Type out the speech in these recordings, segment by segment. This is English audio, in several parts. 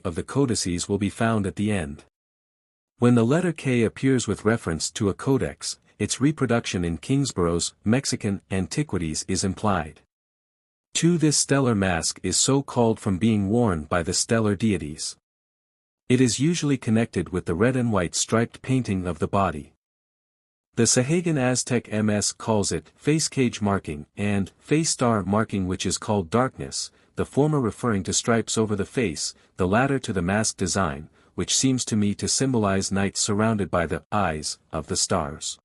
of the codices will be found at the end. When the letter K appears with reference to a codex, its reproduction in Kingsborough's Mexican Antiquities is implied. 2. This stellar mask is so called from being worn by the stellar deities. It is usually connected with the red and white striped painting of the body. The Sahagan Aztec MS calls it face cage marking and face star marking, which is called darkness, the former referring to stripes over the face, the latter to the mask design, which seems to me to symbolize night surrounded by the eyes of the stars.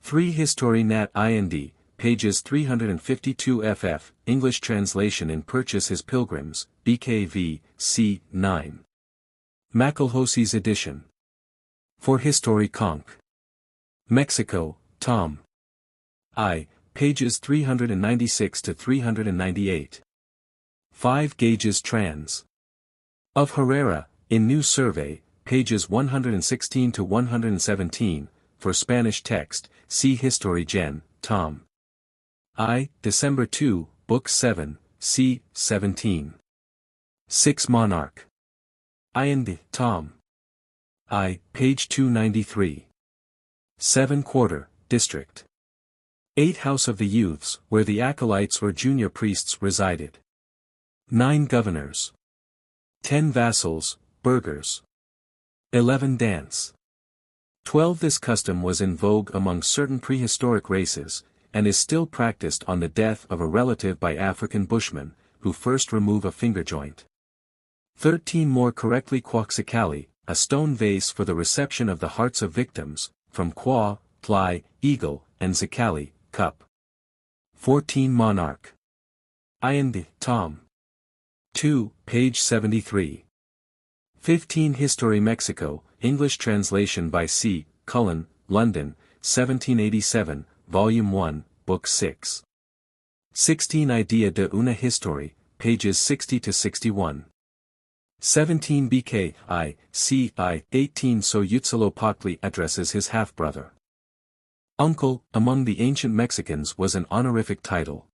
3. History Nat Ind, pages 352 ff, English translation in Purchas His Pilgrims, BKV, c. 9. Macalhosi's edition. For History Conch. Mexico, Tom. I, pages 396 to 398. 5 Gauges trans. Of Herrera, in New Survey, pages 116 to 117, for Spanish text, see History Gen, Tom. I, December 2, Book 7, c. 17. 6 Monarch. Ind, Tom. I, page 293. 7 Quarter, District. 8 House of the Youths, where the acolytes or junior priests resided. 9 Governors. 10 Vassals, burghers. 11 Dance. 12 This custom was in vogue among certain prehistoric races, and is still practiced on the death of a relative by African bushmen, who first remove a finger joint. 13 More correctly Quaxicali, a stone vase for the reception of the hearts of victims, from Qua, Ply, Eagle, and Zicali, Cup. 14 Monarch. Ind, Tom. 2, page 73. 15 History Mexico, English translation by C. Cullen, London, 1787, Volume 1, Book 6. 16 Idea de una History, pages 60 to 61. 17 BK, c. 18 So Huitzilopochtli addresses his half-brother. Uncle, among the ancient Mexicans was an honorific title.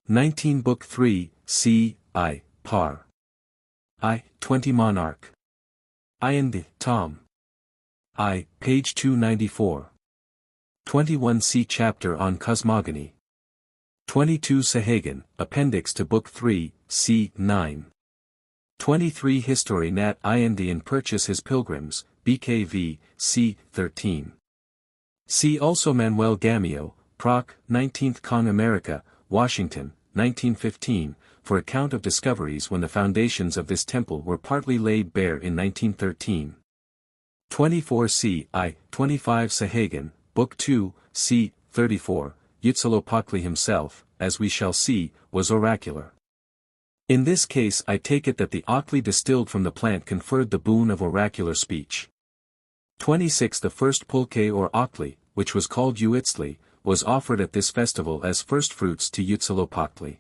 19 Book 3, c. Par. 20 Monarch. Ind, Tom. Page 294. 21 C. Chapter on Cosmogony. 22 Sahagan, Appendix to Book 3, c. 9. 23 History Nat Ind in Purchas His Pilgrims, BKV, c. 13. See also Manuel Gamio, Proc. 19th Con America, Washington, 1915, for account of discoveries when the foundations of this temple were partly laid bare in 1913. 24 c. 25 Sahagan, Book 2, c. 34, Huitzilopochtli himself, as we shall see, was oracular. In this case I take it that the octli distilled from the plant conferred the boon of oracular speech. 26 The first pulque or octli, which was called Huitzli, was offered at this festival as firstfruits to Huitzilopochtli.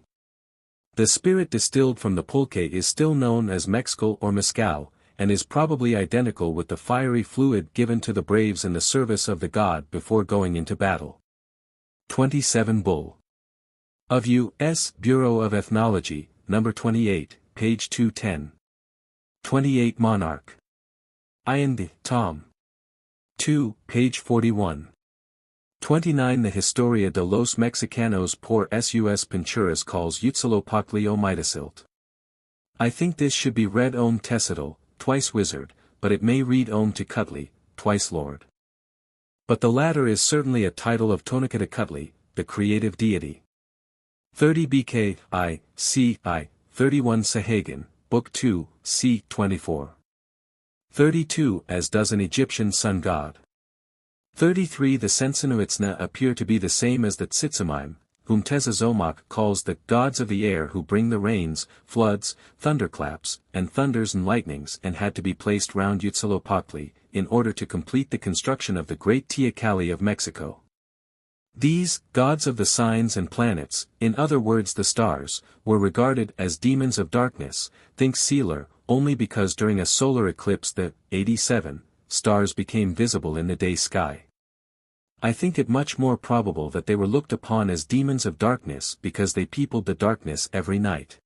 The spirit distilled from the pulque is still known as mezcal or mezcal, and is probably identical with the fiery fluid given to the braves in the service of the god before going into battle. 27 Bull. Of U.S. Bureau of Ethnology, Number 28, page 210. 28 Monarch. Ind, Tom. 2, page 41. 29 The Historia de los Mexicanos por sus Pinturas calls Huitzilopochtli Omitasilt. I think this should be read Om Tessital, twice wizard, but it may read Om Tecutli, twice lord. But the latter is certainly a title of Tonacatecutli, the creative deity. 30 BK, c. 31 Sahagan, Book 2, c. 24. 32 As does an Egyptian sun god. 33 The Sensinuitzna appear to be the same as the Tsitsimaim, whom Tezazomoc calls the gods of the air who bring the rains, floods, thunderclaps, and thunders and lightnings, and had to be placed round Huitzilopochtli, in order to complete the construction of the great Teocalli of Mexico. These, gods of the signs and planets, in other words the stars, were regarded as demons of darkness, think Sealer, only because during a solar eclipse the 87 stars became visible in the day sky. I think it much more probable that they were looked upon as demons of darkness because they peopled the darkness every night.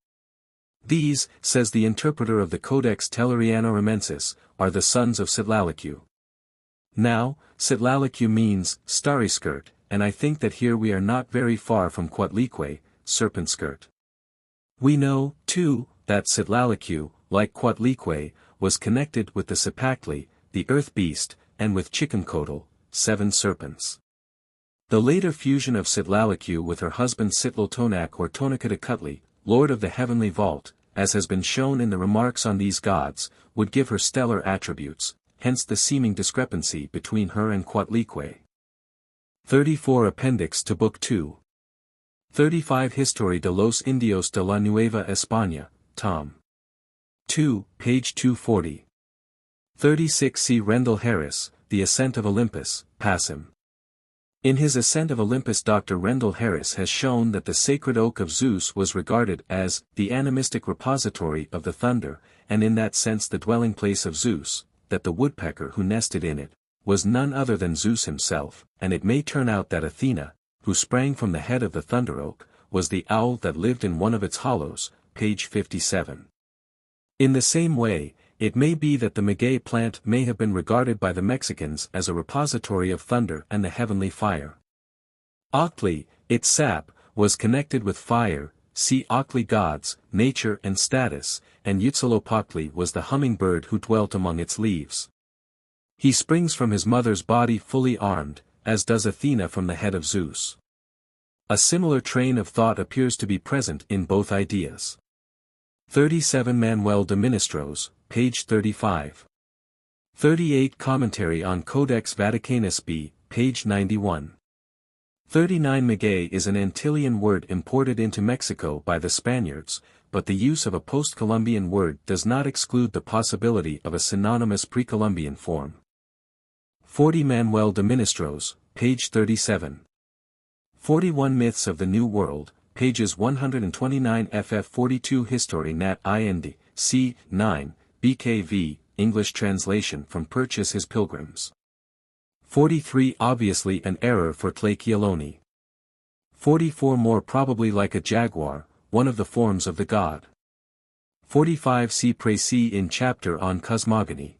These, says the interpreter of the Codex Telluriano-Ramensis, are the sons of Citlalicu. Now, Citlalicu means, starry skirt, and I think that here we are not very far from Quatlique, serpent skirt. We know, too, that Citlalicu, like Quatlique, was connected with the Cipactli, the earth beast, and with Chiquimcotl, 7 serpents. The later fusion of Citlalicu with her husband Citlatonac or Tonacatacutli, lord of the heavenly vault, as has been shown in the remarks on these gods, would give her stellar attributes, hence the seeming discrepancy between her and Quatlique. 34 Appendix to Book 2. 35 History de los Indios de la Nueva España, Tom. 2, page 240. 36 C. Rendell Harris, The Ascent of Olympus, Passim. In his Ascent of Olympus Dr. Rendell Harris has shown that the sacred oak of Zeus was regarded as the animistic repository of the thunder, and in that sense the dwelling place of Zeus, that the woodpecker who nested in it, was none other than Zeus himself, and it may turn out that Athena, who sprang from the head of the thunder oak, was the owl that lived in one of its hollows, page 57. In the same way, it may be that the maguey plant may have been regarded by the Mexicans as a repository of thunder and the heavenly fire. Octli, its sap, was connected with fire, see Octli gods, nature and status, and Huitzilopochtli was the hummingbird who dwelt among its leaves. He springs from his mother's body fully armed, as does Athena from the head of Zeus. A similar train of thought appears to be present in both ideas. 37 Manuel de Ministros, page 35. 38 Commentary on Codex Vaticanus B, page 91. 39 Maguey is an Antillean word imported into Mexico by the Spaniards, but the use of a post-Columbian word does not exclude the possibility of a synonymous pre-Columbian form. 40 Manuel de Ministros, page 37. 41 Myths of the New World, pages 129 ff 42 History Nat Ind. c. 9, BKV, English translation from Purchas His Pilgrims. 43 Obviously an error for Tlaquialoni. 44 More probably like a jaguar, one of the forms of the god. 45 See Précis in chapter on cosmogony.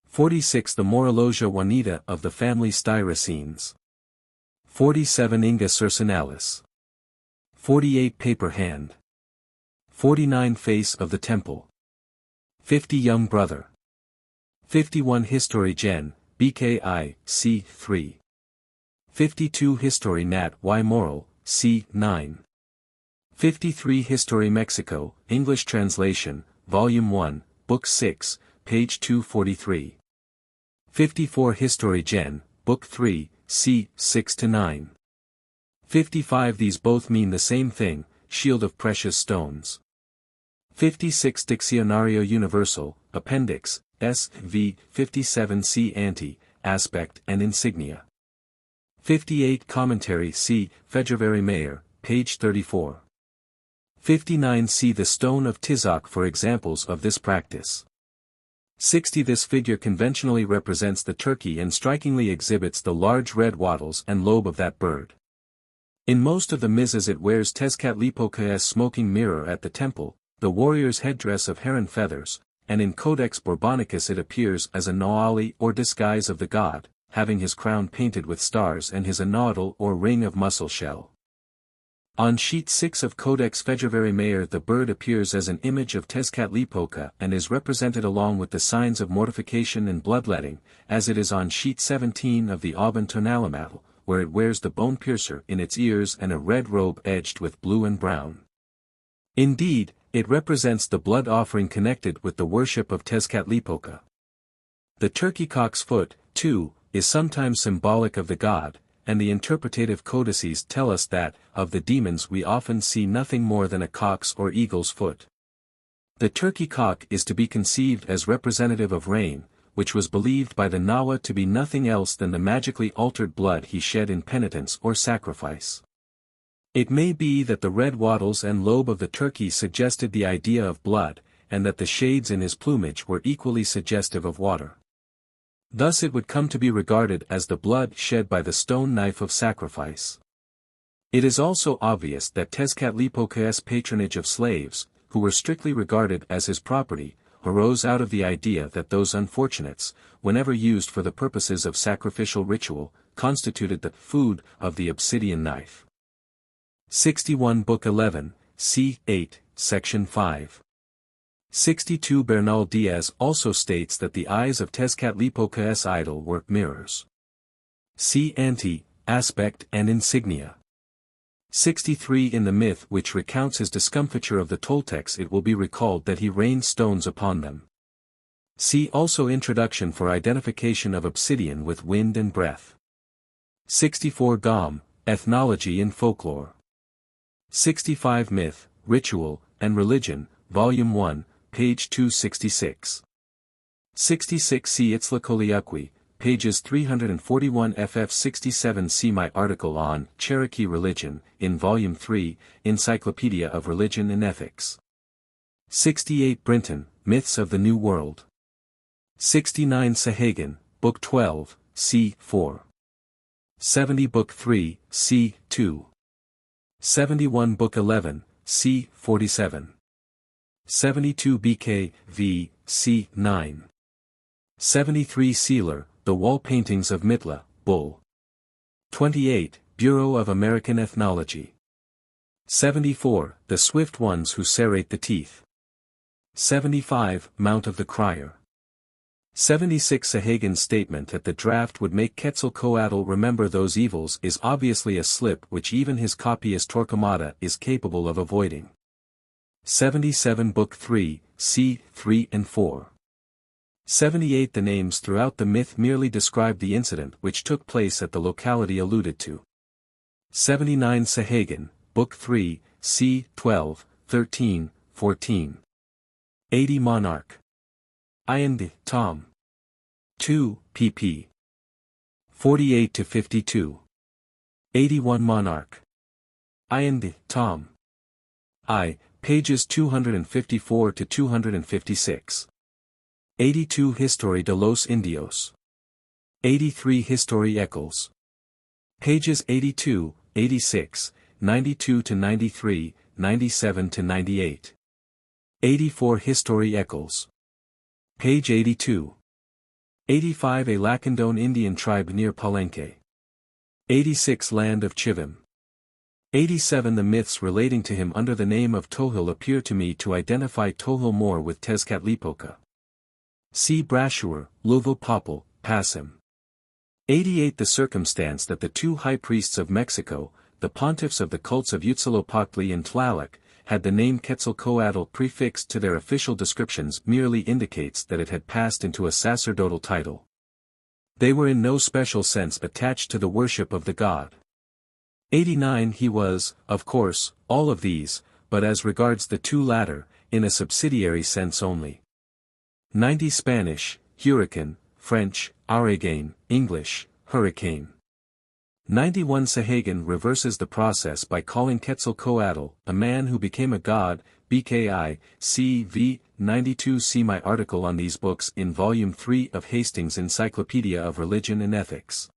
46 The Morologia Juanita of the family Styracines. 47 Inga Cercinalis. 48 Paper Hand. 49 Face of the Temple. 50 Young Brother. 51 History Gen, BKI, c. 3. 52 History Nat Y Moral, c. 9. 53 History Mexico, English translation, Volume 1, Book 6, page 243. 54 History Gen, Book 3, c. 6-9. 55 These both mean the same thing, shield of precious stones. 56 Diccionario Universal, Appendix, S. v. 57 C. Ante, Aspect and Insignia. 58 Commentary c. February Mayer, page 34. 59 See the Stone of Tizoc for examples of this practice. 60 This figure conventionally represents the turkey and strikingly exhibits the large red wattles and lobe of that bird. In most of the mizas it wears Tezcatlipoca's smoking mirror at the temple, the warrior's headdress of heron feathers, and in Codex Borbonicus it appears as a naali or disguise of the god, having his crown painted with stars and his anaudal or ring of mussel shell. On sheet 6 of Codex February Mayer the bird appears as an image of Tezcatlipoca and is represented along with the signs of mortification and bloodletting, as it is on sheet 17 of the Auban Tonalimatl, where it wears the bone piercer in its ears and a red robe edged with blue and brown. Indeed, it represents the blood offering connected with the worship of Tezcatlipoca. The turkey cock's foot, too, is sometimes symbolic of the god, and the interpretative codices tell us that, of the demons we often see nothing more than a cock's or eagle's foot. The turkey cock is to be conceived as representative of rain, which was believed by the Nawa to be nothing else than the magically altered blood he shed in penitence or sacrifice. It may be that the red wattles and lobe of the turkey suggested the idea of blood, and that the shades in his plumage were equally suggestive of water. Thus it would come to be regarded as the blood shed by the stone knife of sacrifice. It is also obvious that Tezcatlipoca's patronage of slaves, who were strictly regarded as his property, arose out of the idea that those unfortunates, whenever used for the purposes of sacrificial ritual, constituted the food of the obsidian knife. 61 Book 11, c. 8, Section 5. 62 Bernal Diaz also states that the eyes of Tezcatlipoca's idol were mirrors. See ante, aspect and insignia. 63 In the myth which recounts his discomfiture of the Toltecs, it will be recalled that he rained stones upon them. See also Introduction for identification of obsidian with wind and breath. 64 Gom, Ethnology and Folklore. 65 Myth, Ritual, and Religion, Volume 1, page 266. 66 See Itzlacoliuqui, pages 341 ff. 67 See my article on Cherokee Religion, in Volume 3, Encyclopedia of Religion and Ethics. 68 Brinton, Myths of the New World. 69 Sahagan, Book 12, c. 4. 70 Book 3, c. 2. 71 Book 11, c. 47. 72 BK, v. c. 9. 73 Sealer, The Wall Paintings of Mitla, Bull. 28, Bureau of American Ethnology. 74 The Swift Ones Who Serrate the Teeth. 75 Mount of the Crier. 76 Sahagan's statement that the draft would make Quetzalcoatl remember those evils is obviously a slip which even his copyist Torquemada is capable of avoiding. 77 Book 3, c. 3 and 4. 78 The names throughout the myth merely describe the incident which took place at the locality alluded to. 79 Sahagan, Book 3, c. 12, 13, 14. 80 Monarch. Iand, Tom. 2, pp. 48-52. 81 Monarch. Iand, Tom. I, pages 254-256. 82 History de los Indios. 83 History Eccles. Pages 82, 86, 92-93, 97-98. 84 History Eccles. Page 82. 85 A Lacandone Indian tribe near Palenque. 86 Land of Chivim. 87 The myths relating to him under the name of Tohil appear to me to identify Tohil more with Tezcatlipoca. See Brashuer, Louisville Popple, Passim. 88 The circumstance that the two high priests of Mexico, the pontiffs of the cults of Huitzilopochtli and Tlaloc, had the name Quetzalcoatl prefixed to their official descriptions merely indicates that it had passed into a sacerdotal title. They were in no special sense attached to the worship of the god. 89 He was, of course, all of these, but as regards the two latter, in a subsidiary sense only. 90 Spanish, hurricane, French, ouragan, English, hurricane. 91 Sahagan reverses the process by calling Quetzalcoatl, a man who became a god, BKI, CV, 92 See my article on these books in Volume 3 of Hastings' Encyclopedia of Religion and Ethics.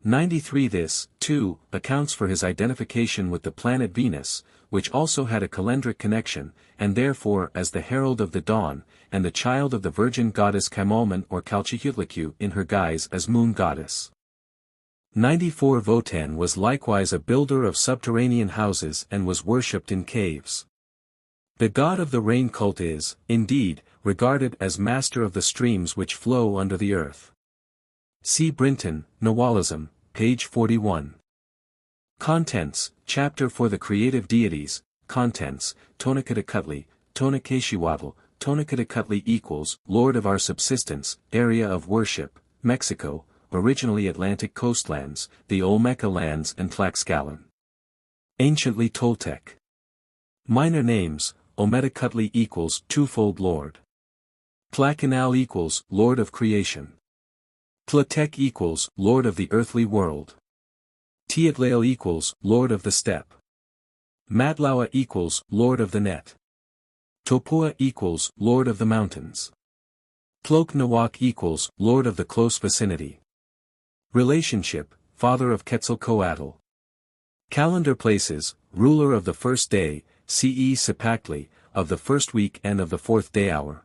93 This, too, accounts for his identification with the planet Venus, which also had a calendric connection, and therefore as the herald of the dawn, and the child of the virgin goddess Camalman or Calchihutlicu in her guise as moon goddess. 94 Votan was likewise a builder of subterranean houses and was worshipped in caves. The god of the rain cult is, indeed, regarded as master of the streams which flow under the earth. See Brinton, Nahualism, page 41. Contents, Chapter for the Creative Deities, Contents, Tonacatecutli, Tonacatlihuatl, Tonacatecutli equals, Lord of our subsistence, Area of Worship, Mexico, originally Atlantic coastlands, the Olmeca lands and Tlaxcalan. Anciently Toltec. Minor names, Ometacutli equals, twofold Lord. Tlacanal equals, Lord of Creation. Tlatec equals, Lord of the earthly world. Teotlail equals, Lord of the steppe. Matlawa equals, Lord of the net. Topua equals, Lord of the mountains. Tlok equals, Lord of the close vicinity. Relationship, Father of Quetzalcoatl. Calendar places, Ruler of the first day, Ce Sepactli, of the first week and of the fourth day hour.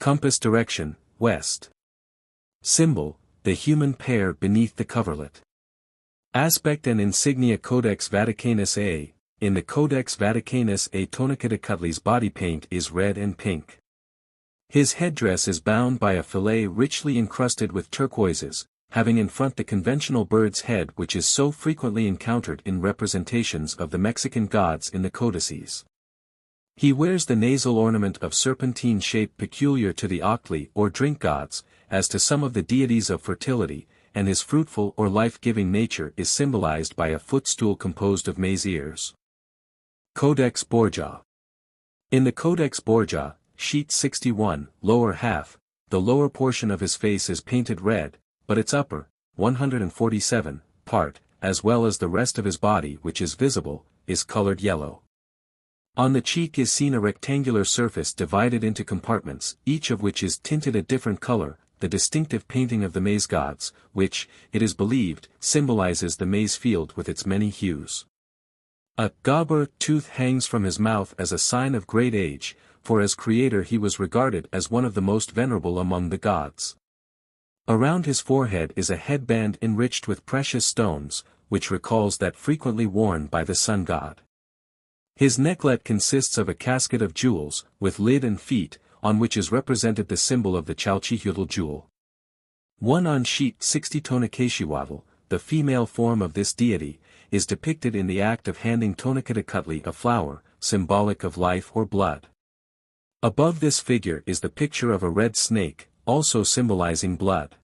Compass direction, west. Symbol, the human pair beneath the coverlet. Aspect and insignia Codex Vaticanus A. In the Codex Vaticanus A, Tonicatacutli's body paint is red and pink. His headdress is bound by a fillet richly encrusted with turquoises, having in front the conventional bird's head which is so frequently encountered in representations of the Mexican gods in the codices. He wears the nasal ornament of serpentine shape peculiar to the octli or drink gods, as to some of the deities of fertility, and his fruitful or life-giving nature is symbolized by a footstool composed of maize ears. Codex Borgia. In the Codex Borgia, sheet 61, lower half, the lower portion of his face is painted red, but its upper, 147, part, as well as the rest of his body which is visible, is colored yellow. On the cheek is seen a rectangular surface divided into compartments, each of which is tinted a different color, the distinctive painting of the maize gods, which, it is believed, symbolizes the maize field with its many hues. A gobber tooth hangs from his mouth as a sign of great age, for as creator he was regarded as one of the most venerable among the gods. Around his forehead is a headband enriched with precious stones, which recalls that frequently worn by the sun god. His necklet consists of a casket of jewels, with lid and feet, on which is represented the symbol of the Chalchihuitl jewel. One on sheet 60 Tonicatacutl, the female form of this deity, is depicted in the act of handing Tonicatacutli a flower, symbolic of life or blood. Above this figure is the picture of a red snake, also symbolizing blood.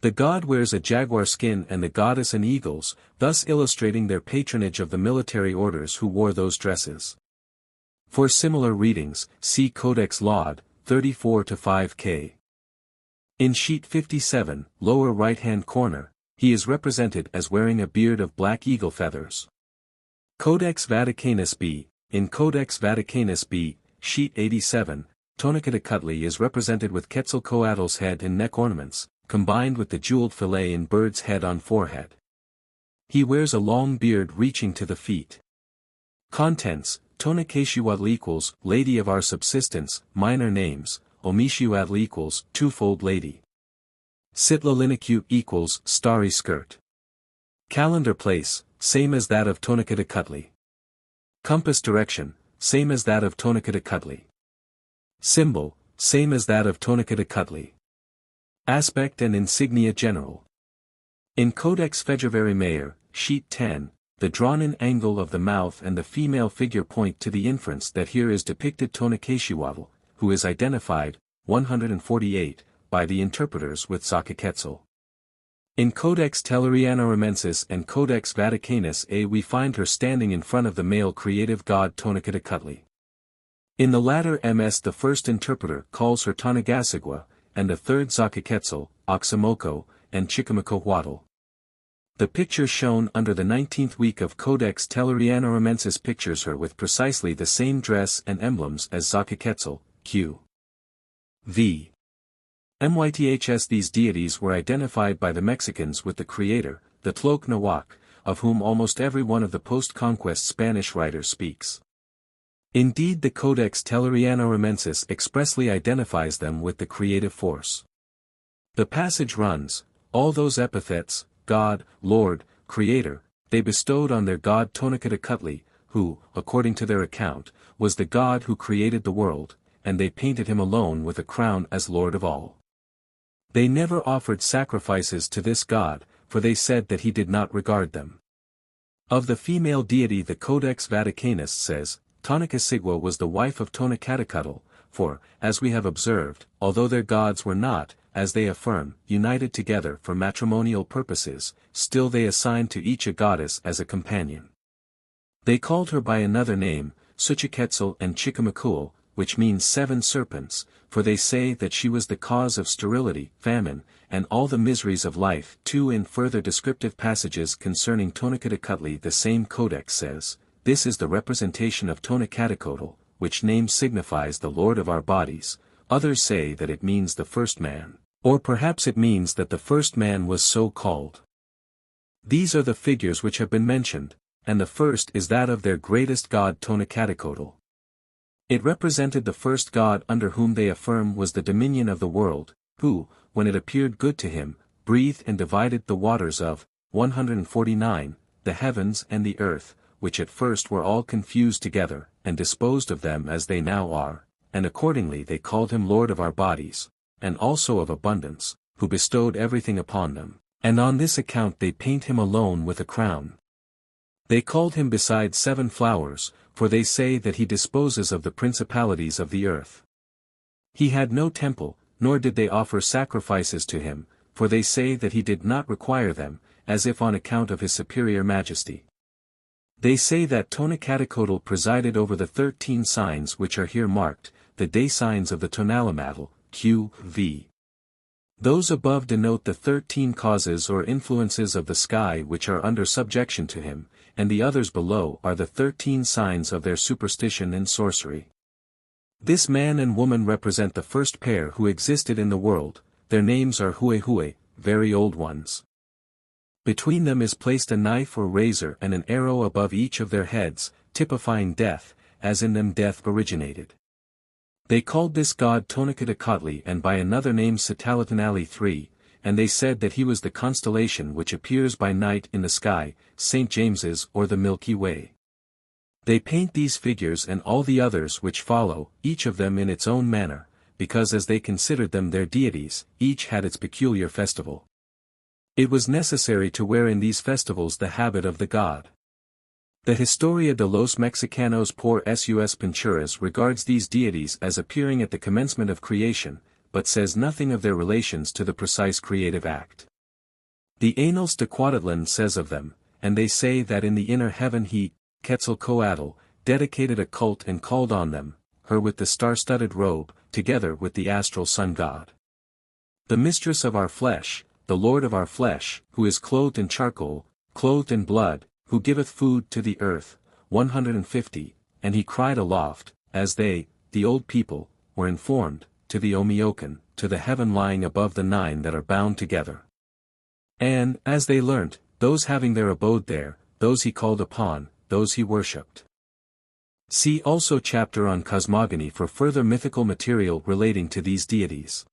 The god wears a jaguar skin and the goddess an eagle's, thus illustrating their patronage of the military orders who wore those dresses. For similar readings, see Codex Laude, 34-5k. In sheet 57, lower right-hand corner, he is represented as wearing a beard of black eagle feathers. Codex Vaticanus B. In Codex Vaticanus B, sheet 87, Tonicatacutli is represented with Quetzalcoatl's head and neck ornaments, combined with the jeweled fillet in bird's head on forehead. He wears a long beard reaching to the feet. Contents, Tonicatacutl equals, Lady of our subsistence, minor names, Omishuatl equals, twofold lady. Sitlalinacute equals, starry skirt. Calendar place, same as that of Tonicatacutli. Compass direction, same as that of Tonicatacutli. Symbol, same as that of Tonicatacutli. Aspect and insignia general. In Codex February Mayer, sheet 10, the drawn-in angle of the mouth and the female figure point to the inference that here is depicted Tonicatacutl, who is identified, 148, by the interpreters with Xochiquetzal. In Codex Tellurianorumensis and Codex Vaticanus A we find her standing in front of the male creative god Tonicatacutli. In the latter MS the first interpreter calls her Tonigasigua, and the third Xochiquetzal, Oxomoco, and Chicomacohuatl. The picture shown under the 19th week of Codex Tellurianorumensis pictures her with precisely the same dress and emblems as Xochiquetzal, q. v. Myths. These deities were identified by the Mexicans with the creator, the Tloc Nahuac, of whom almost every one of the post-conquest Spanish writers speaks. Indeed the Codex Tellurianorumensis expressly identifies them with the creative force. The passage runs, all those epithets, God, Lord, Creator, they bestowed on their god Tonicatacutli, who, according to their account, was the god who created the world, and they painted him alone with a crown as Lord of all. They never offered sacrifices to this god, for they said that he did not regard them. Of the female deity the Codex Vaticanus says, Tonicasigua was the wife of Tonicatacutl, for, as we have observed, although their gods were not, as they affirm, united together for matrimonial purposes, still they assigned to each a goddess as a companion. They called her by another name, Xochiquetzal and Chicomacohuatl, which means 7 serpents, for they say that she was the cause of sterility, famine, and all the miseries of life. 2 In further descriptive passages concerning Tonicatacutli the same codex says, this is the representation of Tonicatacotl, which name signifies the Lord of our bodies. Others say that it means the first man, or perhaps it means that the first man was so called. These are the figures which have been mentioned, and the first is that of their greatest god Tonicatacotl. It represented the first god under whom they affirm was the dominion of the world, who, when it appeared good to him, breathed and divided the waters of 149, the heavens and the earth, which at first were all confused together, and disposed of them as they now are, and accordingly they called him Lord of our bodies, and also of abundance, who bestowed everything upon them, and on this account they paint him alone with a crown. They called him beside 7 flowers, for they say that he disposes of the principalities of the earth. He had no temple, nor did they offer sacrifices to him, for they say that he did not require them, as if on account of his superior majesty. They say that Tonacatacotl presided over the 13 signs which are here marked, the day signs of the Tonalamatl, Q, V. Those above denote the 13 causes or influences of the sky which are under subjection to him, and the others below are the 13 signs of their superstition and sorcery. This man and woman represent the first pair who existed in the world, their names are Huehue, very old ones. Between them is placed a knife or razor and an arrow above each of their heads, typifying death, as in them death originated. They called this god Tonacatacotli and by another name Satalatanali III, and they said that he was the constellation which appears by night in the sky, St. James's or the Milky Way. They paint these figures and all the others which follow, each of them in its own manner, because as they considered them their deities, each had its peculiar festival. It was necessary to wear in these festivals the habit of the god. The Historia de los Mexicanos por sus Pinturas regards these deities as appearing at the commencement of creation, but says nothing of their relations to the precise creative act. The Annals de Cuautitlan says of them, and they say that in the inner heaven he, Quetzalcoatl, dedicated a cult and called on them, her with the star-studded robe, together with the astral sun god. The mistress of our flesh, the lord of our flesh, who is clothed in charcoal, clothed in blood, who giveth food to the earth, 150, and he cried aloft, as they, the old people, were informed, to the Omiocan, to the heaven lying above the 9 that are bound together. And, as they learnt, those having their abode there, those he called upon, those he worshipped. See also chapter on cosmogony for further mythical material relating to these deities.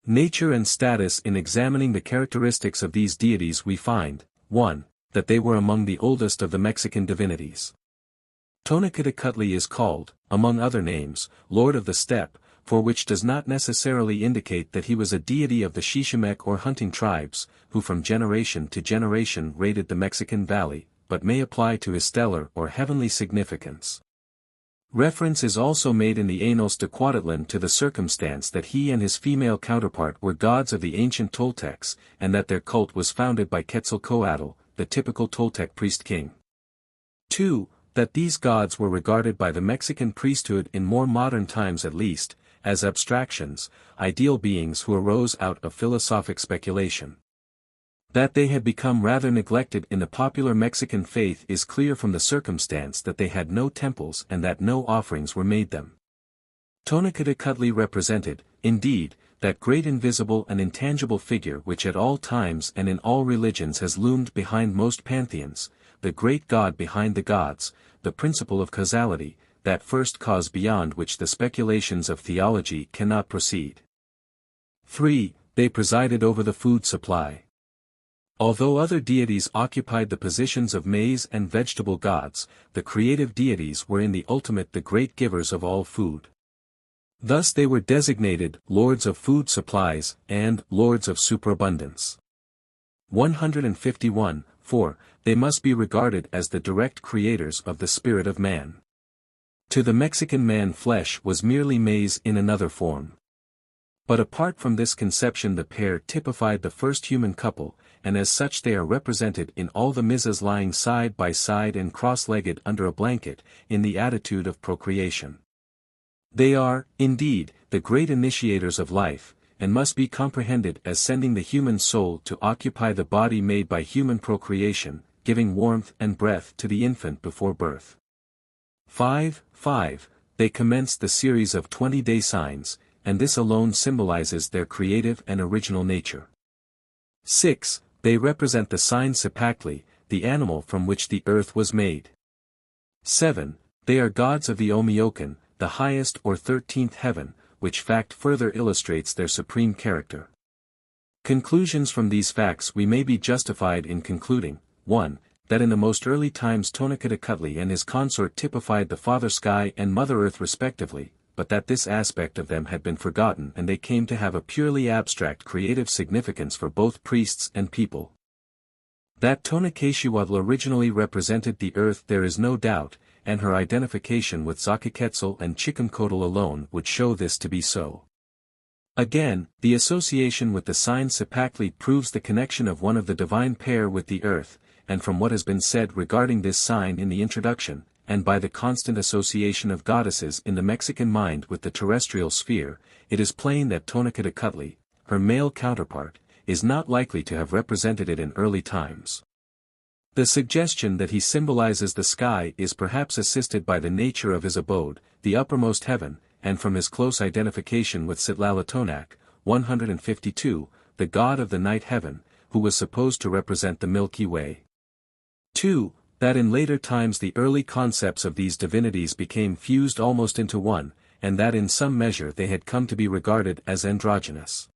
Nature and status. In examining the characteristics of these deities we find, 1. That they were among the oldest of the Mexican divinities. Tonacatacotli is called, among other names, Lord of the Steppe, for which does not necessarily indicate that he was a deity of the Xiximec or hunting tribes, who from generation to generation raided the Mexican valley, but may apply to his stellar or heavenly significance. Reference is also made in the Annals de Cuautitlan to the circumstance that he and his female counterpart were gods of the ancient Toltecs, and that their cult was founded by Quetzalcoatl, the typical Toltec priest-king. 2. That these gods were regarded by the Mexican priesthood in more modern times at least, as abstractions, ideal beings who arose out of philosophic speculation. That they had become rather neglected in the popular Mexican faith is clear from the circumstance that they had no temples and that no offerings were made them. Tonacatacotli represented, indeed, that great invisible and intangible figure which at all times and in all religions has loomed behind most pantheons, the great god behind the gods, the principle of causality, that first cause beyond which the speculations of theology cannot proceed. 3. They presided over the food supply. Although other deities occupied the positions of maize and vegetable gods, the creative deities were in the ultimate the great givers of all food. Thus they were designated Lords of Food Supplies and Lords of Superabundance. 151. 4. They must be regarded as the direct creators of the spirit of man. To the Mexican man flesh was merely maize in another form. But apart from this conception the pair typified the first human couple, and as such they are represented in all the mizas lying side by side and cross-legged under a blanket, in the attitude of procreation. They are, indeed, the great initiators of life, and must be comprehended as sending the human soul to occupy the body made by human procreation, giving warmth and breath to the infant before birth. 5. They commenced the series of 20-day signs, and this alone symbolizes their creative and original nature. 6. They represent the sign Cipactli, the animal from which the earth was made. 7. They are gods of the Omiocan, the highest or 13th heaven, which fact further illustrates their supreme character. Conclusions from these facts: we may be justified in concluding, 1. That in the most early times Tonacatacutli and his consort typified the Father Sky and Mother Earth respectively, but that this aspect of them had been forgotten and they came to have a purely abstract creative significance for both priests and people. That Tonacatlihuatl originally represented the earth there is no doubt, and her identification with Xochiquetzal and Chiquimcotl alone would show this to be so. Again, the association with the sign Cipactli proves the connection of one of the divine pair with the earth, and from what has been said regarding this sign in the introduction, and by the constant association of goddesses in the Mexican mind with the terrestrial sphere, it is plain that Tonacatacutli, her male counterpart, is not likely to have represented it in early times. The suggestion that he symbolizes the sky is perhaps assisted by the nature of his abode, the uppermost heaven, and from his close identification with Citlalotonac, 152, the god of the night heaven, who was supposed to represent the Milky Way. 2. That in later times the early concepts of these divinities became fused almost into one, and that in some measure they had come to be regarded as androgynous.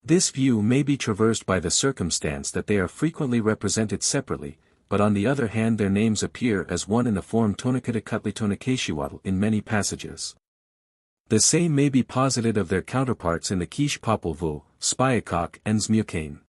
This view may be traversed by the circumstance that they are frequently represented separately, but on the other hand their names appear as one in the form Tonacatacutli Tonacatlihuatl in many passages. The same may be posited of their counterparts in the Quiche Popolvuh, Spiacock and Xmucane.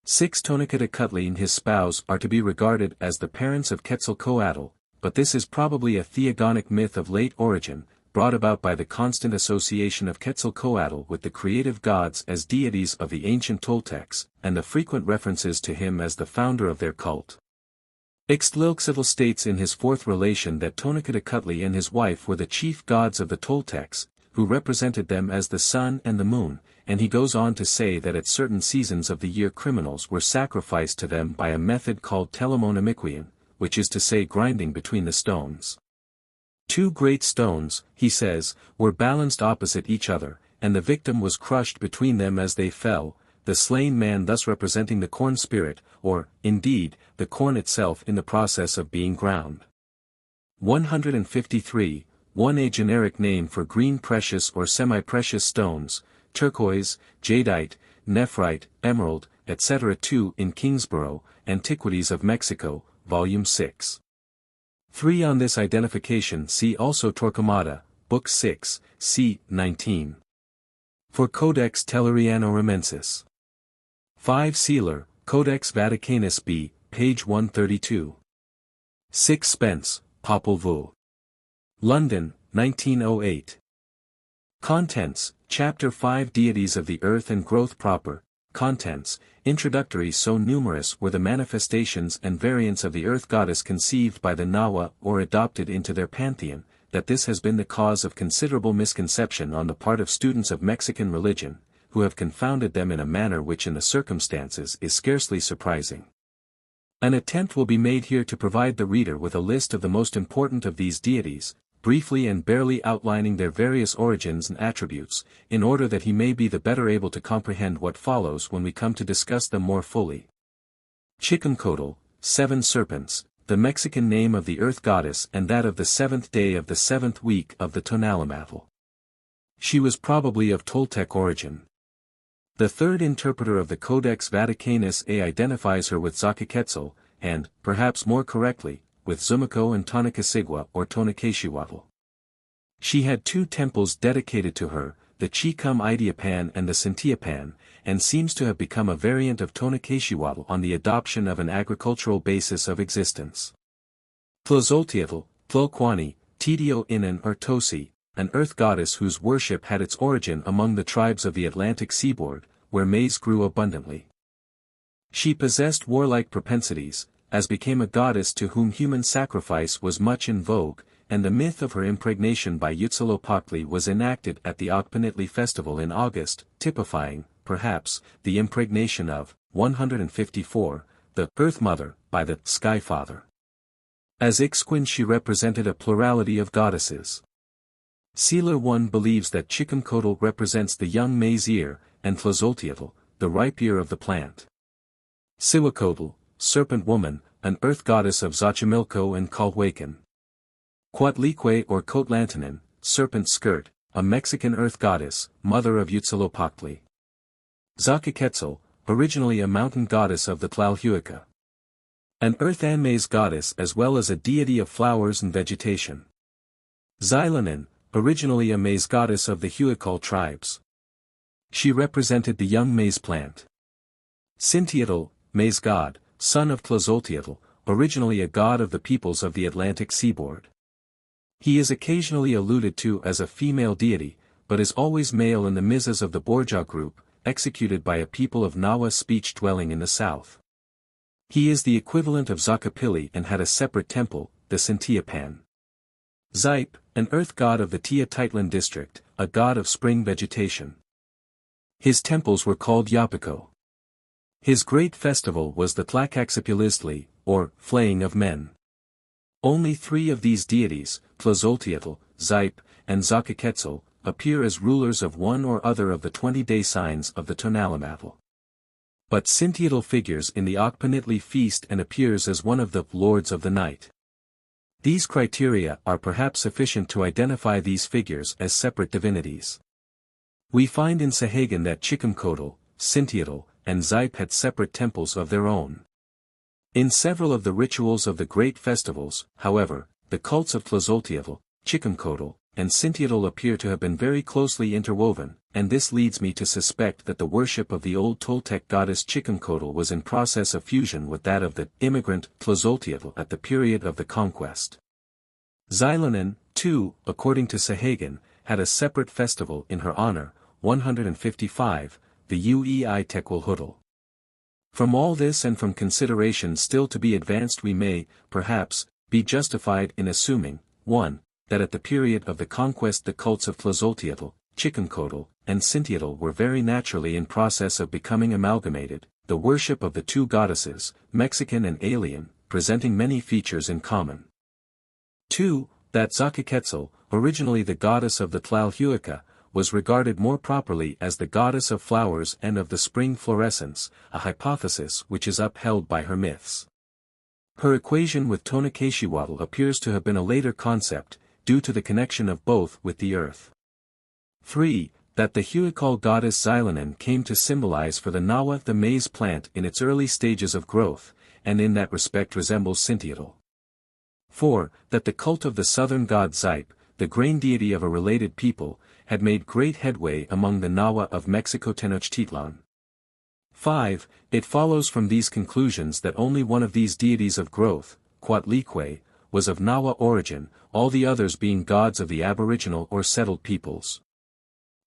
6. Tonacatacutli and his spouse are to be regarded as the parents of Quetzalcoatl, but this is probably a theogonic myth of late origin, brought about by the constant association of Quetzalcoatl with the creative gods as deities of the ancient Toltecs, and the frequent references to him as the founder of their cult. Ixtlilxochtli states in his fourth relation that Tonacatacutli and his wife were the chief gods of the Toltecs, who represented them as the sun and the moon, and he goes on to say that at certain seasons of the year criminals were sacrificed to them by a method called telemonomiquian, which is to say grinding between the stones. 2 great stones, he says, were balanced opposite each other, and the victim was crushed between them as they fell, the slain man thus representing the corn spirit, or, indeed, the corn itself in the process of being ground. 153, 1 a generic name for green precious or semi-precious stones, turquoise, jadeite, nephrite, emerald, etc. 2 in Kingsborough, Antiquities of Mexico, Volume 6. 3 on this identification see also Torquemada, Book 6, c. 19. For Codex Telleriano-Ramensis. 5 Seeler, Codex Vaticanus B, page 132. 6 Spence, Popol Vuh. London, 1908. Contents, Chapter 5 Deities of the Earth and Growth Proper. Contents, Introductory. So numerous were the manifestations and variants of the Earth Goddess conceived by the Nahua or adopted into their pantheon, that this has been the cause of considerable misconception on the part of students of Mexican religion, who have confounded them in a manner which in the circumstances is scarcely surprising. An attempt will be made here to provide the reader with a list of the most important of these deities, briefly and barely outlining their various origins and attributes, in order that he may be the better able to comprehend what follows when we come to discuss them more fully. Chiquimcotl, 7 serpents, the Mexican name of the Earth Goddess and that of the 7th day of the 7th week of the Tonalamatl. She was probably of Toltec origin. The third interpreter of the Codex Vaticanus A identifies her with Xochiquetzal, and, perhaps more correctly, with Zumaco and Tonacasigua or Tonacatlihuatl. She had 2 temples dedicated to her, the Chicum Idiopan and the Santiapan, and seems to have become a variant of Tonacatlihuatl on the adoption of an agricultural basis of existence. Tlazolteotl, Tlolquani, Titio Inan or Tosi, an earth goddess whose worship had its origin among the tribes of the Atlantic seaboard, where maize grew abundantly. She possessed warlike propensities, as became a goddess to whom human sacrifice was much in vogue, and the myth of her impregnation by Huitzilopochtli was enacted at the Ocpanitli festival in August, typifying, perhaps, the impregnation of, 154, the Earth Mother, by the Sky Father. As Ixquin she represented a plurality of goddesses. Seeler 1 believes that Chiquimcotl represents the young maize ear, and Tlazolteotl, the ripe ear of the plant. Cihuacotl, serpent woman, an earth goddess of Xochimilco and Calhuacan. Coatlicue or Coatlantanin, serpent skirt, a Mexican earth goddess, mother of Huitzilopochtli. Xochiquetzal, originally a mountain goddess of the Tlalhuaca. An earth and maize goddess as well as a deity of flowers and vegetation. Xilanin, originally a maize goddess of the Huichol tribes. She represented the young maize plant. Cinteotl, maize god, son of Tlazolteotl, originally a god of the peoples of the Atlantic seaboard. He is occasionally alluded to as a female deity, but is always male in the Mizas of the Borja group, executed by a people of Nawa speech dwelling in the south. He is the equivalent of Xochipilli and had a separate temple, the Cinteopan. Xipe, an earth god of the Tía district, a god of spring vegetation. His temples were called Yapico. His great festival was the Tlacaxipulistli, or flaying of men. Only 3 of these deities, Tlazolteotl, Xipe, and Xochiquetzal, appear as rulers of one or other of the 20-day signs of the Tonalamatl. But Cinteotl figures in the Okpanitli feast and appears as one of the lords of the night. These criteria are perhaps sufficient to identify these figures as separate divinities. We find in Sahagan that Chiquimcoatl, Cinteotl, and Xipe had separate temples of their own. In several of the rituals of the great festivals, however, the cults of Tlazolteotl, Chiquimcoatl, and Cinteotl appear to have been very closely interwoven, and this leads me to suspect that the worship of the old Toltec goddess Chiquimcoatl was in process of fusion with that of the immigrant Tlazolteotl at the period of the conquest. Xilanin, too, according to Sahagan, had a separate festival in her honor, 155, the Uei Tecuilhuatl. From all this and from considerations still to be advanced we may, perhaps, be justified in assuming, 1. That at the period of the conquest the cults of Tlazolteotl, Chiquimcoatl, and Cinteotl were very naturally in process of becoming amalgamated, the worship of the 2 goddesses, Mexican and alien, presenting many features in common. 2. That Xochiquetzal, originally the goddess of the Tlalhuaca, was regarded more properly as the goddess of flowers and of the spring florescence, a hypothesis which is upheld by her myths. Her equation with Tonacashiwatl appears to have been a later concept, due to the connection of both with the earth. 3. That the Huichol goddess Xilanin came to symbolize for the Nawa the maize plant in its early stages of growth, and in that respect resembles Cinteotl. 4. That the cult of the southern god Xipe, the grain deity of a related people, had made great headway among the Nawa of Mexico Tenochtitlan. 5. It follows from these conclusions that only one of these deities of growth, Coatlicue, was of Nawa origin, all the others being gods of the aboriginal or settled peoples.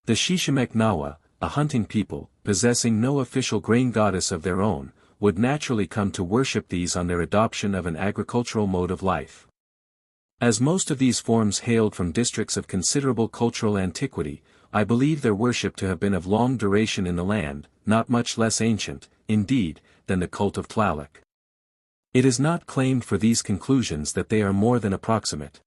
The Shishimec Nawa, a hunting people, possessing no official grain goddess of their own, would naturally come to worship these on their adoption of an agricultural mode of life. As most of these forms hailed from districts of considerable cultural antiquity, I believe their worship to have been of long duration in the land, not much less ancient, indeed, than the cult of Tlaloc. It is not claimed for these conclusions that they are more than approximate.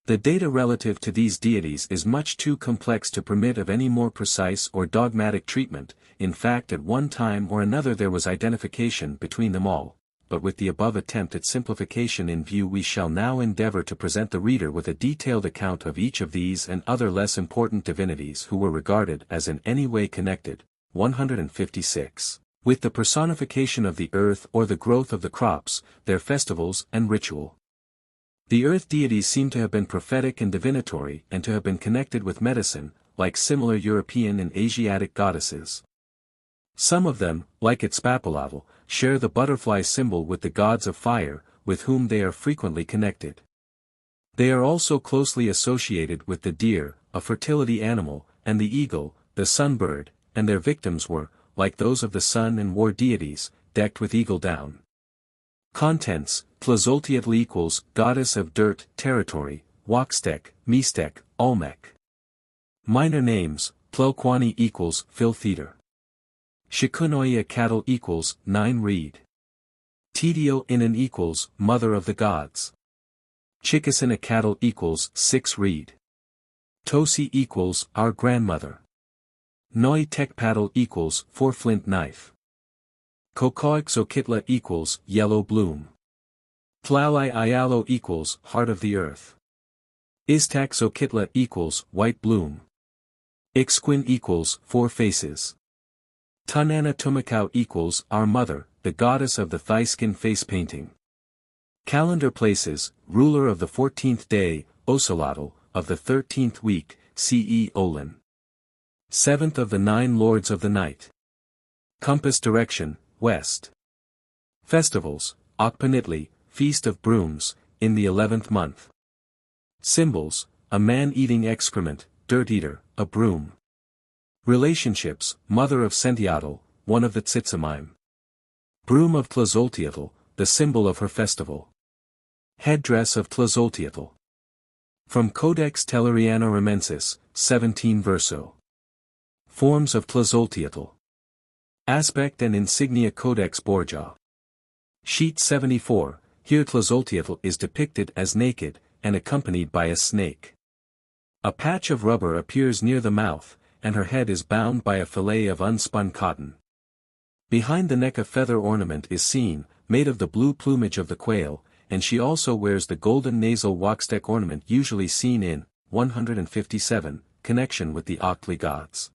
The data relative to these deities is much too complex to permit of any more precise or dogmatic treatment. In fact, at one time or another there was identification between them all, but with the above attempt at simplification in view we shall now endeavor to present the reader with a detailed account of each of these and other less important divinities who were regarded as in any way connected. 156. With the personification of the earth or the growth of the crops, their festivals and ritual. The earth deities seem to have been prophetic and divinatory and to have been connected with medicine, like similar European and Asiatic goddesses. Some of them, like Itzpapilatl, share the butterfly symbol with the gods of fire, with whom they are frequently connected. They are also closely associated with the deer, a fertility animal, and the eagle, the sunbird, and their victims were, like those of the sun and war deities, decked with eagle down. Contents: Tlazolteotl equals goddess of dirt, territory, Waxtec, Mixtec, Olmec. Minor names: Tlilquani equals filth eater. Shikunoia cattle equals 9 reed. Titio Inan equals mother of the gods. Chicasina cattle equals 6 reed. Tosi equals our grandmother. Noi Tekpatl equals 4 flint knife. Kokoixokitla equals yellow bloom. Tlalai Ayalo equals heart of the earth. Istaxokitla equals white bloom. Ixquin equals four faces. Tunanatumikau equals our mother, the goddess of the thigh-skin face painting. Calendar places, ruler of the 14th day, Osolotl, of the 13th week, CE Olin. 7th of the 9 lords of the night. Compass direction, west. Festivals, Okpanitli, Feast of Brooms, in the 11th month. Symbols, a man eating excrement, dirt eater, a broom. Relationships, mother of Sentiatl, one of the Tzitsamime. Broom of Tlazolteotl, the symbol of her festival. Headdress of Tlazolteotl. From Codex Telluriano-Ramensis, 17 verso. Forms of Tlazolteotl. Aspect and Insignia Codex Borgia. Sheet 74, here Tlazolteotl is depicted as naked, and accompanied by a snake. A patch of rubber appears near the mouth, and her head is bound by a fillet of unspun cotton. Behind the neck a feather ornament is seen, made of the blue plumage of the quail, and she also wears the golden nasal waxdeck ornament usually seen in 157, connection with the Octli gods.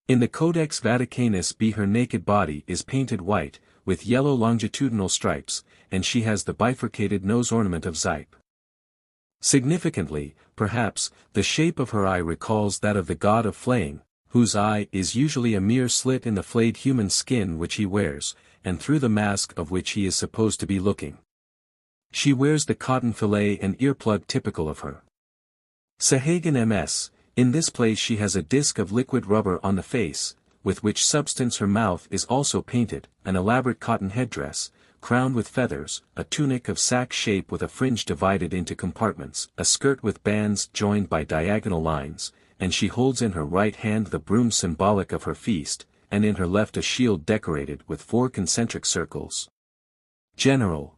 In the Codex Vaticanus B her naked body is painted white, with yellow longitudinal stripes, and she has the bifurcated nose ornament of Zype. Significantly, perhaps, the shape of her eye recalls that of the god of flaying, whose eye is usually a mere slit in the flayed human skin which he wears, and through the mask of which he is supposed to be looking. She wears the cotton fillet and earplug typical of her. Sahagan MS, in this place she has a disc of liquid rubber on the face, with which substance her mouth is also painted, an elaborate cotton headdress, crowned with feathers, a tunic of sack shape with a fringe divided into compartments, a skirt with bands joined by diagonal lines, and she holds in her right hand the broom symbolic of her feast, and in her left a shield decorated with 4 concentric circles. General.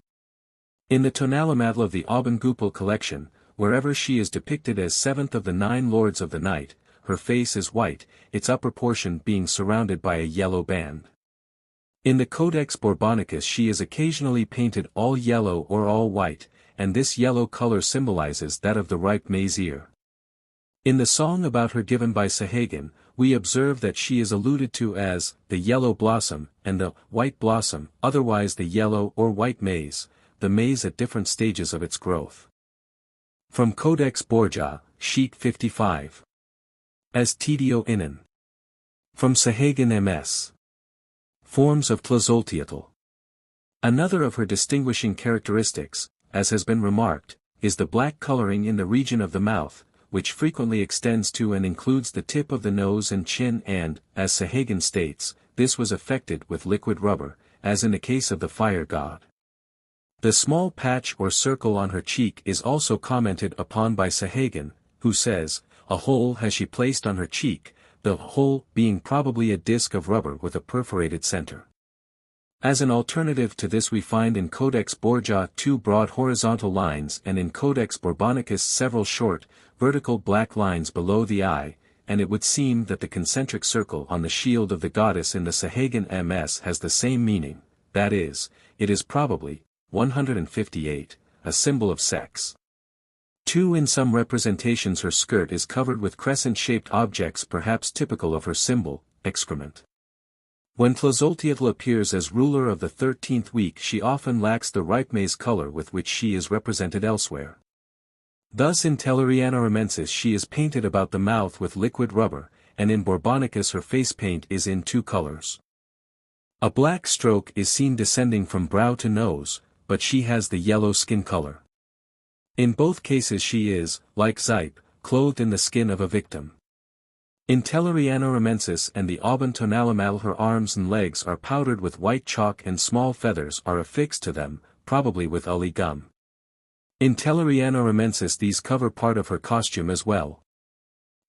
In the Tonalamadl of the Aubengupil collection, wherever she is depicted as 7th of the 9 lords of the night, her face is white, its upper portion being surrounded by a yellow band. In the Codex Bourbonicus she is occasionally painted all yellow or all white, and this yellow color symbolizes that of the ripe maize ear. In the song about her given by Sahagan, we observe that she is alluded to as the yellow blossom and the white blossom, otherwise the yellow or white maize, the maize at different stages of its growth. From Codex Borgia, sheet 55. As Tidio Inan. From Sahagan MS. Forms of Tlazolteotl. Another of her distinguishing characteristics, as has been remarked, is the black coloring in the region of the mouth, which frequently extends to and includes the tip of the nose and chin and, as Sahagan states, this was effected with liquid rubber, as in the case of the fire god. The small patch or circle on her cheek is also commented upon by Sahagan, who says, a hole has she placed on her cheek, the hole being probably a disc of rubber with a perforated center. As an alternative to this we find in Codex Borgia 2 broad horizontal lines and in Codex Bourbonicus several short, vertical black lines below the eye, and it would seem that the concentric circle on the shield of the goddess in the Sahagan MS has the same meaning, that is, it is probably, 158, a symbol of sex. 2 In some representations her skirt is covered with crescent-shaped objects perhaps typical of her symbol, excrement. When Tlazolteotl appears as ruler of the 13th week she often lacks the ripe maize color with which she is represented elsewhere. Thus in Telluriano-Ramensis she is painted about the mouth with liquid rubber, and in Bourbonicus her face paint is in 2 colors. A black stroke is seen descending from brow to nose, but she has the yellow skin color. In both cases she is, like Zype, clothed in the skin of a victim. In Telluriano-Ramensis and the Auban Tonalamadl her arms and legs are powdered with white chalk and small feathers are affixed to them, probably with uli gum. In Telluriano-Ramensis these cover part of her costume as well.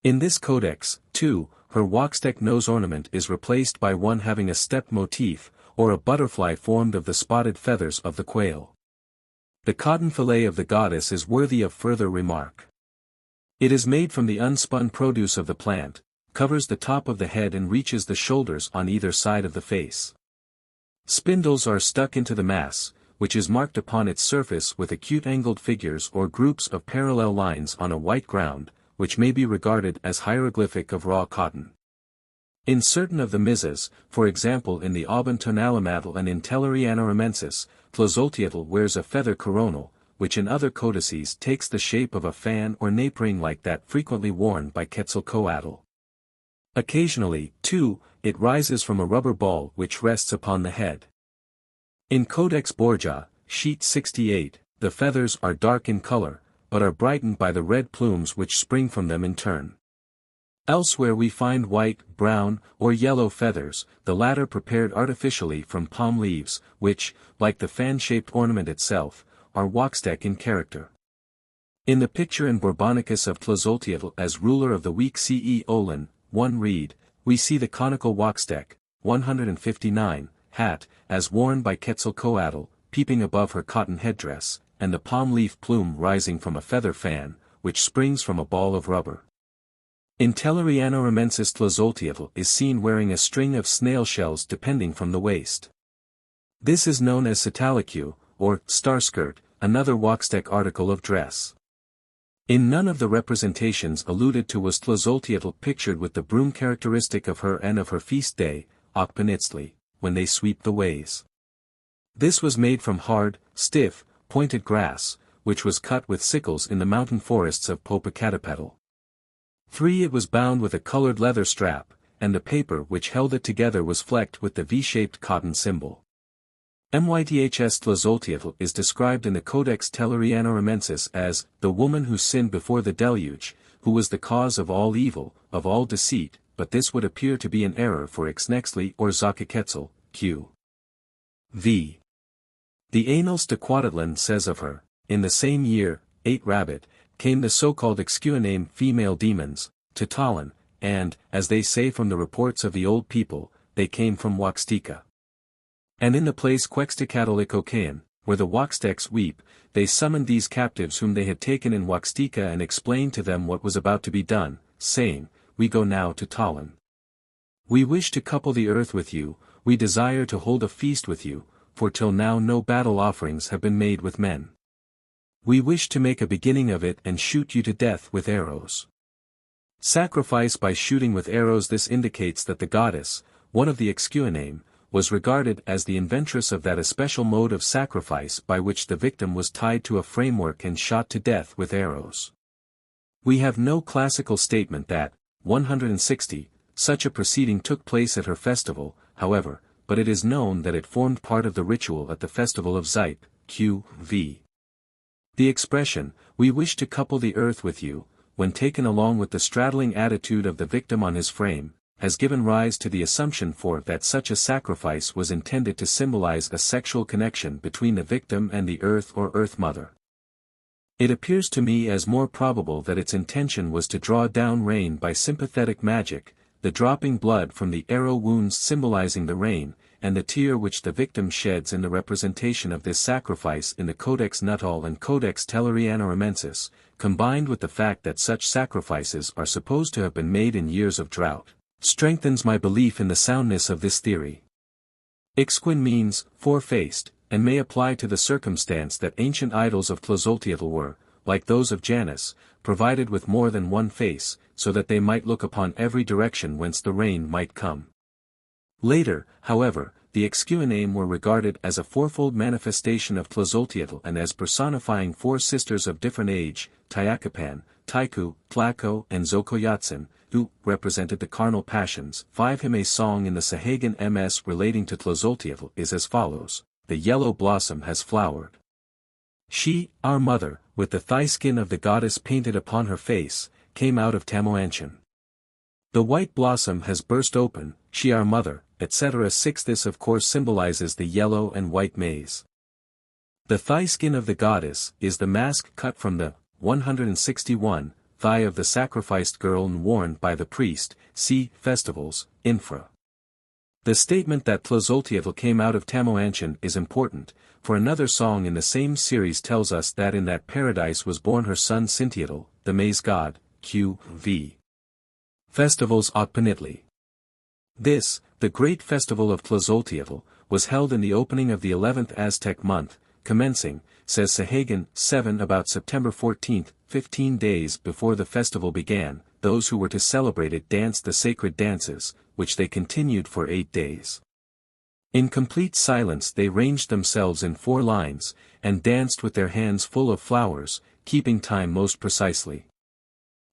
In this codex, too, her waxdeck nose ornament is replaced by one having a stepped motif, or a butterfly formed of the spotted feathers of the quail. The cotton fillet of the goddess is worthy of further remark. It is made from the unspun produce of the plant, covers the top of the head and reaches the shoulders on either side of the face. Spindles are stuck into the mass, which is marked upon its surface with acute-angled figures or groups of parallel lines on a white ground, which may be regarded as hieroglyphic of raw cotton. In certain of the Mizas, for example in the Aubentonalamatl and in Tellerianoramensis, Tlazolteotl wears a feather coronal, which in other codices takes the shape of a fan or napering like that frequently worn by Quetzalcoatl. Occasionally, too, it rises from a rubber ball which rests upon the head. In Codex Borgia, sheet 68, the feathers are dark in color, but are brightened by the red plumes which spring from them in turn. Elsewhere we find white, brown, or yellow feathers, the latter prepared artificially from palm leaves, which, like the fan-shaped ornament itself, are waxdeck in character. In the picture in Bourbonicus of Tlazolteotl as ruler of the weak Ce Olin, 1 read, we see the conical waxdeck, 159, hat, as worn by Quetzalcoatl, peeping above her cotton headdress, and the palm leaf plume rising from a feather fan, which springs from a ball of rubber. In Tellerianoramensis Tlazolteotl is seen wearing a string of snail shells depending from the waist. This is known as sitalicu, or starskirt, another waxdeck article of dress. In none of the representations alluded to was Tlazolteotl pictured with the broom characteristic of her and of her feast day, Okpanitzli, when they sweep the ways. This was made from hard, stiff, pointed grass, which was cut with sickles in the mountain forests of Popocatépetl. 3. It was bound with a colored leather strap, and the paper which held it together was flecked with the V-shaped cotton symbol. Myths Tlazolteotl is described in the Codex Tellerianoramensis as the woman who sinned before the deluge, who was the cause of all evil, of all deceit, but this would appear to be an error for Ixnexli or Xochiquetzal, Q. V. The Annals de Cuautitlan says of her, in the same year, 8 Rabbit, came the so-called Excuaname female demons, to Talin, and, as they say from the reports of the old people, they came from Huaxtica. And in the place Quextecatlicocayan, where the Huaxtecs weep, they summoned these captives whom they had taken in Huaxtica and explained to them what was about to be done, saying, we go now to Talin. We wish to couple the earth with you, we desire to hold a feast with you, for till now no battle offerings have been made with men. We wish to make a beginning of it and shoot you to death with arrows. Sacrifice by shooting with arrows. This indicates that the goddess, one of the Excuaname, was regarded as the inventress of that especial mode of sacrifice by which the victim was tied to a framework and shot to death with arrows. We have no classical statement that, 160, such a proceeding took place at her festival, however, but it is known that it formed part of the ritual at the festival of Xipe, Q.V. The expression, we wish to couple the earth with you, when taken along with the straddling attitude of the victim on his frame, has given rise to the assumption that such a sacrifice was intended to symbolize a sexual connection between the victim and the earth or earth mother. It appears to me as more probable that its intention was to draw down rain by sympathetic magic, the dropping blood from the arrow wounds symbolizing the rain, and the tear which the victim sheds in the representation of this sacrifice in the Codex Nuttall and Codex Tellerianoramensis, combined with the fact that such sacrifices are supposed to have been made in years of drought, strengthens my belief in the soundness of this theory. Ixquin means four-faced, and may apply to the circumstance that ancient idols of Tlazolteotl were, like those of Janus, provided with more than one face, so that they might look upon every direction whence the rain might come. Later, however, the Excuaname were regarded as a fourfold manifestation of Tlazolteotl and as personifying four sisters of different age, Tyacapan, Taiku, Tlaco and Xocoyotzin, who represented the carnal passions. 5 Hime song in the Sahagan MS relating to Tlazolteotl is as follows, the yellow blossom has flowered. She, our mother, with the thigh skin of the goddess painted upon her face, came out of Tamoanchan. The white blossom has burst open, she our mother, etc. 6 This of course symbolizes the yellow and white maize. The thigh skin of the goddess is the mask cut from the 161 thigh of the sacrificed girl and worn by the priest. See Festivals, Infra. The statement that Tlazolteotl came out of Tamoanchan is important, for another song in the same series tells us that in that paradise was born her son Sintiotl, the maize god, Q.V. Festivals Okpanitli. This, the great festival of Tlazolteotl, was held in the opening of the 11th Aztec month, commencing, says Sahagan 7 about September 14, 15 days before the festival began, those who were to celebrate it danced the sacred dances, which they continued for 8 days. In complete silence they ranged themselves in 4 lines, and danced with their hands full of flowers, keeping time most precisely.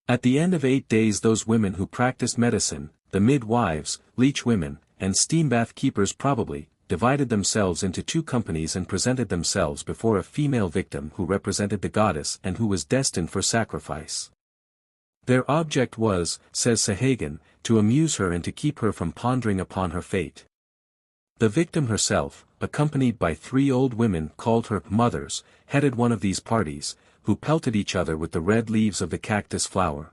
At the end of 8 days those women who practiced medicine, the midwives, leech women, and steambath keepers probably, divided themselves into 2 companies and presented themselves before a female victim who represented the goddess and who was destined for sacrifice. Their object was, says Sahagan, to amuse her and to keep her from pondering upon her fate. The victim herself, accompanied by 3 old women called her mothers, headed one of these parties, who pelted each other with the red leaves of the cactus flower.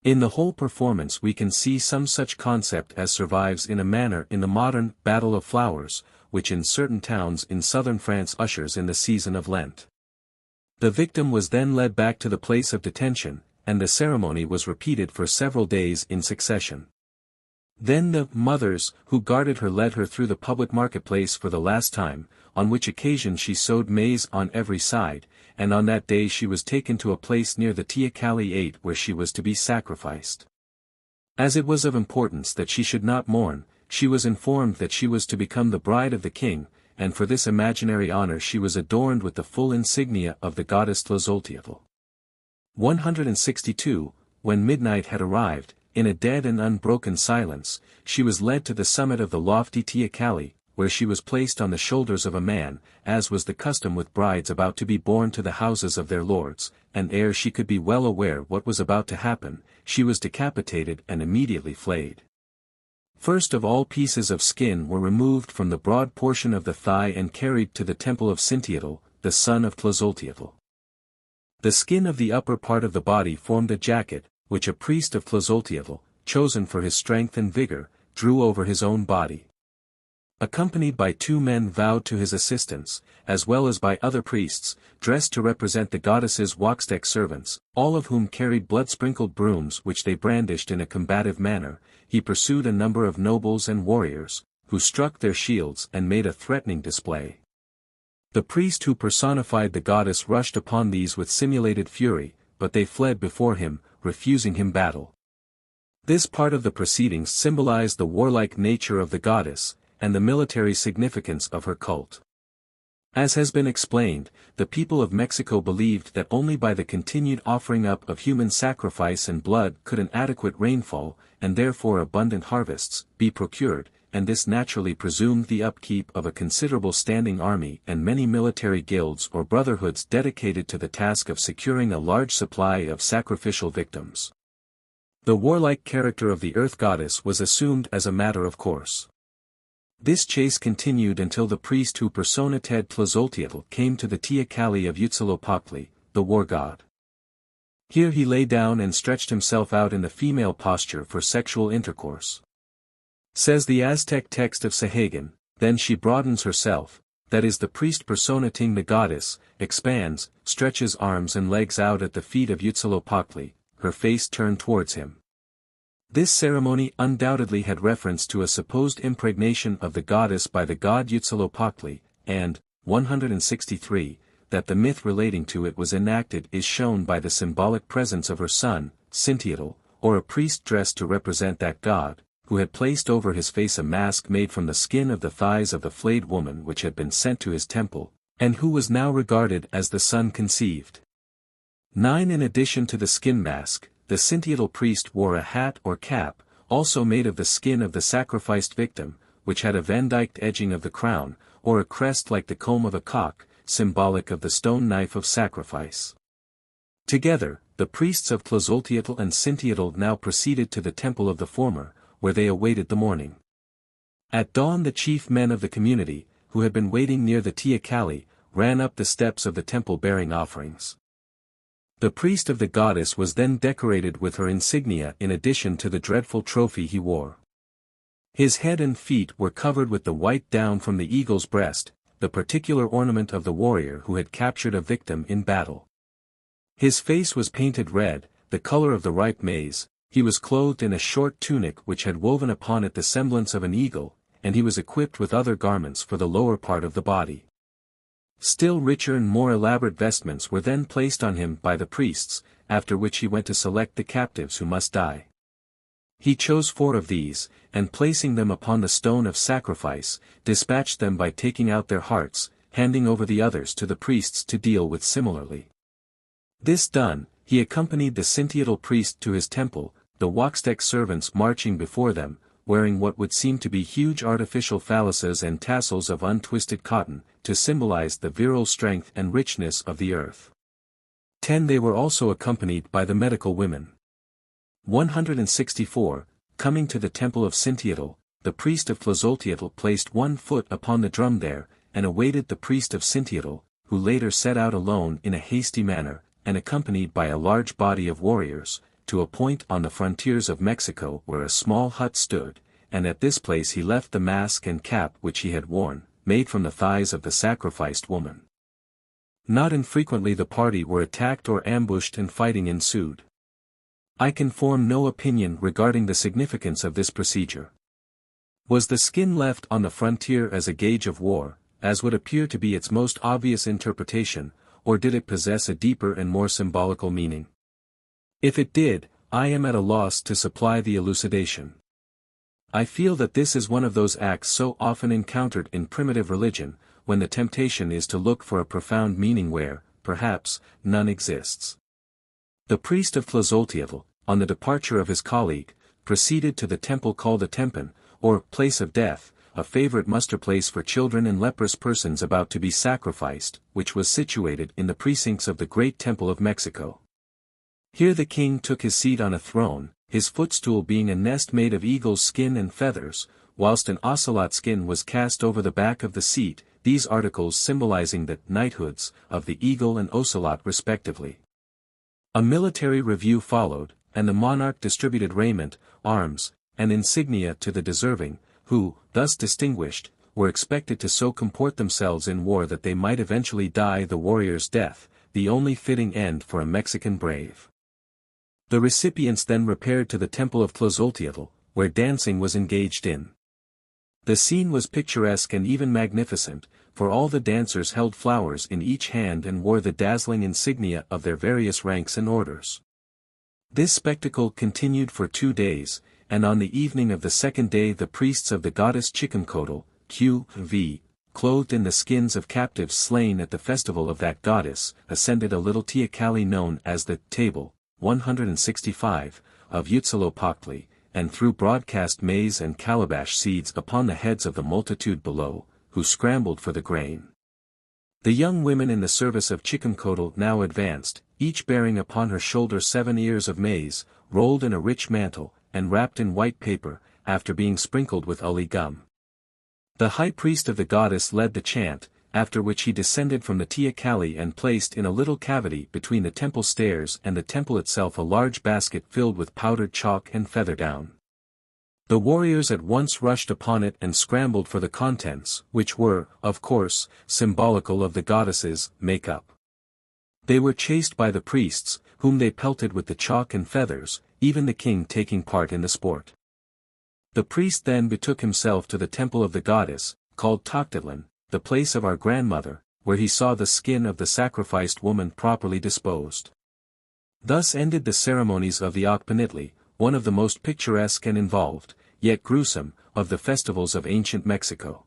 In the whole performance we can see some such concept as survives in a manner in the modern Battle of Flowers, which in certain towns in southern France ushers in the season of Lent. The victim was then led back to the place of detention, and the ceremony was repeated for several days in succession. Then the mothers who guarded her led her through the public marketplace for the last time, on which occasion she sowed maize on every side, and on that day she was taken to a place near the Teocalli 8 where she was to be sacrificed. As it was of importance that she should not mourn, she was informed that she was to become the bride of the king, and for this imaginary honor she was adorned with the full insignia of the goddess Tlazolteotl. 162, when midnight had arrived, in a dead and unbroken silence, she was led to the summit of the lofty Teocalli, where she was placed on the shoulders of a man, as was the custom with brides about to be borne to the houses of their lords, and ere she could be well aware what was about to happen, she was decapitated and immediately flayed. First of all pieces of skin were removed from the broad portion of the thigh and carried to the temple of Sintiotl, the son of Tlazolteotl. The skin of the upper part of the body formed a jacket, which a priest of Tlazolteotl, chosen for his strength and vigor, drew over his own body. Accompanied by 2 men vowed to his assistance, as well as by other priests, dressed to represent the goddess's waxdeck servants, all of whom carried blood-sprinkled brooms which they brandished in a combative manner, he pursued a number of nobles and warriors, who struck their shields and made a threatening display. The priest who personified the goddess rushed upon these with simulated fury, but they fled before him, refusing him battle. This part of the proceedings symbolized the warlike nature of the goddess, and the military significance of her cult. As has been explained, the people of Mexico believed that only by the continued offering up of human sacrifice and blood could an adequate rainfall, and therefore abundant harvests, be procured, and this naturally presumed the upkeep of a considerable standing army and many military guilds or brotherhoods dedicated to the task of securing a large supply of sacrificial victims. The warlike character of the earth goddess was assumed as a matter of course. This chase continued until the priest who personated Tlazolteotl came to the Teocalli of Huitzilopochtli, the war god. Here he lay down and stretched himself out in the female posture for sexual intercourse. Says the Aztec text of Sahagan, then she broadens herself, that is the priest personating the goddess, expands, stretches arms and legs out at the feet of Huitzilopochtli, her face turned towards him. This ceremony undoubtedly had reference to a supposed impregnation of the goddess by the god Huitzilopochtli, and, 163, that the myth relating to it was enacted is shown by the symbolic presence of her son, Sintiotl, or a priest dressed to represent that god, who had placed over his face a mask made from the skin of the thighs of the flayed woman which had been sent to his temple, and who was now regarded as the son conceived. 9. In addition to the skin mask, the Sintiotl priest wore a hat or cap, also made of the skin of the sacrificed victim, which had a vandyked edging of the crown, or a crest like the comb of a cock, symbolic of the stone knife of sacrifice. Together, the priests of Tlazolteotl and Sintiotl now proceeded to the temple of the former, where they awaited the morning. At dawn the chief men of the community, who had been waiting near the Teocalli, ran up the steps of the temple bearing offerings. The priest of the goddess was then decorated with her insignia in addition to the dreadful trophy he wore. His head and feet were covered with the white down from the eagle's breast, the particular ornament of the warrior who had captured a victim in battle. His face was painted red, the color of the ripe maize, he was clothed in a short tunic which had woven upon it the semblance of an eagle, and he was equipped with other garments for the lower part of the body. Still richer and more elaborate vestments were then placed on him by the priests, after which he went to select the captives who must die. He chose 4 of these, and placing them upon the stone of sacrifice, dispatched them by taking out their hearts, handing over the others to the priests to deal with similarly. This done, he accompanied the Scintiatal priest to his temple, the Waxtec servants marching before them, wearing what would seem to be huge artificial phalluses and tassels of untwisted cotton, to symbolize the virile strength and richness of the earth. 10 They were also accompanied by the medical women. 164, coming to the temple of Scintiatal, the priest of Tlazolteotl placed 1 foot upon the drum there, and awaited the priest of Scintiatal, who later set out alone in a hasty manner, and accompanied by a large body of warriors, to a point on the frontiers of Mexico where a small hut stood, and at this place he left the mask and cap which he had worn, made from the thighs of the sacrificed woman. Not infrequently the party were attacked or ambushed and fighting ensued. I can form no opinion regarding the significance of this procedure. Was the skin left on the frontier as a gauge of war, as would appear to be its most obvious interpretation, or did it possess a deeper and more symbolical meaning? If it did, I am at a loss to supply the elucidation. I feel that this is one of those acts so often encountered in primitive religion, when the temptation is to look for a profound meaning where, perhaps, none exists. The priest of Tlazolteotl, on the departure of his colleague, proceeded to the temple called a tempan, or place of death, a favorite muster place for children and leprous persons about to be sacrificed, which was situated in the precincts of the great temple of Mexico. Here the king took his seat on a throne, his footstool being a nest made of eagle's skin and feathers, whilst an ocelot skin was cast over the back of the seat, these articles symbolizing the knighthoods of the eagle and ocelot respectively. A military review followed, and the monarch distributed raiment, arms, and insignia to the deserving, who, thus distinguished, were expected to so comport themselves in war that they might eventually die the warrior's death, the only fitting end for a Mexican brave. The recipients then repaired to the temple of Tlazolteotl, where dancing was engaged in. The scene was picturesque and even magnificent, for all the dancers held flowers in each hand and wore the dazzling insignia of their various ranks and orders. This spectacle continued for 2 days, and on the evening of the 2nd day the priests of the goddess Chicamcotl, Q.V., clothed in the skins of captives slain at the festival of that goddess, ascended a little teocalli known as the table, 165, of Huitzilopochtli, and threw broadcast maize and calabash seeds upon the heads of the multitude below, who scrambled for the grain. The young women in the service of Chicamcotl now advanced, each bearing upon her shoulder 7 ears of maize, rolled in a rich mantle, and wrapped in white paper, after being sprinkled with uli gum. The high priest of the goddess led the chant, after which he descended from the teocalli and placed in a little cavity between the temple stairs and the temple itself a large basket filled with powdered chalk and feather down. The warriors at once rushed upon it and scrambled for the contents, which were, of course, symbolical of the goddess's make-up. They were chased by the priests, whom they pelted with the chalk and feathers, even the king taking part in the sport. The priest then betook himself to the temple of the goddess, called Toctitlan, the place of our grandmother, where he saw the skin of the sacrificed woman properly disposed. Thus ended the ceremonies of the Okpanitli, one of the most picturesque and involved, yet gruesome, of the festivals of ancient Mexico.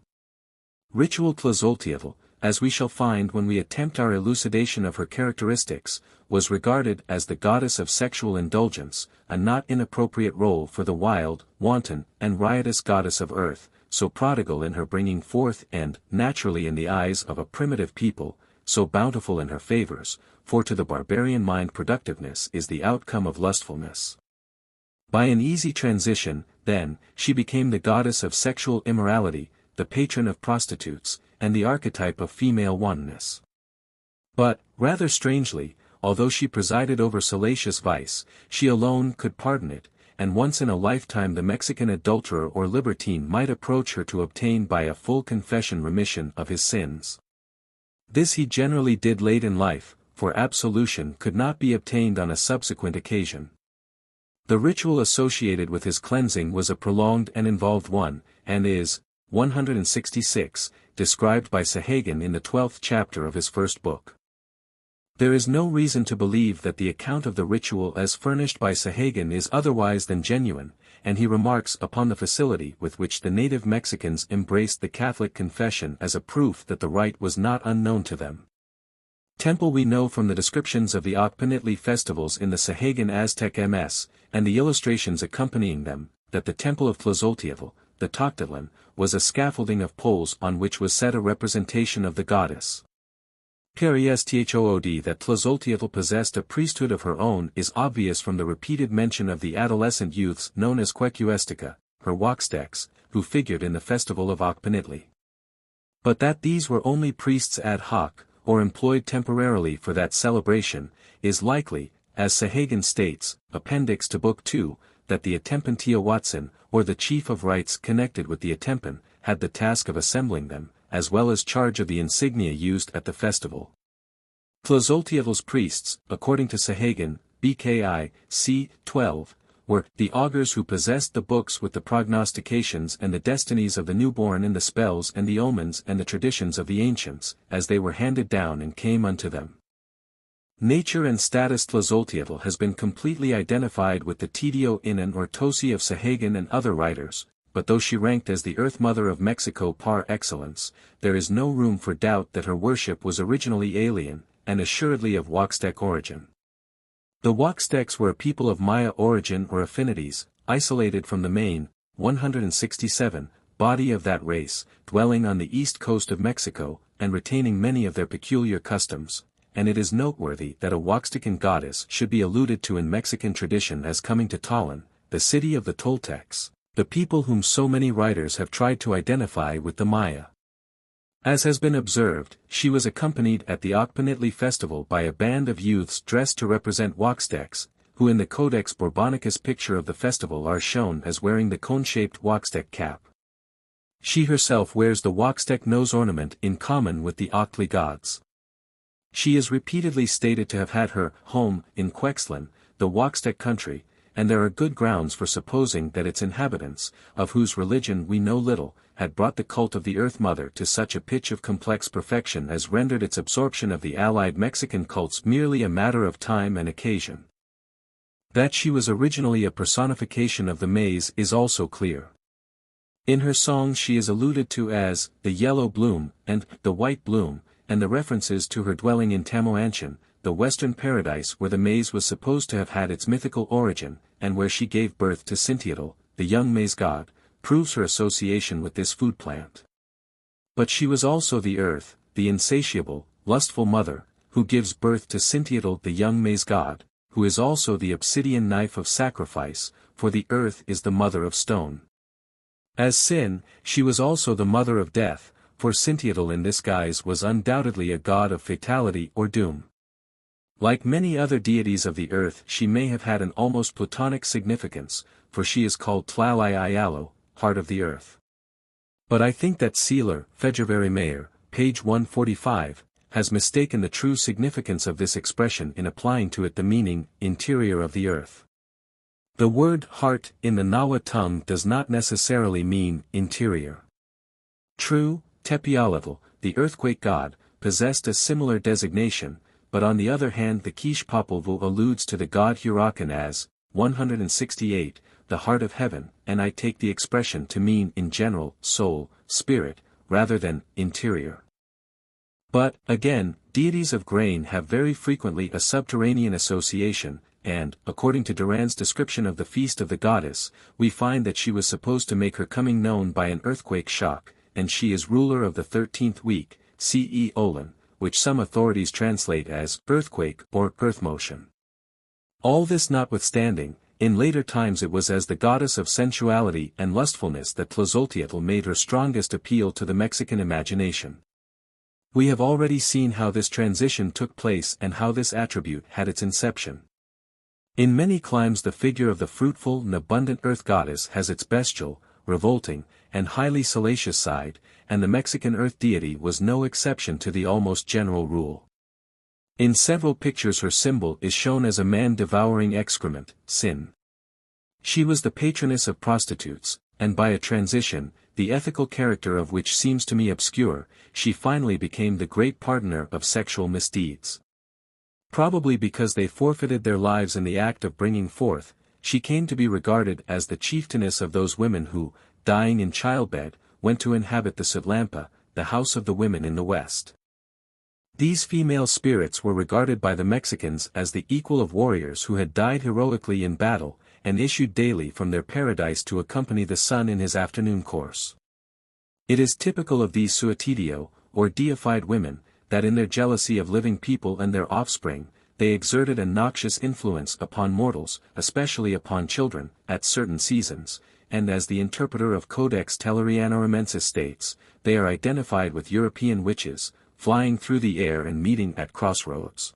Ritual Tlazolteotl, as we shall find when we attempt our elucidation of her characteristics, was regarded as the goddess of sexual indulgence, a not inappropriate role for the wild, wanton, and riotous goddess of earth, so prodigal in her bringing forth and, naturally in the eyes of a primitive people, so bountiful in her favors, for to the barbarian mind productiveness is the outcome of lustfulness. By an easy transition, then, she became the goddess of sexual immorality, the patron of prostitutes, and the archetype of female wantonness. But, rather strangely, although she presided over salacious vice, she alone could pardon it, and once in a lifetime the Mexican adulterer or libertine might approach her to obtain by a full confession remission of his sins. This he generally did late in life, for absolution could not be obtained on a subsequent occasion. The ritual associated with his cleansing was a prolonged and involved one, and is, 166, described by Sahagan in the 12th chapter of his first book. There is no reason to believe that the account of the ritual as furnished by Sahagan is otherwise than genuine, and he remarks upon the facility with which the native Mexicans embraced the Catholic confession as a proof that the rite was not unknown to them. Temple We know from the descriptions of the Ocpanitli festivals in the Sahagan Aztec MS, and the illustrations accompanying them, that the temple of Tlazolteotl, the Toctitlan, was a scaffolding of poles on which was set a representation of the goddess. Peristhood that Tlazolteotl possessed a priesthood of her own is obvious from the repeated mention of the adolescent youths known as Quecuestica, her Huaxtecs, who figured in the festival of Ocpanitli. But that these were only priests ad hoc, or employed temporarily for that celebration, is likely, as Sahagan states, appendix to Book 2, that the Atempantiohuatzin, or the chief of rites connected with the Atempan, had the task of assembling them, as well as charge of the insignia used at the festival. Tlazolteotl's priests, according to Sahagan, BKI, c. 12, were the augurs who possessed the books with the prognostications and the destinies of the newborn and the spells and the omens and the traditions of the ancients, as they were handed down and came unto them. Nature and status Tlazolteotl has been completely identified with the Titio Inan or Tosi of Sahagan and other writers, but though she ranked as the Earth Mother of Mexico par excellence, there is no room for doubt that her worship was originally alien, and assuredly of Huaxtec origin. The Huaxtecs were a people of Maya origin or affinities, isolated from the main, 167, body of that race, dwelling on the east coast of Mexico, and retaining many of their peculiar customs, and it is noteworthy that a Huaxtecan goddess should be alluded to in Mexican tradition as coming to Tollan, the city of the Toltecs, the people whom so many writers have tried to identify with the Maya. As has been observed, she was accompanied at the Ocpanitli festival by a band of youths dressed to represent Huaxtecs, who in the Codex Borbonicus picture of the festival are shown as wearing the cone-shaped Huaxtec cap. She herself wears the Huaxtec nose ornament in common with the Octli gods. She is repeatedly stated to have had her home in Quextlan, the Huaxtec country, and there are good grounds for supposing that its inhabitants, of whose religion we know little, had brought the cult of the Earth Mother to such a pitch of complex perfection as rendered its absorption of the allied Mexican cults merely a matter of time and occasion. That she was originally a personification of the maize is also clear. In her songs she is alluded to as the yellow bloom and the white bloom, and the references to her dwelling in Tamoanchan, the western paradise where the maize was supposed to have had its mythical origin, and where she gave birth to Cinteotl, the young maize god, proves her association with this food plant. But she was also the earth, the insatiable, lustful mother, who gives birth to Cinteotl the young maize god, who is also the obsidian knife of sacrifice, for the earth is the mother of stone. As sin, she was also the mother of death, for Cinteotl in this guise was undoubtedly a god of fatality or doom. Like many other deities of the earth she may have had an almost Platonic significance, for she is called Tlalaiayalo, heart of the earth. But I think that Seeler, Federveri Mayer, page 145, has mistaken the true significance of this expression in applying to it the meaning, interior of the earth. The word heart in the Nahua tongue does not necessarily mean interior. True, Tepialotl, the earthquake god, possessed a similar designation, but on the other hand the Quixpopolvu alludes to the god Huracan as, 168, the heart of heaven, and I take the expression to mean in general, soul, spirit, rather than interior. But, again, deities of grain have very frequently a subterranean association, and, according to Duran's description of the feast of the goddess, we find that she was supposed to make her coming known by an earthquake shock, and she is ruler of the 13th week, CE Olin, which some authorities translate as earthquake or earth motion. All this notwithstanding, in later times it was as the goddess of sensuality and lustfulness that Tlazolteotl made her strongest appeal to the Mexican imagination. We have already seen how this transition took place and how this attribute had its inception. In many climes the figure of the fruitful and abundant earth goddess has its bestial, revolting, and highly salacious side, and the Mexican earth deity was no exception to the almost general rule. In several pictures her symbol is shown as a man devouring excrement, sin. She was the patroness of prostitutes, and by a transition, the ethical character of which seems to me obscure, she finally became the great pardoner of sexual misdeeds. Probably because they forfeited their lives in the act of bringing forth, she came to be regarded as the chieftainess of those women who, dying in childbed, went to inhabit the Sutlampa, the house of the women in the West. These female spirits were regarded by the Mexicans as the equal of warriors who had died heroically in battle, and issued daily from their paradise to accompany the sun in his afternoon course. It is typical of these suatidio, or deified women, that in their jealousy of living people and their offspring, they exerted a noxious influence upon mortals, especially upon children, at certain seasons, and as the interpreter of Codex Tellurianorumensis states, they are identified with European witches, flying through the air and meeting at crossroads.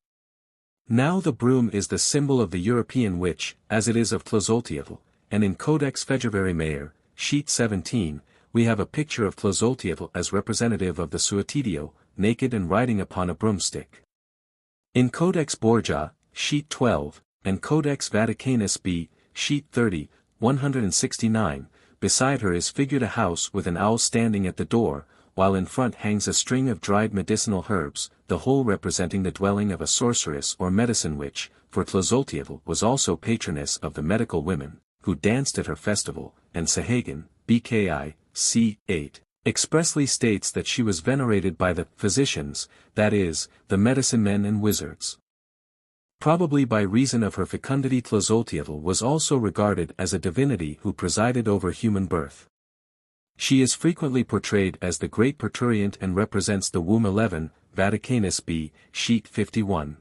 Now the broom is the symbol of the European witch, as it is of Tlazolteotl, and in Codex February sheet 17, we have a picture of Tlazolteotl as representative of the Suatidio, naked and riding upon a broomstick. In Codex Borgia, sheet 12, and Codex Vaticanus B, sheet 30, 169, beside her is figured a house with an owl standing at the door, while in front hangs a string of dried medicinal herbs, the whole representing the dwelling of a sorceress or medicine witch, for Tlazolteotl was also patroness of the medical women, who danced at her festival, and Sahagan, BKI, c. 8, expressly states that she was venerated by the physicians, that is, the medicine men and wizards. Probably by reason of her fecundity Tlazolteotl was also regarded as a divinity who presided over human birth. She is frequently portrayed as the great parturient and represents the womb 11, Vaticanus B, sheet 51.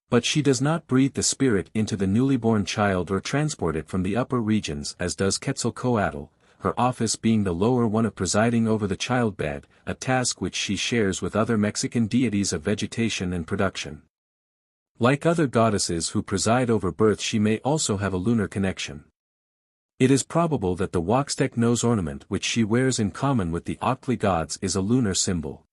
But she does not breathe the spirit into the newly born child or transport it from the upper regions as does Quetzalcoatl, her office being the lower one of presiding over the childbed, a task which she shares with other Mexican deities of vegetation and production. Like other goddesses who preside over birth, she may also have a lunar connection. It is probable that the Waxtec nose ornament which she wears in common with the Octli gods is a lunar symbol.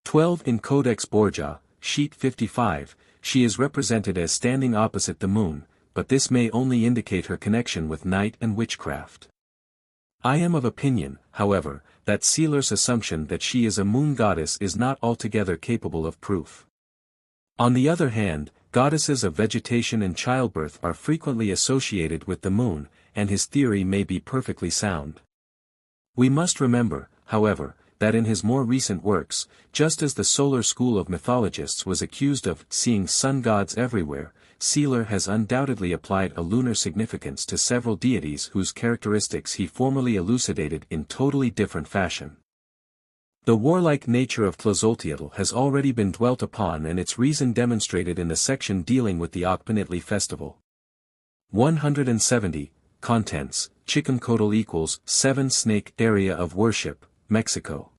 12 In Codex Borgia, sheet 55, she is represented as standing opposite the moon, but this may only indicate her connection with night and witchcraft. I am of opinion, however, that Seeler's assumption that she is a moon goddess is not altogether capable of proof. On the other hand, goddesses of vegetation and childbirth are frequently associated with the moon, and his theory may be perfectly sound. We must remember, however, that in his more recent works, just as the solar school of mythologists was accused of seeing sun gods everywhere, Seeler has undoubtedly applied a lunar significance to several deities whose characteristics he formerly elucidated in totally different fashion. The warlike nature of Tlazolteotl has already been dwelt upon and its reason demonstrated in the section dealing with the Ocpanitli festival. 170, Contents, Chicamcotl equals 7 Snake Area of Worship, Mexico.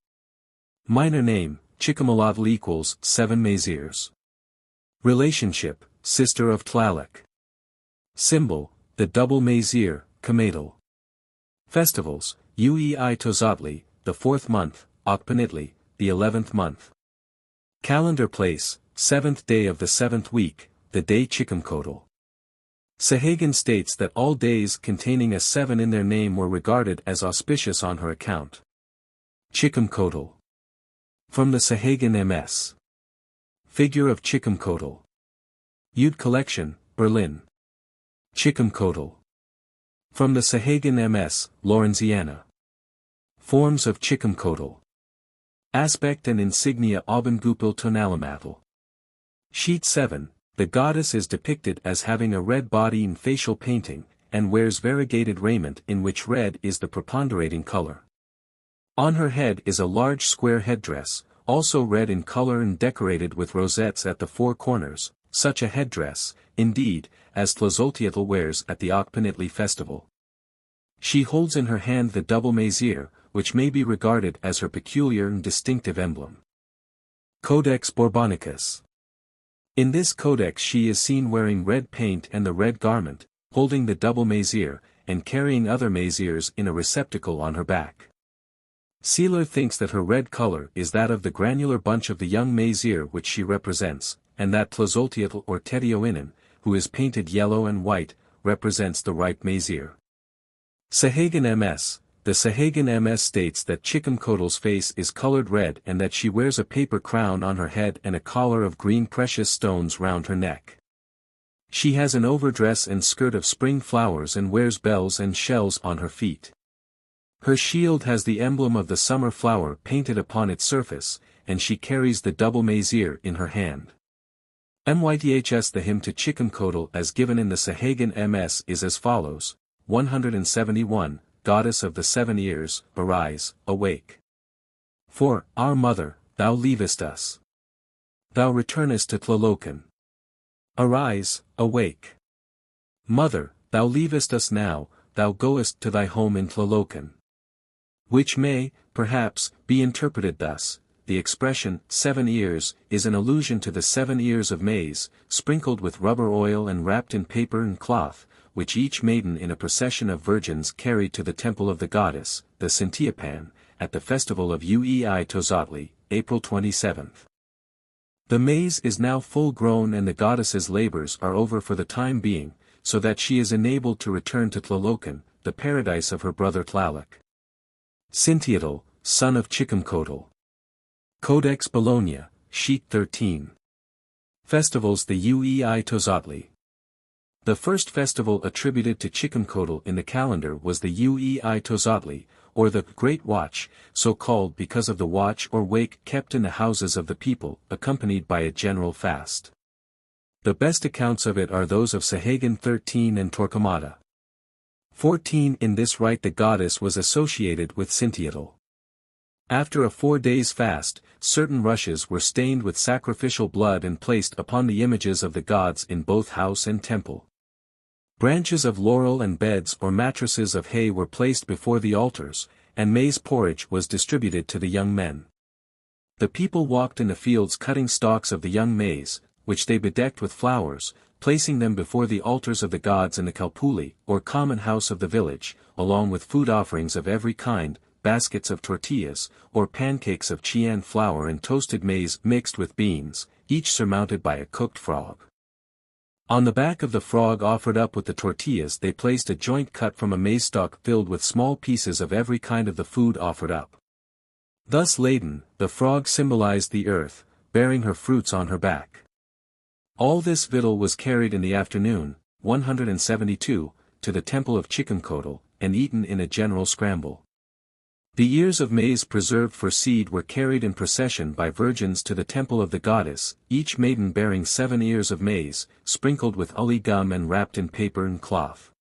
Minor name, Chicamalotl equals 7 Mazirs. Relationship, Sister of Tlaloc. Symbol, the double Mazir, Camadal. Festivals, Uei Tozatli, the 4th month, Ocpanitli, the 11th month. Calendar place, 7th day of the 7th week, the day Chicamcotl. Sahagan states that all days containing a 7 in their name were regarded as auspicious on her account. Chicamcotl. From the Sahagan MS. Figure of Chicamcotl. Ude Collection, Berlin. Chicamcotl. From the Sahagan MS, Lorenziana. Forms of Chicamcotl. Aspect and insignia Aubengupil Tonalimatl. Sheet 7, the goddess is depicted as having a red body in facial painting, and wears variegated raiment in which red is the preponderating color. On her head is a large square headdress, also red in color and decorated with rosettes at the 4 corners, such a headdress, indeed, as Tlazolteotl wears at the Ocpanitli festival. She holds in her hand the double mazir, which may be regarded as her peculiar and distinctive emblem. Codex Borbonicus. In this codex she is seen wearing red paint and the red garment, holding the double mazir, and carrying other mazirs in a receptacle on her back. Seeler thinks that her red color is that of the granular bunch of the young mazir which she represents, and that Tlazolteotl or Tedioinon, who is painted yellow and white, represents the ripe mazir. Sahagan MS, the Sahagan MS states that Chikumkotl's face is colored red and that she wears a paper crown on her head and a collar of green precious stones round her neck. She has an overdress and skirt of spring flowers and wears bells and shells on her feet. Her shield has the emblem of the summer flower painted upon its surface, and she carries the double mazier in her hand. Myths The hymn to Chikumkotl as given in the Sahagan MS is as follows, 171, Goddess of the 7 years, arise, awake. For, our mother, thou leavest us. Thou returnest to Tlalocan. Arise, awake. Mother, thou leavest us now, thou goest to thy home in Tlalocan. Which may, perhaps, be interpreted thus. The expression, 7 ears, is an allusion to the 7 ears of maize, sprinkled with rubber oil and wrapped in paper and cloth, which each maiden in a procession of virgins carried to the temple of the goddess, the Sintiapan, at the festival of Uei Tozatli, April 27. The maize is now full grown and the goddess's labors are over for the time being, so that she is enabled to return to Tlalocan, the paradise of her brother Tlaloc. Sintiatl, son of Chikumkotl. Codex Bologna, sheet 13. Festivals The Uei Tozatli. The first festival attributed to Chikumkotl in the calendar was the Uei Tozatli, or the Great Watch, so called because of the watch or wake kept in the houses of the people, accompanied by a general fast. The best accounts of it are those of Sahagan 13 and Torquemada. 14 In this rite the goddess was associated with Sintiatl. After a 4 days fast, certain rushes were stained with sacrificial blood and placed upon the images of the gods in both house and temple. Branches of laurel and beds or mattresses of hay were placed before the altars, and maize porridge was distributed to the young men. The people walked in the fields cutting stalks of the young maize, which they bedecked with flowers, placing them before the altars of the gods in the kalpuli, or common house of the village, along with food offerings of every kind, baskets of tortillas, or pancakes of chian flour and toasted maize mixed with beans, each surmounted by a cooked frog. On the back of the frog offered up with the tortillas they placed a joint cut from a maize stalk filled with small pieces of every kind of the food offered up. Thus laden, the frog symbolized the earth, bearing her fruits on her back. All this victual was carried in the afternoon, 172, to the temple of Chikumkotl, and eaten in a general scramble. The ears of maize preserved for seed were carried in procession by virgins to the temple of the goddess, each maiden bearing 7 ears of maize, sprinkled with uli gum and wrapped in paper and cloth.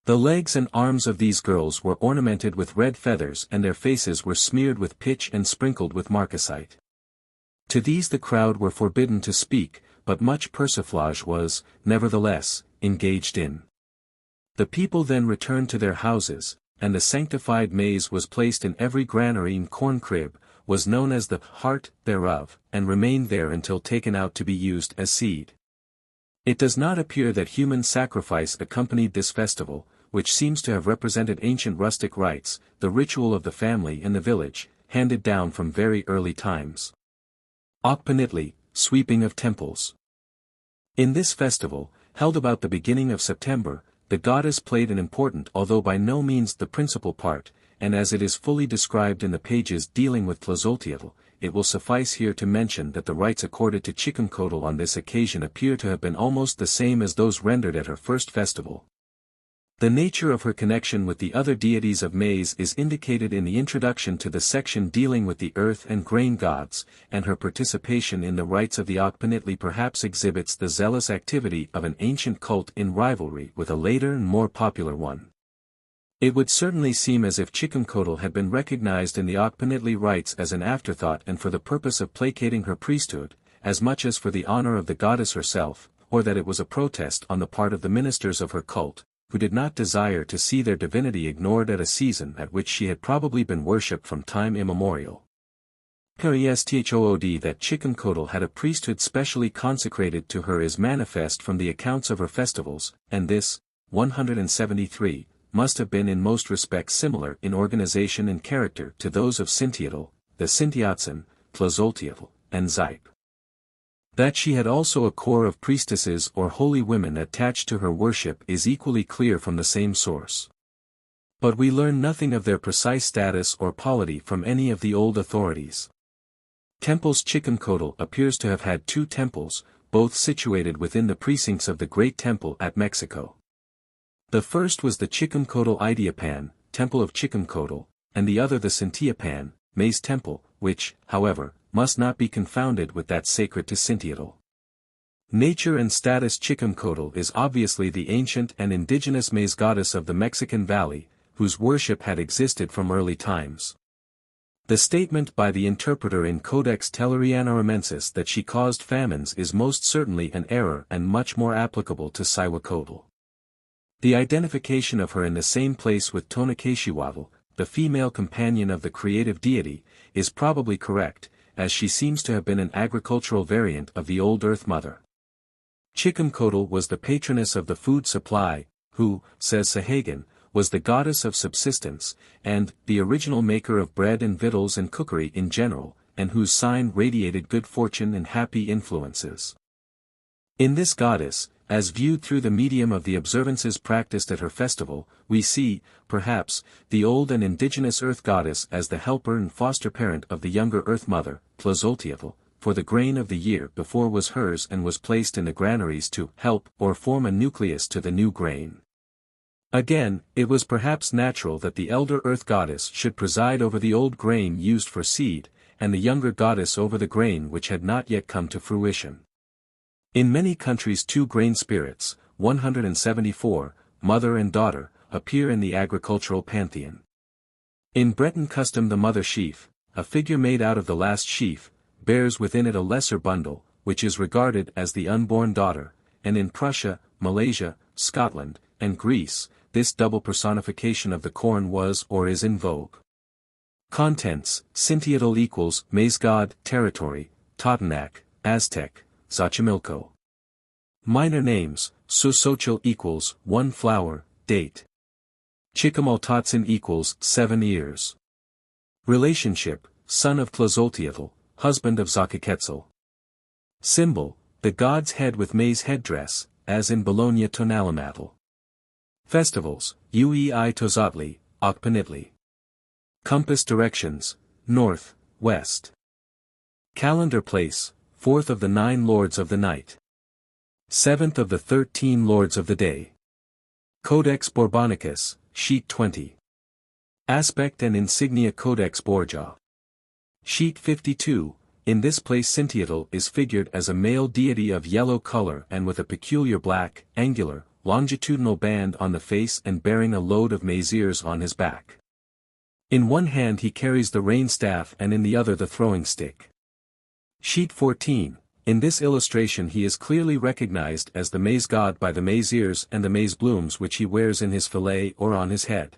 The legs and arms of these girls were ornamented with red feathers and their faces were smeared with pitch and sprinkled with marcasite. To these the crowd were forbidden to speak, but much persiflage was, nevertheless, engaged in. The people then returned to their houses, and the sanctified maize was placed in every granary and corn crib, was known as the heart thereof, and remained there until taken out to be used as seed. It does not appear that human sacrifice accompanied this festival, which seems to have represented ancient rustic rites, the ritual of the family and the village, handed down from very early times. Okpanitli, sweeping of temples. In this festival, held about the beginning of September, the goddess played an important although by no means the principal part, and as it is fully described in the pages dealing with Tlazolteotl, it will suffice here to mention that the rites accorded to Chikumkotl on this occasion appear to have been almost the same as those rendered at her first festival. The nature of her connection with the other deities of maize is indicated in the introduction to the section dealing with the earth and grain gods, and her participation in the rites of the Okpanitli perhaps exhibits the zealous activity of an ancient cult in rivalry with a later and more popular one. It would certainly seem as if Chikumkotl had been recognized in the Okpanitli rites as an afterthought and for the purpose of placating her priesthood, as much as for the honor of the goddess herself, or that it was a protest on the part of the ministers of her cult, who did not desire to see their divinity ignored at a season at which she had probably been worshipped from time immemorial. Presthood that Chikumkotl had a priesthood specially consecrated to her is manifest from the accounts of her festivals, and this, 173, must have been in most respects similar in organization and character to those of Sintiatl, the Sintiatsan, Tlazolteotl, and Zype. That she had also a corps of priestesses or holy women attached to her worship is equally clear from the same source. But we learn nothing of their precise status or polity from any of the old authorities. Temples Chiconcotl appears to have had two temples, both situated within the precincts of the Great Temple at Mexico. The first was the Chiconcotl Idiopan, Temple of Chiconcotl, and the other the Cintiapan, Maize Temple, which, however, must not be confounded with that sacred to Cintiatl. Nature and status Chiconcotl is obviously the ancient and indigenous maize goddess of the Mexican Valley, whose worship had existed from early times. The statement by the interpreter in Codex Tellurianorumensis that she caused famines is most certainly an error and much more applicable to Xihuacotl. The identification of her in the same place with Tonacatlihuatl, the female companion of the creative deity, is probably correct, as she seems to have been an agricultural variant of the old Earth Mother. Chiconcotl was the patroness of the food supply, who, says Sahagan, was the goddess of subsistence, and the original maker of bread and victuals and cookery in general, and whose sign radiated good fortune and happy influences. In this goddess, as viewed through the medium of the observances practiced at her festival, we see, perhaps, the old and indigenous earth goddess as the helper and foster parent of the younger earth mother, Tlazolteotl, for the grain of the year before was hers and was placed in the granaries to help or form a nucleus to the new grain. Again, it was perhaps natural that the elder earth goddess should preside over the old grain used for seed, and the younger goddess over the grain which had not yet come to fruition. In many countries two grain spirits, 174, mother and daughter, appear in the agricultural pantheon. In Breton custom the mother sheaf, a figure made out of the last sheaf, bears within it a lesser bundle, which is regarded as the unborn daughter, and in Prussia, Malaysia, Scotland, and Greece, this double personification of the corn was or is in vogue. Contents: Cintiatl equals maize god, territory, Totonac, Aztec, Xochimilco. Minor names: Xochitl equals 1 flower, date. Chicamaltatzin equals 7 ears. Relationship: son of Tlazolteotl, husband of Xochiquetzal. Symbol: the god's head with maize headdress, as in Bologna Tonalamatl. Festivals: Uei Tozatli, Okpanitli. Compass directions: north, west. Calendar place: 4th of the 9 lords of the night. 7th of the 13 lords of the day. Codex Borbonicus, sheet 20. Aspect and insignia Codex Borgia. Sheet 52, in this place Cintiatl is figured as a male deity of yellow color and with a peculiar black, angular, longitudinal band on the face and bearing a load of maize ears on his back. In one hand he carries the rain staff and in the other the throwing stick. Sheet 14, in this illustration he is clearly recognized as the maize god by the maize ears and the maize blooms which he wears in his fillet or on his head.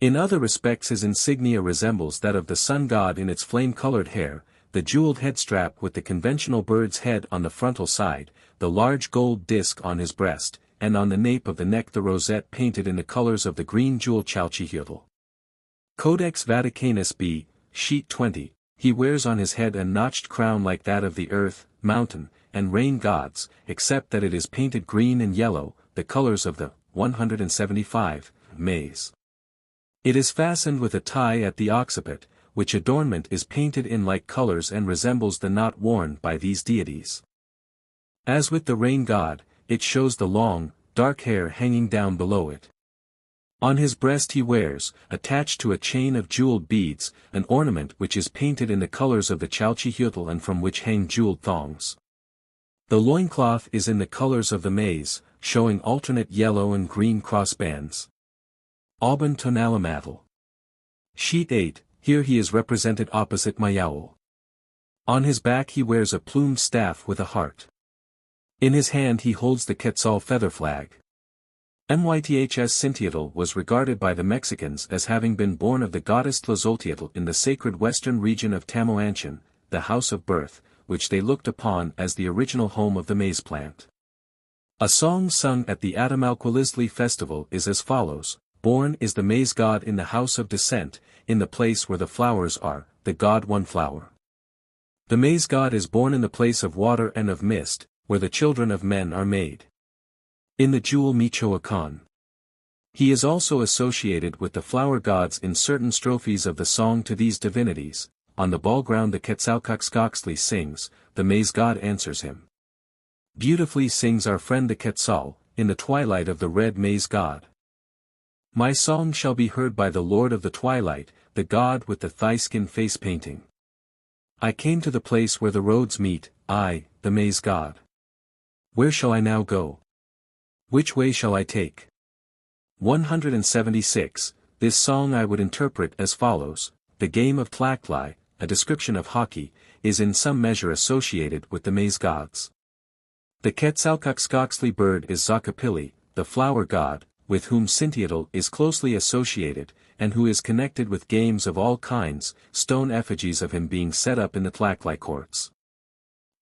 In other respects his insignia resembles that of the sun god in its flame-colored hair, the jeweled headstrap with the conventional bird's head on the frontal side, the large gold disc on his breast, and on the nape of the neck the rosette painted in the colors of the green jewel Chalchihuatl. Codex Vaticanus B, sheet 20, he wears on his head a notched crown like that of the earth, mountain, and rain gods, except that it is painted green and yellow, the colors of the 175 maize. It is fastened with a tie at the occiput, which adornment is painted in like colors and resembles the knot worn by these deities. As with the rain god, it shows the long, dark hair hanging down below it. On his breast he wears, attached to a chain of jeweled beads, an ornament which is painted in the colors of the Chalchihuatl and from which hang jeweled thongs. The loincloth is in the colors of the maize, showing alternate yellow and green crossbands. Auban Tonalamatl. Sheet 8, here he is represented opposite Mayaul. On his back he wears a plumed staff with a heart. In his hand he holds the Quetzal feather flag. Myths Cintiatl was regarded by the Mexicans as having been born of the goddess Tlazolteotl in the sacred western region of Tamoanchan, the house of birth, which they looked upon as the original home of the maize plant. A song sung at the Atamalquiliztli festival is as follows: Born is the maize god in the house of descent, in the place where the flowers are, the god one flower. The maize god is born in the place of water and of mist, where the children of men are made. In the jewel Michoacan. He is also associated with the flower gods in certain strophes of the song to these divinities. On the ball ground the Quetzalcoatzli sings, the maize god answers him. Beautifully sings our friend the Quetzal, in the twilight of the red maize god. My song shall be heard by the Lord of the twilight, the god with the thigh-skin face painting. I came to the place where the roads meet, I, the maize god. Where shall I now go? Which way shall I take? 176. This song I would interpret as follows. The game of tlachtli, a description of hockey, is in some measure associated with the maize gods. The Quetzalcoatzli bird is Zacapili, the flower god, with whom Cintiatl is closely associated, and who is connected with games of all kinds, stone effigies of him being set up in the tlachtli courts.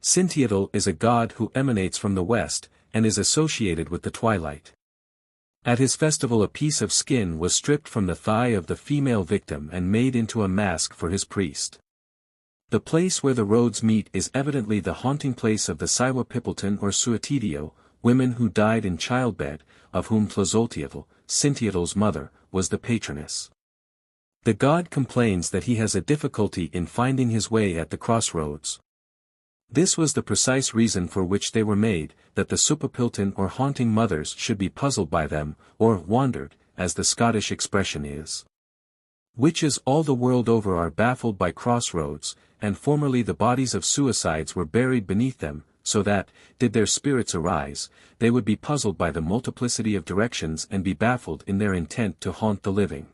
Cintiatl is a god who emanates from the west, and is associated with the twilight. At his festival a piece of skin was stripped from the thigh of the female victim and made into a mask for his priest. The place where the roads meet is evidently the haunting place of the Siwa Pipilton or Suatidio, women who died in childbed, of whom Tlazolteotl, Cintiatl's mother, was the patroness. The god complains that he has a difficulty in finding his way at the crossroads. This was the precise reason for which they were made, that the Supapilton or haunting mothers should be puzzled by them, or wandered, as the Scottish expression is. Witches all the world over are baffled by crossroads, and formerly the bodies of suicides were buried beneath them, so that, did their spirits arise, they would be puzzled by the multiplicity of directions and be baffled in their intent to haunt the living.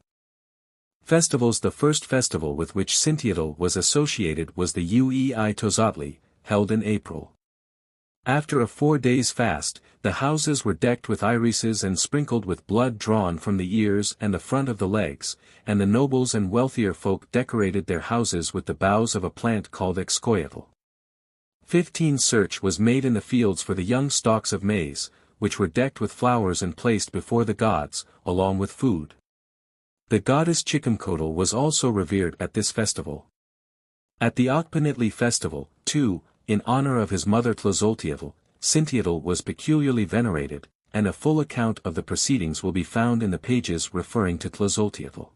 Festivals. The first festival with which Cintiatl was associated was the Uei Tozatli, held in April. After a 4 days fast, the houses were decked with irises and sprinkled with blood drawn from the ears and the front of the legs, and the nobles and wealthier folk decorated their houses with the boughs of a plant called Excoyatl. 15 search was made in the fields for the young stalks of maize, which were decked with flowers and placed before the gods, along with food. The goddess Chicamcotl was also revered at this festival. At the Okpanitli festival, too, in honor of his mother Tlazolteotl, Cintiatl was peculiarly venerated, and a full account of the proceedings will be found in the pages referring to Tlazolteotl.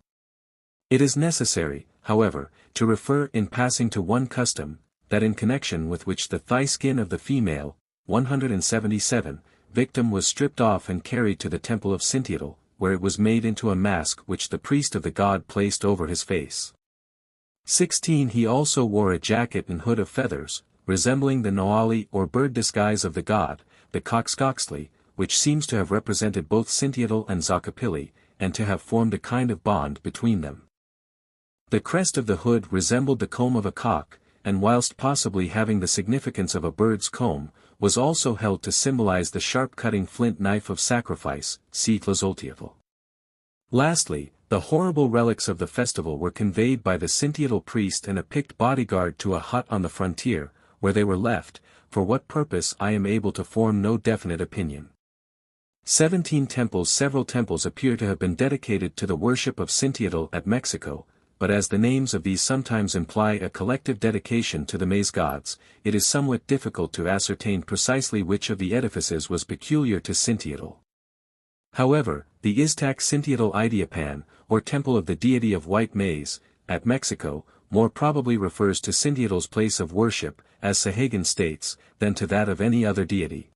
It is necessary, however, to refer in passing to one custom, that in connection with which the thigh skin of the female, 177, victim was stripped off and carried to the temple of Cintiatl, where it was made into a mask which the priest of the god placed over his face. 16. He also wore a jacket and hood of feathers, resembling the Noali or bird disguise of the god, the Coxcoxli, which seems to have represented both Cintiatl and Zacapili, and to have formed a kind of bond between them. The crest of the hood resembled the comb of a cock, and whilst possibly having the significance of a bird's comb, was also held to symbolize the sharp-cutting flint knife of sacrifice, see Tlazolteotl. Lastly, the horrible relics of the festival were conveyed by the Cintiatl priest and a picked bodyguard to a hut on the frontier, where they were left, for what purpose I am able to form no definite opinion. 17 temples. Several temples appear to have been dedicated to the worship of Cintiatl at Mexico, but as the names of these sometimes imply a collective dedication to the maize gods, it is somewhat difficult to ascertain precisely which of the edifices was peculiar to Cintiatl. However, the Iztac Cintiatl Idiapan, or Temple of the Deity of White Maize, at Mexico, more probably refers to Cintiatl's place of worship, as Sahagan states, than to that of any other deity.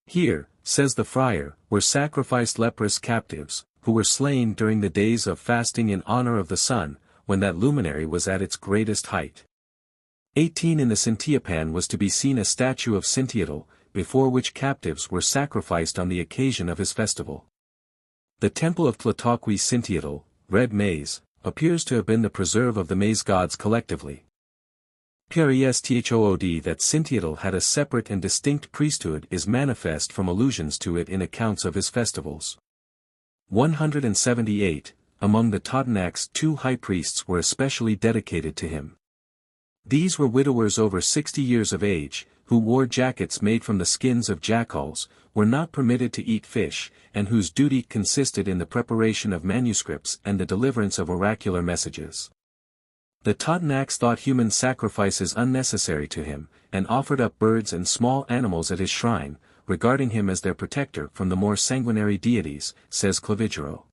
Here, says the friar, were sacrificed leprous captives, who were slain during the days of fasting in honor of the sun, when that luminary was at its greatest height. 18. In the Cintiapan was to be seen a statue of Cintiatl, before which captives were sacrificed on the occasion of his festival. The temple of Tlatoqui Cintiatl, red maize, appears to have been the preserve of the maize gods collectively. Presthood that Cintiatl had a separate and distinct priesthood is manifest from allusions to it in accounts of his festivals. 178. Among the Totonacs 2 high priests were especially dedicated to him. These were widowers over 60 years of age, who wore jackets made from the skins of jackals, were not permitted to eat fish, and whose duty consisted in the preparation of manuscripts and the deliverance of oracular messages. The Totonacs thought human sacrifices unnecessary to him, and offered up birds and small animals at his shrine, regarding him as their protector from the more sanguinary deities, says Clavigero.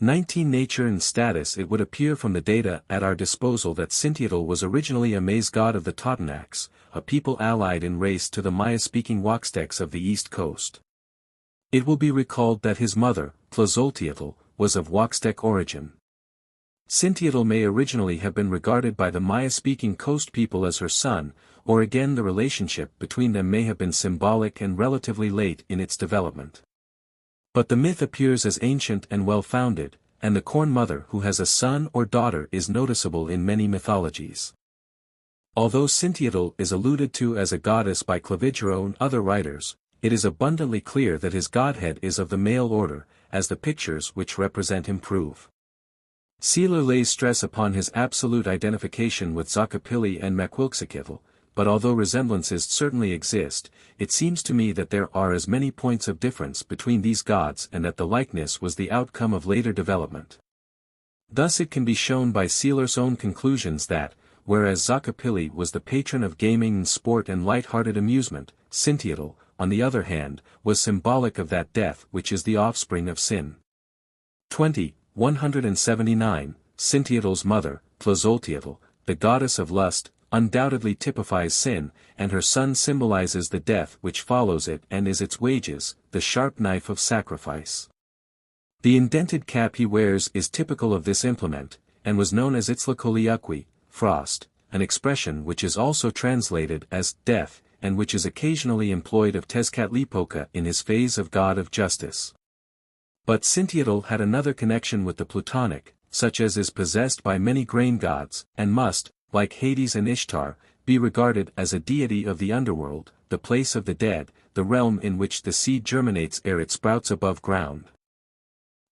19 Nature and status. It would appear from the data at our disposal that Cintiatl was originally a maize god of the Totonacs, a people allied in race to the Maya-speaking Huaxtecs of the east coast. It will be recalled that his mother, Tlazolteotl, was of Huaxtec origin. Cintiatl may originally have been regarded by the Maya-speaking coast people as her son, or again the relationship between them may have been symbolic and relatively late in its development. But the myth appears as ancient and well-founded, and the Corn Mother who has a son or daughter is noticeable in many mythologies. Although Cintiatl is alluded to as a goddess by Clavigero and other writers, it is abundantly clear that his godhead is of the male order, as the pictures which represent him prove. Seeler lays stress upon his absolute identification with Xochipilli and Maquilxochitl, but although resemblances certainly exist, it seems to me that there are as many points of difference between these gods and that the likeness was the outcome of later development. Thus it can be shown by Seeler's own conclusions that, whereas Xochipilli was the patron of gaming and sport and light-hearted amusement, Cintiatl, on the other hand, was symbolic of that death which is the offspring of sin. 179, Cintiatl's mother, Tlazolteotl, the goddess of lust, undoubtedly typifies sin, and her son symbolizes the death which follows it and is its wages, the sharp knife of sacrifice. The indented cap he wears is typical of this implement, and was known as Itzlacoliuqui, frost, an expression which is also translated as death, and which is occasionally employed of Tezcatlipoca in his phase of god of justice. But Cintiatl had another connection with the Plutonic, such as is possessed by many grain gods, and must, like Hades and Ishtar, be regarded as a deity of the underworld, the place of the dead, the realm in which the seed germinates ere it sprouts above ground.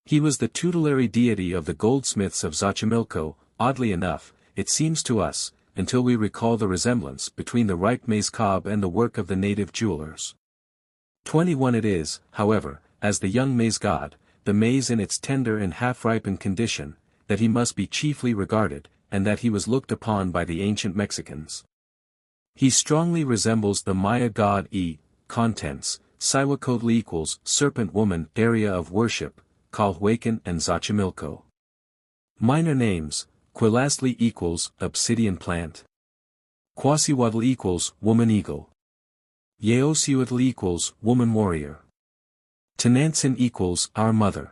He was the tutelary deity of the goldsmiths of Xochimilco. Oddly enough, it seems to us, until we recall the resemblance between the ripe maize cob and the work of the native jewelers. 21 It is, however, as the young maize god, the maize in its tender and half-ripened condition, that he must be chiefly regarded, and that he was looked upon by the ancient Mexicans. He strongly resembles the Maya god Contents, Cihuacotl equals serpent woman area of worship, Calhuacan and Xochimilco. Minor names, Quilastli equals obsidian plant. Quasihuatl equals woman eagle. Yeosihuatl equals woman warrior. Tenantzin equals our mother.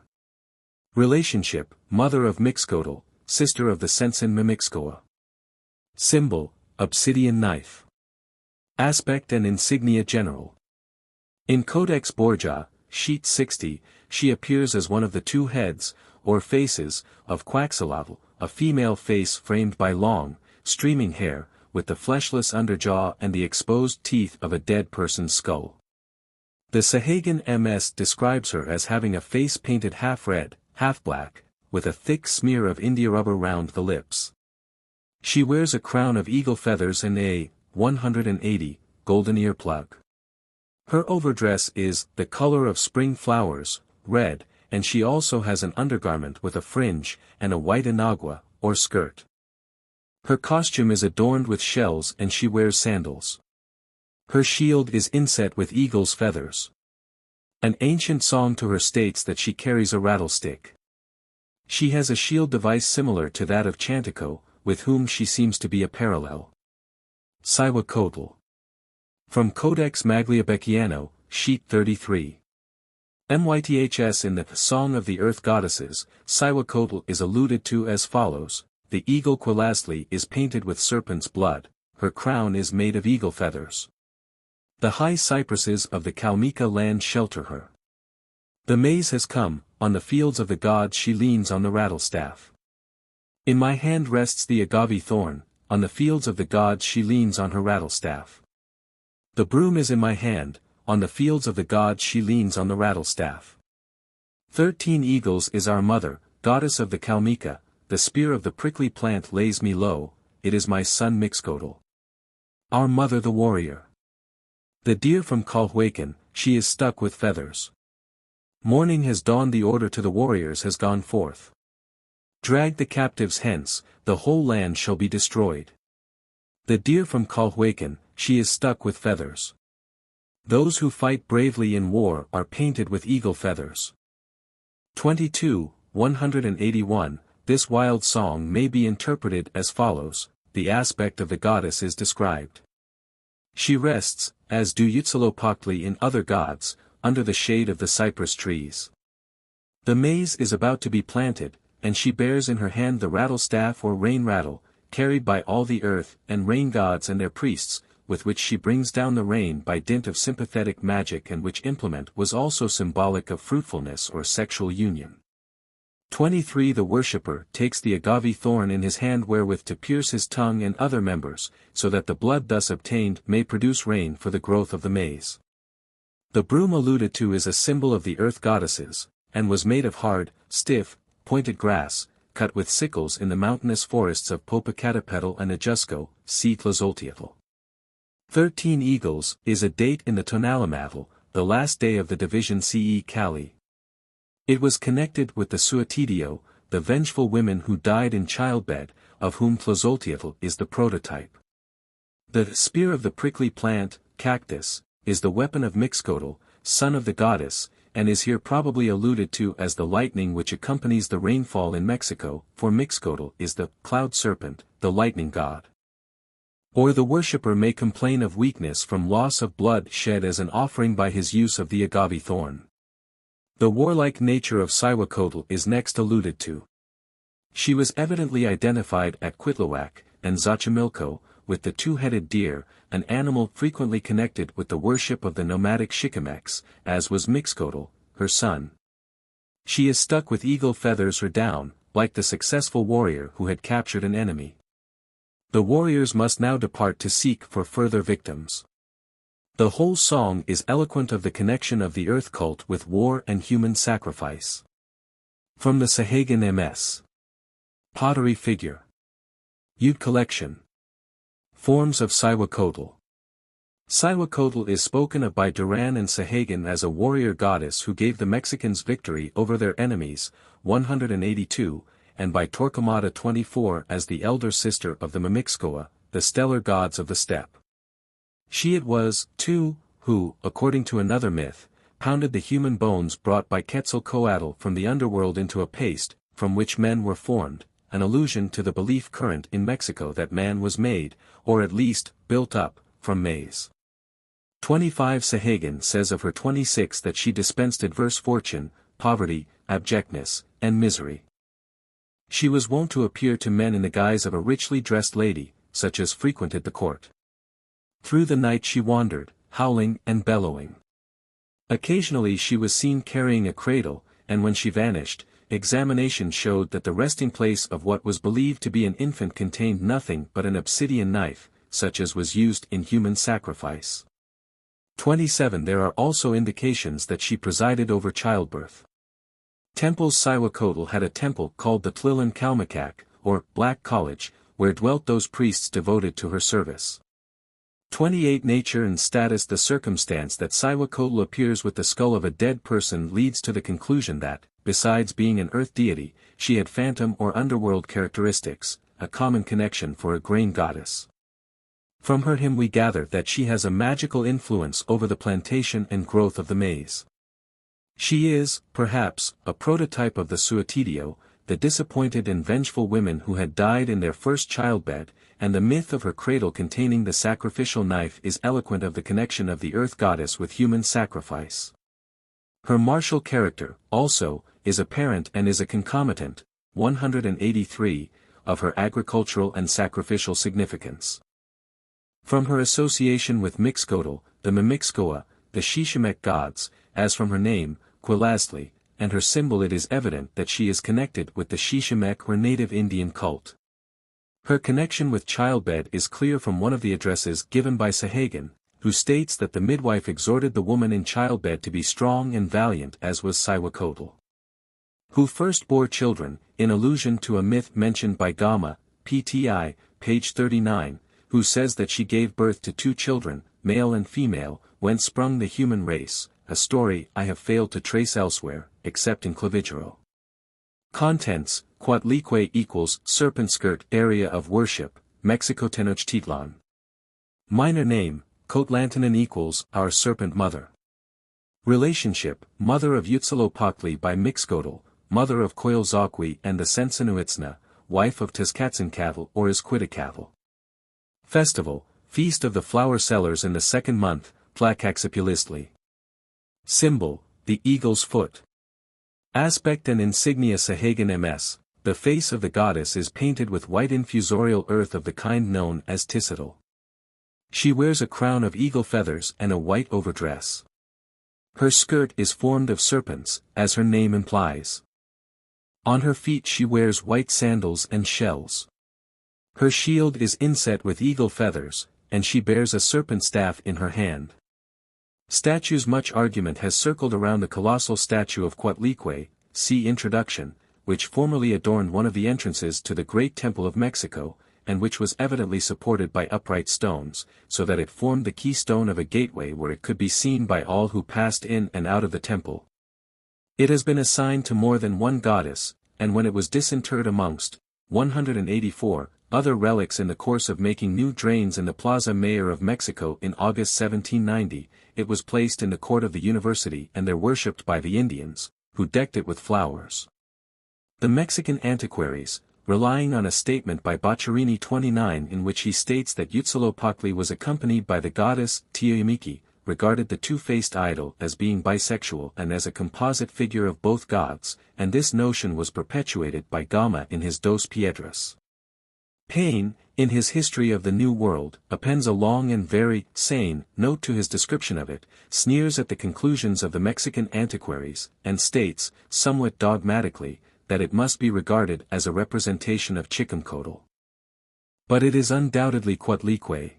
Relationship, mother of Mixcoatl, sister of the Sensin Mimixcoa. Symbol, obsidian knife. Aspect and insignia general. In Codex Borgia, sheet 60, she appears as one of the two heads, or faces, of Quaxalotl, a female face framed by long, streaming hair, with the fleshless underjaw and the exposed teeth of a dead person's skull. The Sahagan MS describes her as having a face painted half red, half black, with a thick smear of India rubber round the lips. She wears a crown of eagle feathers and a 180 golden earplug. Her overdress is the color of spring flowers, red, and she also has an undergarment with a fringe, and a white enagua, or skirt. Her costume is adorned with shells and she wears sandals. Her shield is inset with eagle's feathers. An ancient song to her states that she carries a rattlestick. She has a shield device similar to that of Chantico, with whom she seems to be a parallel. Cihuacotl. From Codex Magliabechiano, sheet 33. Myths in the Song of the Earth Goddesses, Cihuacotl is alluded to as follows: the eagle Quilastli is painted with serpent's blood, her crown is made of eagle feathers. The high cypresses of the Kalmika land shelter her. The maize has come, on the fields of the gods she leans on the rattlestaff. In my hand rests the agave thorn, on the fields of the gods she leans on her rattlestaff. The broom is in my hand, on the fields of the gods she leans on the rattlestaff. 13 Eagles is our mother, goddess of the Kalmika, the spear of the prickly plant lays me low, it is my son Mixcoatl. Our mother the warrior. The deer from Calhuacan, she is stuck with feathers. Morning has dawned, the order to the warriors has gone forth. Drag the captives hence, the whole land shall be destroyed. The deer from Calhuacan, she is stuck with feathers. Those who fight bravely in war are painted with eagle feathers. 22, 181, this wild song may be interpreted as follows, the aspect of the goddess is described. She rests, as do Huitzilopochtli in other gods, under the shade of the cypress trees. The maize is about to be planted, and she bears in her hand the rattle staff or rain rattle, carried by all the earth and rain gods and their priests, with which she brings down the rain by dint of sympathetic magic, and which implement was also symbolic of fruitfulness or sexual union. 23 The worshipper takes the agave thorn in his hand wherewith to pierce his tongue and other members, so that the blood thus obtained may produce rain for the growth of the maize. The broom alluded to is a symbol of the earth goddesses, and was made of hard, stiff, pointed grass, cut with sickles in the mountainous forests of Popocatépetl and Ajusco, see Tlazolteotl. 13 Eagles is a date in the Tonalamatl, the last day of the division CE Cali. It was connected with the Suatidio, the vengeful women who died in childbed, of whom Tlazolteotl is the prototype. The spear of the prickly plant, cactus, is the weapon of Mixcoatl, son of the goddess, and is here probably alluded to as the lightning which accompanies the rainfall in Mexico, for Mixcoatl is the cloud serpent, the lightning god. Or the worshipper may complain of weakness from loss of blood shed as an offering by his use of the agave thorn. The warlike nature of Cihuacotl is next alluded to. She was evidently identified at Cuitlahuac and Xochimilco with the two-headed deer, an animal frequently connected with the worship of the nomadic Chichimecs, as was Mixcoatl, her son. She is stuck with eagle feathers or down, like the successful warrior who had captured an enemy. The warriors must now depart to seek for further victims. The whole song is eloquent of the connection of the earth cult with war and human sacrifice. From the Sahagan MS. Pottery figure. Ute collection. Forms of Cihuacotl. Cihuacotl is spoken of by Duran and Sahagan as a warrior goddess who gave the Mexicans victory over their enemies, 182, and by Torquemada 24 as the elder sister of the Mimixcoa, the stellar gods of the steppe. She it was, too, who, according to another myth, pounded the human bones brought by Quetzalcoatl from the underworld into a paste, from which men were formed, an allusion to the belief current in Mexico that man was made, or at least, built up, from maize. 25 Sahagan says of her 26 that she dispensed adverse fortune, poverty, abjectness, and misery. She was wont to appear to men in the guise of a richly dressed lady, such as frequented the court. Through the night she wandered, howling and bellowing. Occasionally she was seen carrying a cradle, and when she vanished, examination showed that the resting place of what was believed to be an infant contained nothing but an obsidian knife, such as was used in human sacrifice. 27 There are also indications that she presided over childbirth. Temples Cihuacotl had a temple called the Tlilan Calmacac, or Black College, where dwelt those priests devoted to her service. 28 Nature and status The circumstance that Cihuacotl appears with the skull of a dead person leads to the conclusion that, besides being an earth deity, she had phantom or underworld characteristics, a common connection for a grain goddess. From her hymn we gather that she has a magical influence over the plantation and growth of the maize. She is, perhaps, a prototype of the Suatidio, the disappointed and vengeful women who had died in their first childbed, and the myth of her cradle containing the sacrificial knife is eloquent of the connection of the earth goddess with human sacrifice. Her martial character, also, is apparent and is a concomitant, 183, of her agricultural and sacrificial significance. From her association with Mixcoatl, the Mimixcoa, the Shishimec gods, as from her name, Quilaztli, and her symbol it is evident that she is connected with the Shishimec or native Indian cult. Her connection with childbed is clear from one of the addresses given by Sahagan, who states that the midwife exhorted the woman in childbed to be strong and valiant as was Cihuacotl. Who first bore children, in allusion to a myth mentioned by Gama, PTI, page 39, who says that she gave birth to 2 children, male and female, whence sprung the human race, a story I have failed to trace elsewhere, except in Clavigero. Contents, Coatlicue equals serpent skirt area of worship, Mexico Tenochtitlan. Minor name, Kotlantanen equals our serpent mother. Relationship, mother of Huitzilopochtli by Mixcoatl, mother of Coyolxauhqui and the Sensinuitsna, wife of Tezcatlipoca or Izquitacatl. Festival, feast of the flower sellers in the second month, Tlacaxipulistli. Symbol, the eagle's foot. Aspect and insignia Sahagan ms, the face of the goddess is painted with white infusorial earth of the kind known as Tisitl. She wears a crown of eagle feathers and a white overdress. Her skirt is formed of serpents, as her name implies. On her feet she wears white sandals and shells. Her shield is inset with eagle feathers, and she bears a serpent staff in her hand. Statues. Much argument has circled around the colossal statue of Coatlicue, see Introduction, which formerly adorned one of the entrances to the Great Temple of Mexico, and which was evidently supported by upright stones, so that it formed the keystone of a gateway where it could be seen by all who passed in and out of the temple. It has been assigned to more than one goddess, and when it was disinterred amongst 184 other relics in the course of making new drains in the Plaza Mayor of Mexico in August 1790, it was placed in the court of the university and there worshipped by the Indians, who decked it with flowers. The Mexican antiquaries, relying on a statement by Boccherini 29 in which he states that Huitzilopochtli was accompanied by the goddess Tiahuimiki, regarded the two-faced idol as being bisexual and as a composite figure of both gods, and this notion was perpetuated by Gama in his Dos Piedras. Payne, in his History of the New World, appends a long and very sane note to his description of it, sneers at the conclusions of the Mexican antiquaries, and states, somewhat dogmatically, that it must be regarded as a representation of Chicomcoatl. But it is undoubtedly Coatlicue.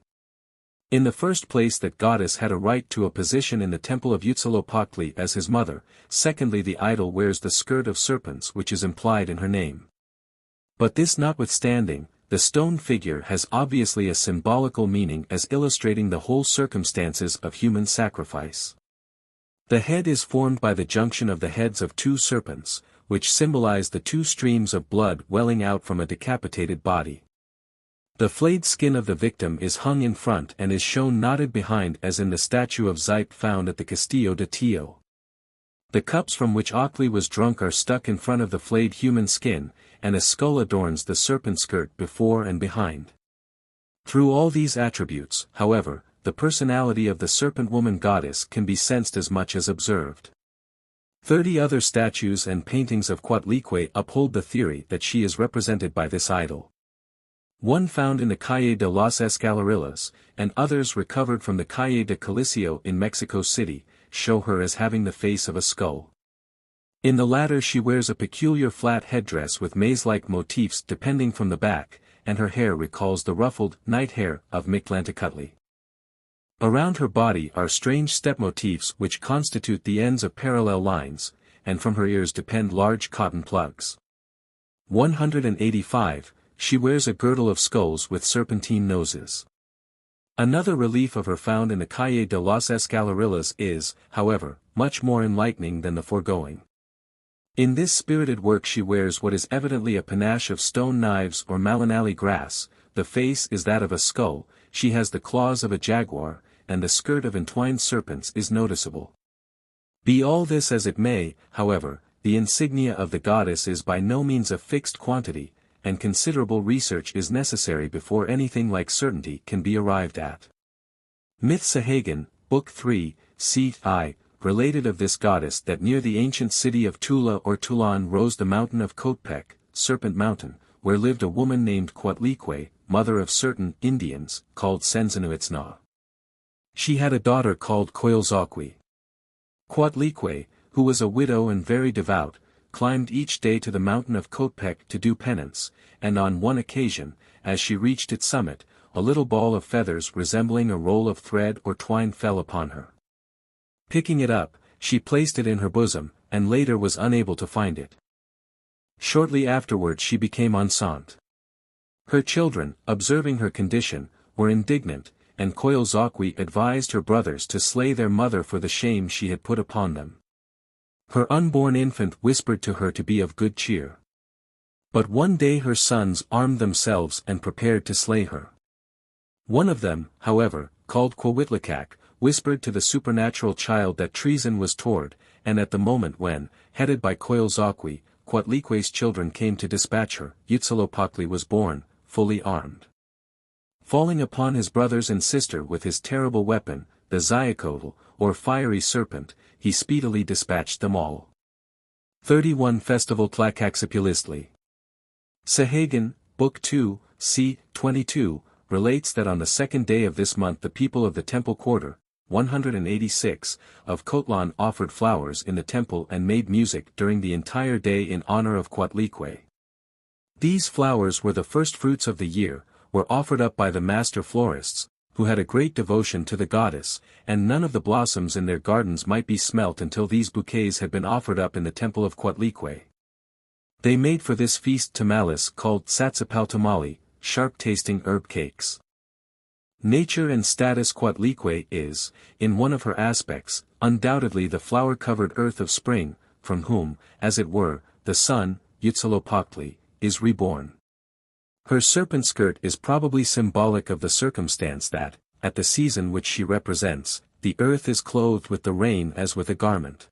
In the first place, that goddess had a right to a position in the temple of Huitzilopochtli as his mother, secondly the idol wears the skirt of serpents which is implied in her name. But this notwithstanding, the stone figure has obviously a symbolical meaning as illustrating the whole circumstances of human sacrifice. The head is formed by the junction of the heads of two serpents, which symbolize the two streams of blood welling out from a decapitated body. The flayed skin of the victim is hung in front and is shown knotted behind as in the statue of Xipe found at the Castillo de Tio. The cups from which Ockley was drunk are stuck in front of the flayed human skin, and a skull adorns the serpent skirt before and behind. Through all these attributes, however, the personality of the serpent woman goddess can be sensed as much as observed. 30 other statues and paintings of Coatlicue uphold the theory that she is represented by this idol. One found in the Calle de las Escalerillas, and others recovered from the Calle de Coliseo in Mexico City, show her as having the face of a skull. In the latter she wears a peculiar flat headdress with maze-like motifs depending from the back, and her hair recalls the ruffled night hair of Mictlantecutli. Around her body are strange step motifs which constitute the ends of parallel lines, and from her ears depend large cotton plugs. 185, she wears a girdle of skulls with serpentine noses. Another relief of her found in the Calle de las Escalerillas is, however, much more enlightening than the foregoing. In this spirited work she wears what is evidently a panache of stone knives or malinali grass, the face is that of a skull, she has the claws of a jaguar, and the skirt of entwined serpents is noticeable. Be all this as it may, however, the insignia of the goddess is by no means a fixed quantity, and considerable research is necessary before anything like certainty can be arrived at. Myth Sahagan, Book 3, Cete I, related of this goddess that near the ancient city of Tula or Tulan rose the mountain of Coatpec, Serpent Mountain, where lived a woman named Coatlicue, mother of certain Indians, called Sensinuitsna. She had a daughter called Coyolxauhqui. Coatlicue, who was a widow and very devout, climbed each day to the mountain of Coatpec to do penance, and on one occasion, as she reached its summit, a little ball of feathers resembling a roll of thread or twine fell upon her. Picking it up, she placed it in her bosom, and later was unable to find it. Shortly afterwards she became enceinte. Her children, observing her condition, were indignant, and Coyolxauhqui advised her brothers to slay their mother for the shame she had put upon them. Her unborn infant whispered to her to be of good cheer. But one day her sons armed themselves and prepared to slay her. One of them, however, called Quehuitlacaq, whispered to the supernatural child that treason was toward, and at the moment when, headed by Coyolxauhqui, Coatlique's children came to dispatch her, Huitzilopochtli was born, fully armed. Falling upon his brothers and sister with his terrible weapon, the Xiacotl, or fiery serpent, he speedily dispatched them all. 31 Festival Tlacaxipulistli. Sahagan, Book 2, c. 22, relates that on the second day of this month the people of the temple quarter, 186, of Cotlan offered flowers in the temple and made music during the entire day in honor of Coatlique. These flowers were the first fruits of the year, were offered up by the master florists, who had a great devotion to the goddess, and none of the blossoms in their gardens might be smelt until these bouquets had been offered up in the temple of Coatlique. They made for this feast tamales called tsatsipaltamali, sharp-tasting herb cakes. Nature and status Coatlique is, in one of her aspects, undoubtedly the flower-covered earth of spring, from whom, as it were, the sun, Huitzilopochtli, is reborn. Her serpent skirt is probably symbolic of the circumstance that, at the season which she represents, the earth is clothed with the rain as with a garment.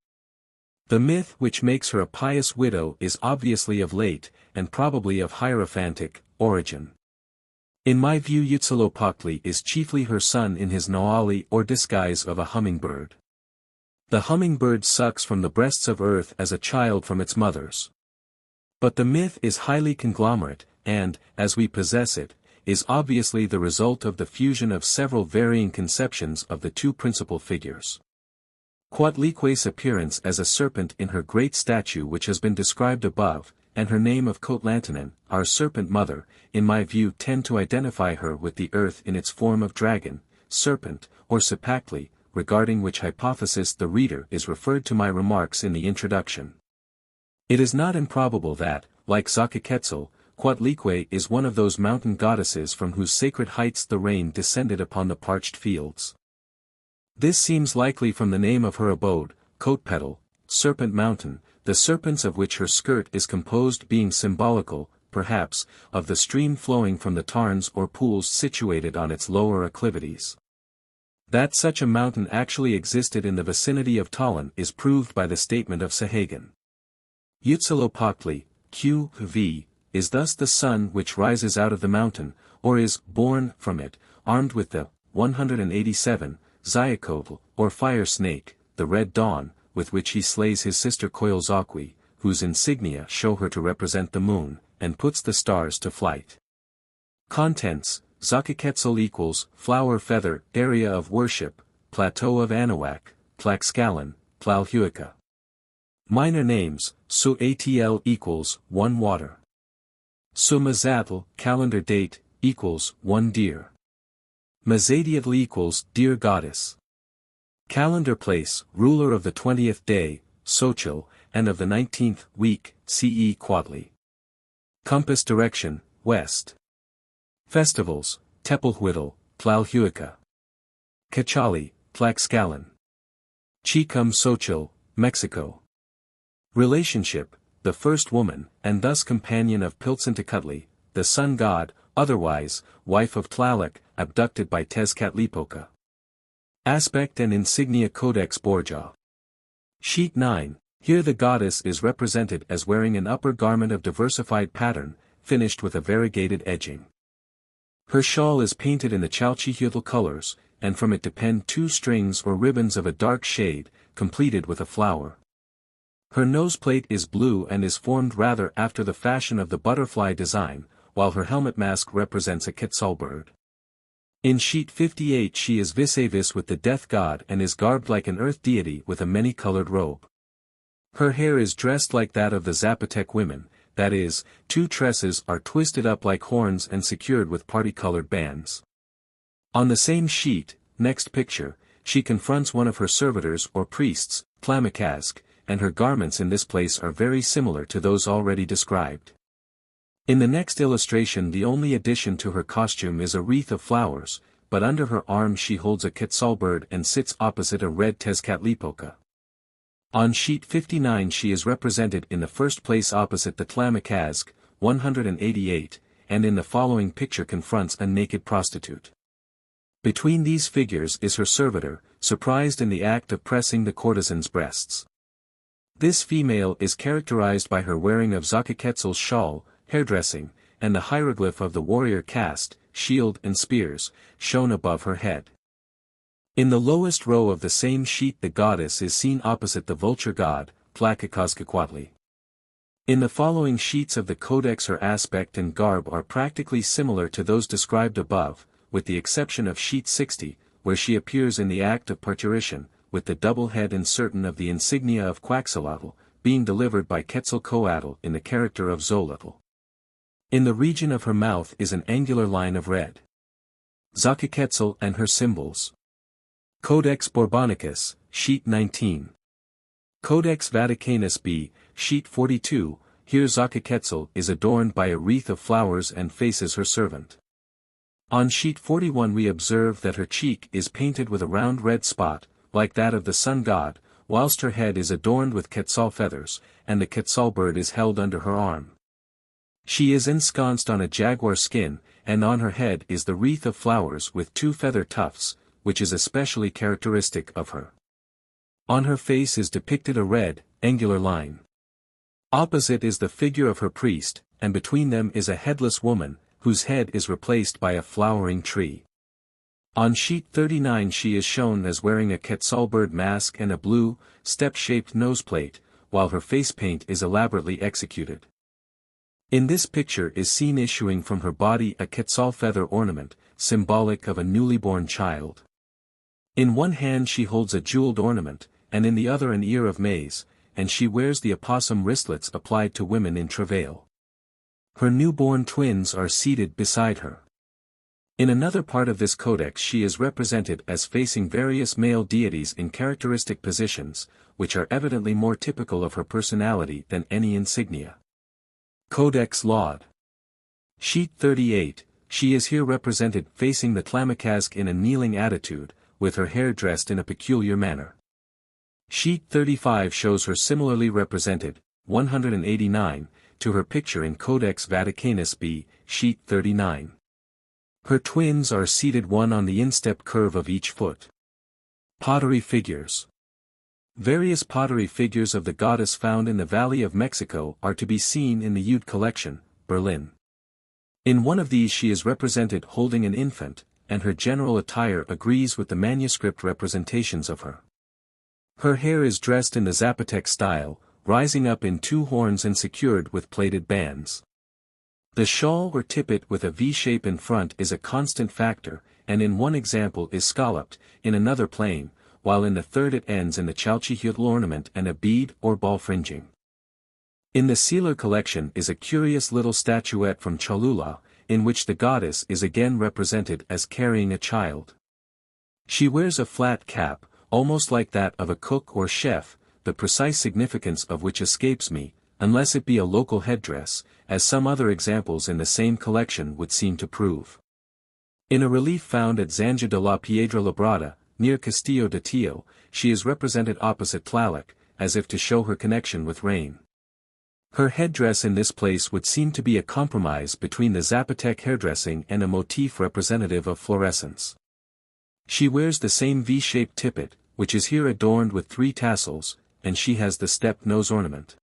The myth which makes her a pious widow is obviously of late, and probably of Hierophantic, origin. In my view Huitzilopochtli is chiefly her son in his Naali or disguise of a hummingbird. The hummingbird sucks from the breasts of earth as a child from its mother's. But the myth is highly conglomerate, and, as we possess it, is obviously the result of the fusion of several varying conceptions of the two principal figures. Coatlique's appearance as a serpent in her great statue which has been described above, and her name of Cotlantanen, our serpent mother, in my view tend to identify her with the earth in its form of dragon, serpent, or Cipactli, regarding which hypothesis the reader is referred to my remarks in the introduction. It is not improbable that, like Xochiquetzal, Coatlique is one of those mountain goddesses from whose sacred heights the rain descended upon the parched fields. This seems likely from the name of her abode, Coatpetal, Serpent Mountain, the serpents of which her skirt is composed being symbolical, perhaps, of the stream flowing from the tarns or pools situated on its lower acclivities. That such a mountain actually existed in the vicinity of Tallinn is proved by the statement of Sahagan. Huitzilopochtli, Q.V., is thus the sun which rises out of the mountain, or is born from it, armed with the 187, Xiacotl, or fire snake, the red dawn, with which he slays his sister Coyolxauhqui, whose insignia show her to represent the moon, and puts the stars to flight. Contents: Xochiquetzal equals, flower feather, area of worship, plateau of Anahuac, Tlaxcalan, Tlalhuica. Minor names: Suatl equals, 1 water. Sumazatl, calendar date, equals, 1 deer. Mazadiatl equals, dear goddess. Calendar place, ruler of the 20th day, Xochitl, and of the 19th week, CE Quadli. Compass direction, west. Festivals, Tepalhuitl, Tlalhuica. Cachali, Tlaxcalan. Chicum Xochitl, Mexico. Relationship, the first woman, and thus companion of Piltzintecutli, the sun god, otherwise, wife of Tlaloc, abducted by Tezcatlipoca. Aspect and insignia Codex Borgia. Sheet 9. Here the goddess is represented as wearing an upper garment of diversified pattern, finished with a variegated edging. Her shawl is painted in the Chalchihuitl colors, and from it depend 2 strings or ribbons of a dark shade, completed with a flower. Her noseplate is blue and is formed rather after the fashion of the butterfly design, while her helmet mask represents a quetzal bird. In sheet 58 she is vis-a-vis with the death god and is garbed like an earth deity with a many-colored robe. Her hair is dressed like that of the Zapotec women, that is, 2 tresses are twisted up like horns and secured with party-colored bands. On the same sheet, next picture, she confronts one of her servitors or priests, Tlamacazc, and her garments in this place are very similar to those already described. In the next illustration the only addition to her costume is a wreath of flowers, but under her arm she holds a quetzal bird and sits opposite a red Tezcatlipoca. On sheet 59 she is represented in the first place opposite the Tlamacazc, 188, and in the following picture confronts a naked prostitute. Between these figures is her servitor, surprised in the act of pressing the courtesan's breasts. This female is characterized by her wearing of Xochiquetzal's shawl, hairdressing, and the hieroglyph of the warrior caste, shield and spears, shown above her head. In the lowest row of the same sheet the goddess is seen opposite the vulture god, Tlaquequazquecuautli. In the following sheets of the codex her aspect and garb are practically similar to those described above, with the exception of sheet 60, where she appears in the act of parturition, with the double head and certain of the insignia of Quetzalcoatl, being delivered by Quetzalcoatl in the character of Xolotl. In the region of her mouth is an angular line of red. Xochiquetzal and her symbols. Codex Bourbonicus, sheet 19. Codex Vaticanus B, sheet 42, here Xochiquetzal is adorned by a wreath of flowers and faces her servant. On sheet 41 we observe that her cheek is painted with a round red spot, like that of the sun god, whilst her head is adorned with quetzal feathers, and the quetzal bird is held under her arm. She is ensconced on a jaguar skin, and on her head is the wreath of flowers with 2 feather tufts, which is especially characteristic of her. On her face is depicted a red, angular line. Opposite is the figure of her priest, and between them is a headless woman, whose head is replaced by a flowering tree. On sheet 39 she is shown as wearing a quetzal bird mask and a blue, step-shaped noseplate, while her face paint is elaborately executed. In this picture is seen issuing from her body a quetzal feather ornament, symbolic of a newly born child. In one hand she holds a jeweled ornament, and in the other an ear of maize, and she wears the opossum wristlets applied to women in travail. Her newborn twins are seated beside her. In another part of this codex she is represented as facing various male deities in characteristic positions, which are evidently more typical of her personality than any insignia. Codex Laude. Sheet 38, she is here represented facing the Tlaquequazquecuautl in a kneeling attitude, with her hair dressed in a peculiar manner. Sheet 35 shows her similarly represented, 189, to her picture in Codex Vaticanus B, sheet 39. Her twins are seated one on the instep curve of each foot. Pottery figures. Various pottery figures of the goddess found in the Valley of Mexico are to be seen in the Ude collection, Berlin. In one of these she is represented holding an infant, and her general attire agrees with the manuscript representations of her. Her hair is dressed in the Zapotec style, rising up in 2 horns and secured with plaited bands. The shawl or tippet with a V-shape in front is a constant factor, and in one example is scalloped, in another plain, while in the third it ends in the Chalchihuitl ornament and a bead or ball fringing. In the Sealer collection is a curious little statuette from Cholula, in which the goddess is again represented as carrying a child. She wears a flat cap, almost like that of a cook or chef, the precise significance of which escapes me, unless it be a local headdress, as some other examples in the same collection would seem to prove. In a relief found at Zanja de la Piedra Labrada, near Castillo de Tio, she is represented opposite Tlaloc, as if to show her connection with rain. Her headdress in this place would seem to be a compromise between the Zapotec hairdressing and a motif representative of fluorescence. She wears the same V-shaped tippet, which is here adorned with 3 tassels, and she has the stepped nose ornament.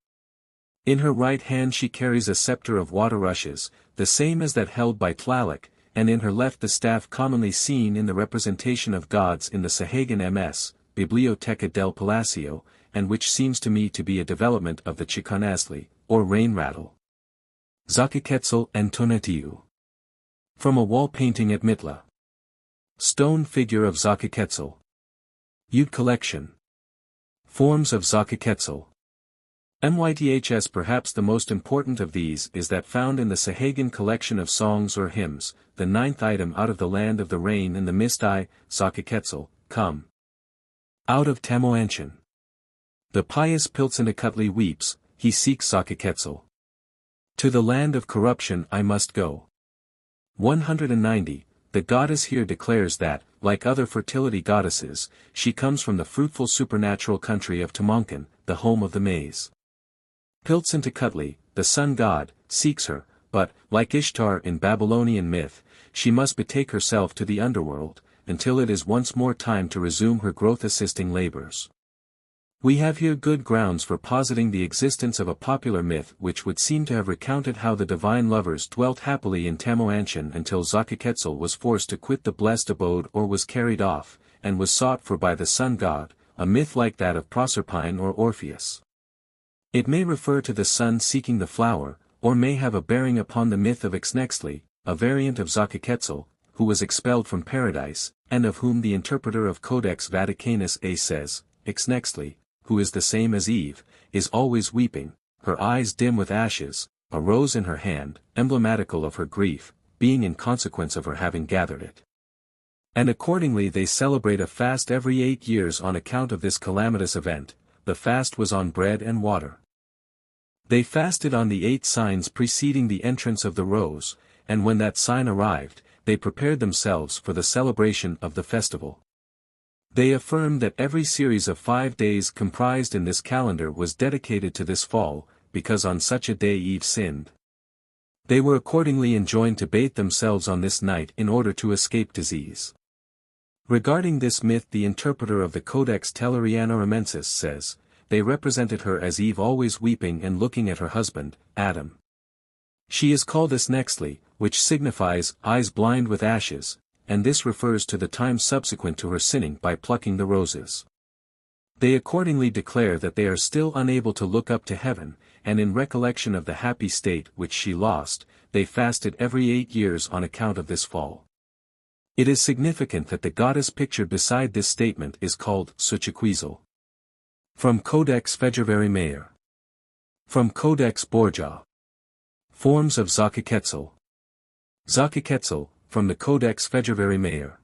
In her right hand she carries a scepter of water rushes, the same as that held by Tlaloc, and in her left the staff commonly seen in the representation of gods in the Sahagan MS, Biblioteca del Palacio, and which seems to me to be a development of the Chicanazli, or rain rattle. Xochiquetzal and Tonatiuh. From a wall painting at Mitla. Stone figure of Xochiquetzal. Ude collection. Forms of Xochiquetzal. Myths. Perhaps the most important of these is that found in the Sahagan collection of songs or hymns, the 9th item out of the land of the rain and the mist. Xochiquetzal, come out of Tamoanchan. The pious Piltzinacutli weeps, he seeks Xochiquetzal. To the land of corruption I must go. 190. The goddess here declares that, like other fertility goddesses, she comes from the fruitful supernatural country of Tamoncan, the home of the maize. Piltzinacutli, the sun god, seeks her, but, like Ishtar in Babylonian myth, she must betake herself to the underworld, until it is once more time to resume her growth-assisting labors. We have here good grounds for positing the existence of a popular myth which would seem to have recounted how the divine lovers dwelt happily in Tamoanshan until Xochiquetzal was forced to quit the blessed abode or was carried off, and was sought for by the sun god, a myth like that of Proserpine or Orpheus. It may refer to the sun seeking the flower, or may have a bearing upon the myth of Ixnextli, a variant of Xochiquetzal, who was expelled from paradise, and of whom the interpreter of Codex Vaticanus A says, Ixnextli, who is the same as Eve, is always weeping, her eyes dim with ashes, a rose in her hand, emblematical of her grief, being in consequence of her having gathered it. And accordingly they celebrate a fast every 8 years on account of this calamitous event. The fast was on bread and water. They fasted on the 8 signs preceding the entrance of the rose, and when that sign arrived, they prepared themselves for the celebration of the festival. They affirm that every series of 5 days comprised in this calendar was dedicated to this fall, because on such a day Eve sinned. They were accordingly enjoined to bathe themselves on this night in order to escape disease. Regarding this myth the interpreter of the Codex Telluriano-Ramensis says, they represented her as Eve always weeping and looking at her husband, Adam. She is called Ixnextli, which signifies eyes blind with ashes, and this refers to the time subsequent to her sinning by plucking the roses. They accordingly declare that they are still unable to look up to heaven, and in recollection of the happy state which she lost, they fasted every 8 years on account of this fall. It is significant that the goddess pictured beside this statement is called Xochiquetzal. From Codex February Mayer. From Codex Borgia. Forms of Xochiquetzal. Xochiquetzal, from the Codex February Mayer.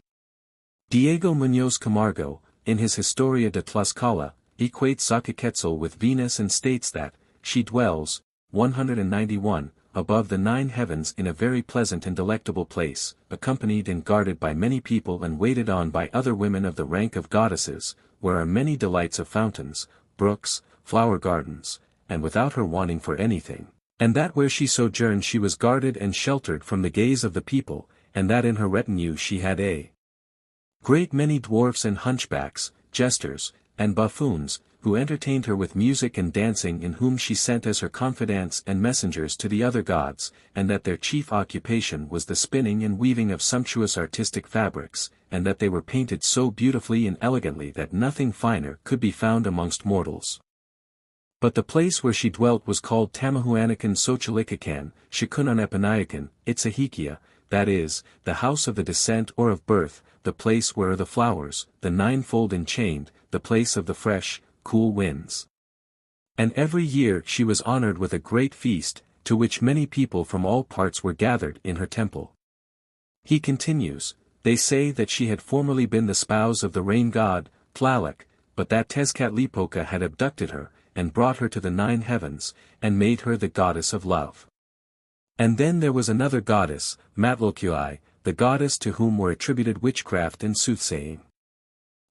Diego Muñoz Camargo, in his Historia de Tlaxcala, equates Xochiquetzal with Venus and states that, she dwells, 191, above the 9 heavens in a very pleasant and delectable place, accompanied and guarded by many people and waited on by other women of the rank of goddesses, where are many delights of fountains, brooks, flower gardens, and without her wanting for anything, and that where she sojourned she was guarded and sheltered from the gaze of the people, and that in her retinue she had a great many dwarfs and hunchbacks, jesters, and buffoons, who entertained her with music and dancing in whom she sent as her confidants and messengers to the other gods, and that their chief occupation was the spinning and weaving of sumptuous artistic fabrics, and that they were painted so beautifully and elegantly that nothing finer could be found amongst mortals. But the place where she dwelt was called Tamahuanakan Xochilicacan, Shikunanepanaikan, Itzahikia, that is, the house of the descent or of birth, the place where are the flowers, the ninefold enchained, the place of the fresh, cool winds. And every year she was honored with a great feast, to which many people from all parts were gathered in her temple. He continues, they say that she had formerly been the spouse of the rain god, Tlaloc, but that Tezcatlipoca had abducted her, and brought her to the 9 heavens, and made her the goddess of love. And then there was another goddess, Matlocui, the goddess to whom were attributed witchcraft and soothsaying.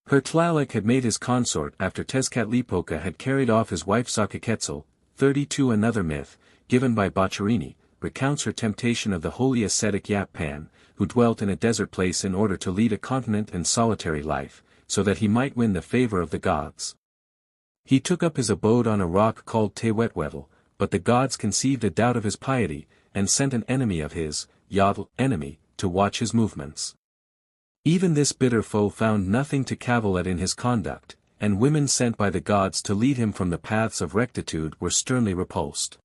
Her Tlaloc had made his consort after Tezcatlipoca had carried off his wife Xochiquetzal. 32 Another myth, given by Boccherini, recounts her temptation of the holy ascetic Yap Pan, who dwelt in a desert place in order to lead a continent and solitary life, so that he might win the favor of the gods. He took up his abode on a rock called Tewetwevel, but the gods conceived a doubt of his piety, and sent an enemy of his, Yodel, enemy, to watch his movements. Even this bitter foe found nothing to cavil at in his conduct, and women sent by the gods to lead him from the paths of rectitude were sternly repulsed.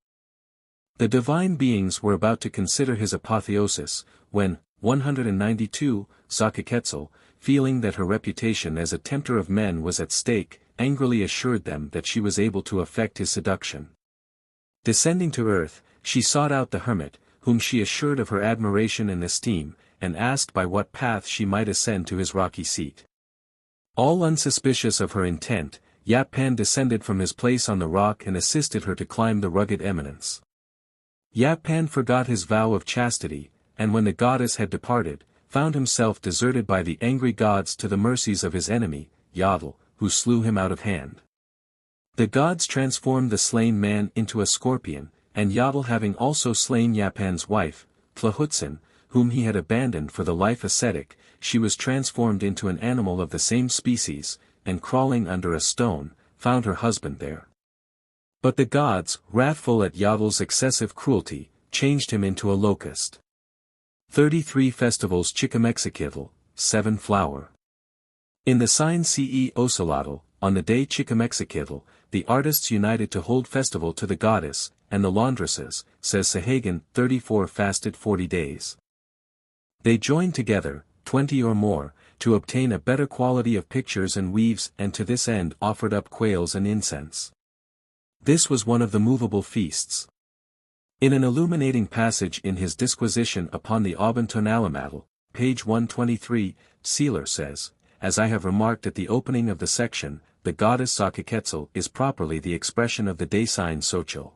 The divine beings were about to consider his apotheosis, when, 192, Xochiquetzal, feeling that her reputation as a tempter of men was at stake, angrily assured them that she was able to effect his seduction. Descending to earth, she sought out the hermit, whom she assured of her admiration and esteem, and asked by what path she might ascend to his rocky seat. All unsuspicious of her intent, Yap Pan descended from his place on the rock and assisted her to climb the rugged eminence. Yap Pan forgot his vow of chastity, and when the goddess had departed, found himself deserted by the angry gods to the mercies of his enemy, Yodel, who slew him out of hand. The gods transformed the slain man into a scorpion, and Yodel having also slain Yap Pan's wife, Tlahutzin, whom he had abandoned for the life ascetic, she was transformed into an animal of the same species, and crawling under a stone, found her husband there. But the gods, wrathful at Yodl's excessive cruelty, changed him into a locust. 33 Festivals Chikamexicatl, 7 Flower. In the sign Ce Ocelotl, on the day Chikamexicatl, the artists united to hold festival to the goddess, and the laundresses, says Sahagan, 34 fasted 40 days. They joined together, 20 or more, to obtain a better quality of pictures and weaves, and to this end offered up quails and incense. This was one of the movable feasts. In an illuminating passage in his disquisition upon the Auban Tonalamatl, page 123, Seeler says, "As I have remarked at the opening of the section, the goddess Xochiquetzal is properly the expression of the day sign Xochitl.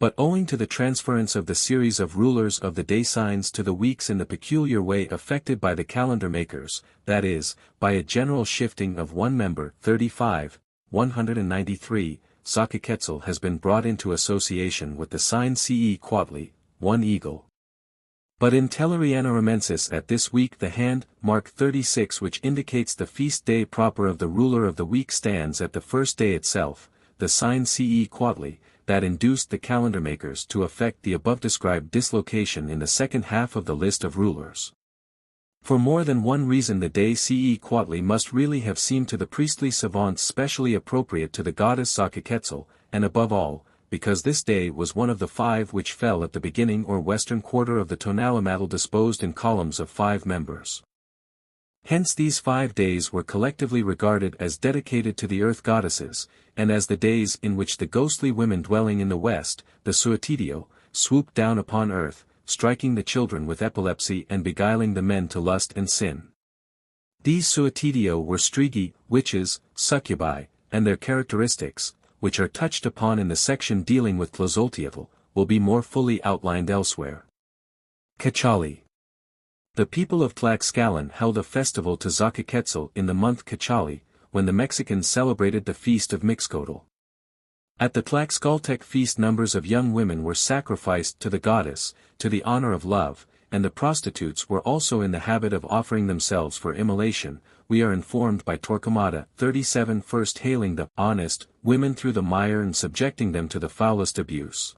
But owing to the transference of the series of rulers of the day signs to the weeks in the peculiar way affected by the calendar makers, that is, by a general shifting of one member 35, 193, Xochiquetzal has been brought into association with the sign Ce Quatli, one eagle. But in Tellerianoremensis at this week the hand, mark 36 which indicates the feast day proper of the ruler of the week stands at the first day itself, the sign Ce Quatli, that induced the calendar makers to effect the above-described dislocation in the second half of the list of rulers. For more than one reason the day Ce Quatli must really have seemed to the priestly savants specially appropriate to the goddess Xochiquetzal, and above all, because this day was one of the 5 which fell at the beginning or western quarter of the Tonalamatl disposed in columns of 5 members. Hence these 5 days were collectively regarded as dedicated to the earth goddesses, and as the days in which the ghostly women dwelling in the west, the Suatidio, swooped down upon earth, striking the children with epilepsy and beguiling the men to lust and sin. These Suatidio were strigi, witches, succubi, and their characteristics, which are touched upon in the section dealing with Tlazolteotl, will be more fully outlined elsewhere. Cachali. The people of Tlaxcalan held a festival to Xochiquetzal in the month Cachali, when the Mexicans celebrated the feast of Mixcoatl. At the Tlaxcaltec feast numbers of young women were sacrificed to the goddess, to the honor of love, and the prostitutes were also in the habit of offering themselves for immolation. We are informed by Torquemada 37 first hailing the honest women through the mire and subjecting them to the foulest abuse.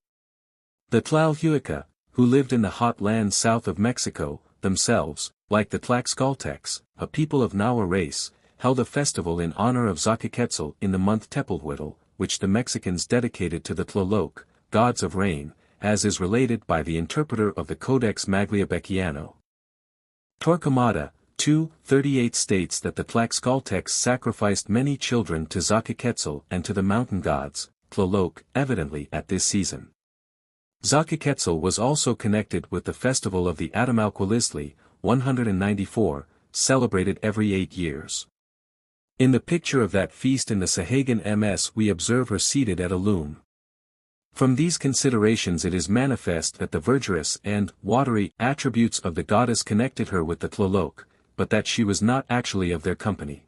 The Tlalhuica, who lived in the hot lands south of Mexico, themselves, like the Tlaxcaltecs, a people of Nahua race, held a festival in honor of Xochiquetzal in the month Tepalhuitl, which the Mexicans dedicated to the Tlaloc, gods of rain, as is related by the interpreter of the Codex Magliabecchiano. Torquemada 2:38 states that the Tlaxcaltecs sacrificed many children to Xochiquetzal and to the mountain gods, Tlaloc, evidently at this season. Xochiquetzal was also connected with the festival of the Atamalquilistli, 194, celebrated every 8 years. In the picture of that feast in the Sahagan MS we observe her seated at a loom. From these considerations it is manifest that the verdurous and watery attributes of the goddess connected her with the Tlaloc, but that she was not actually of their company.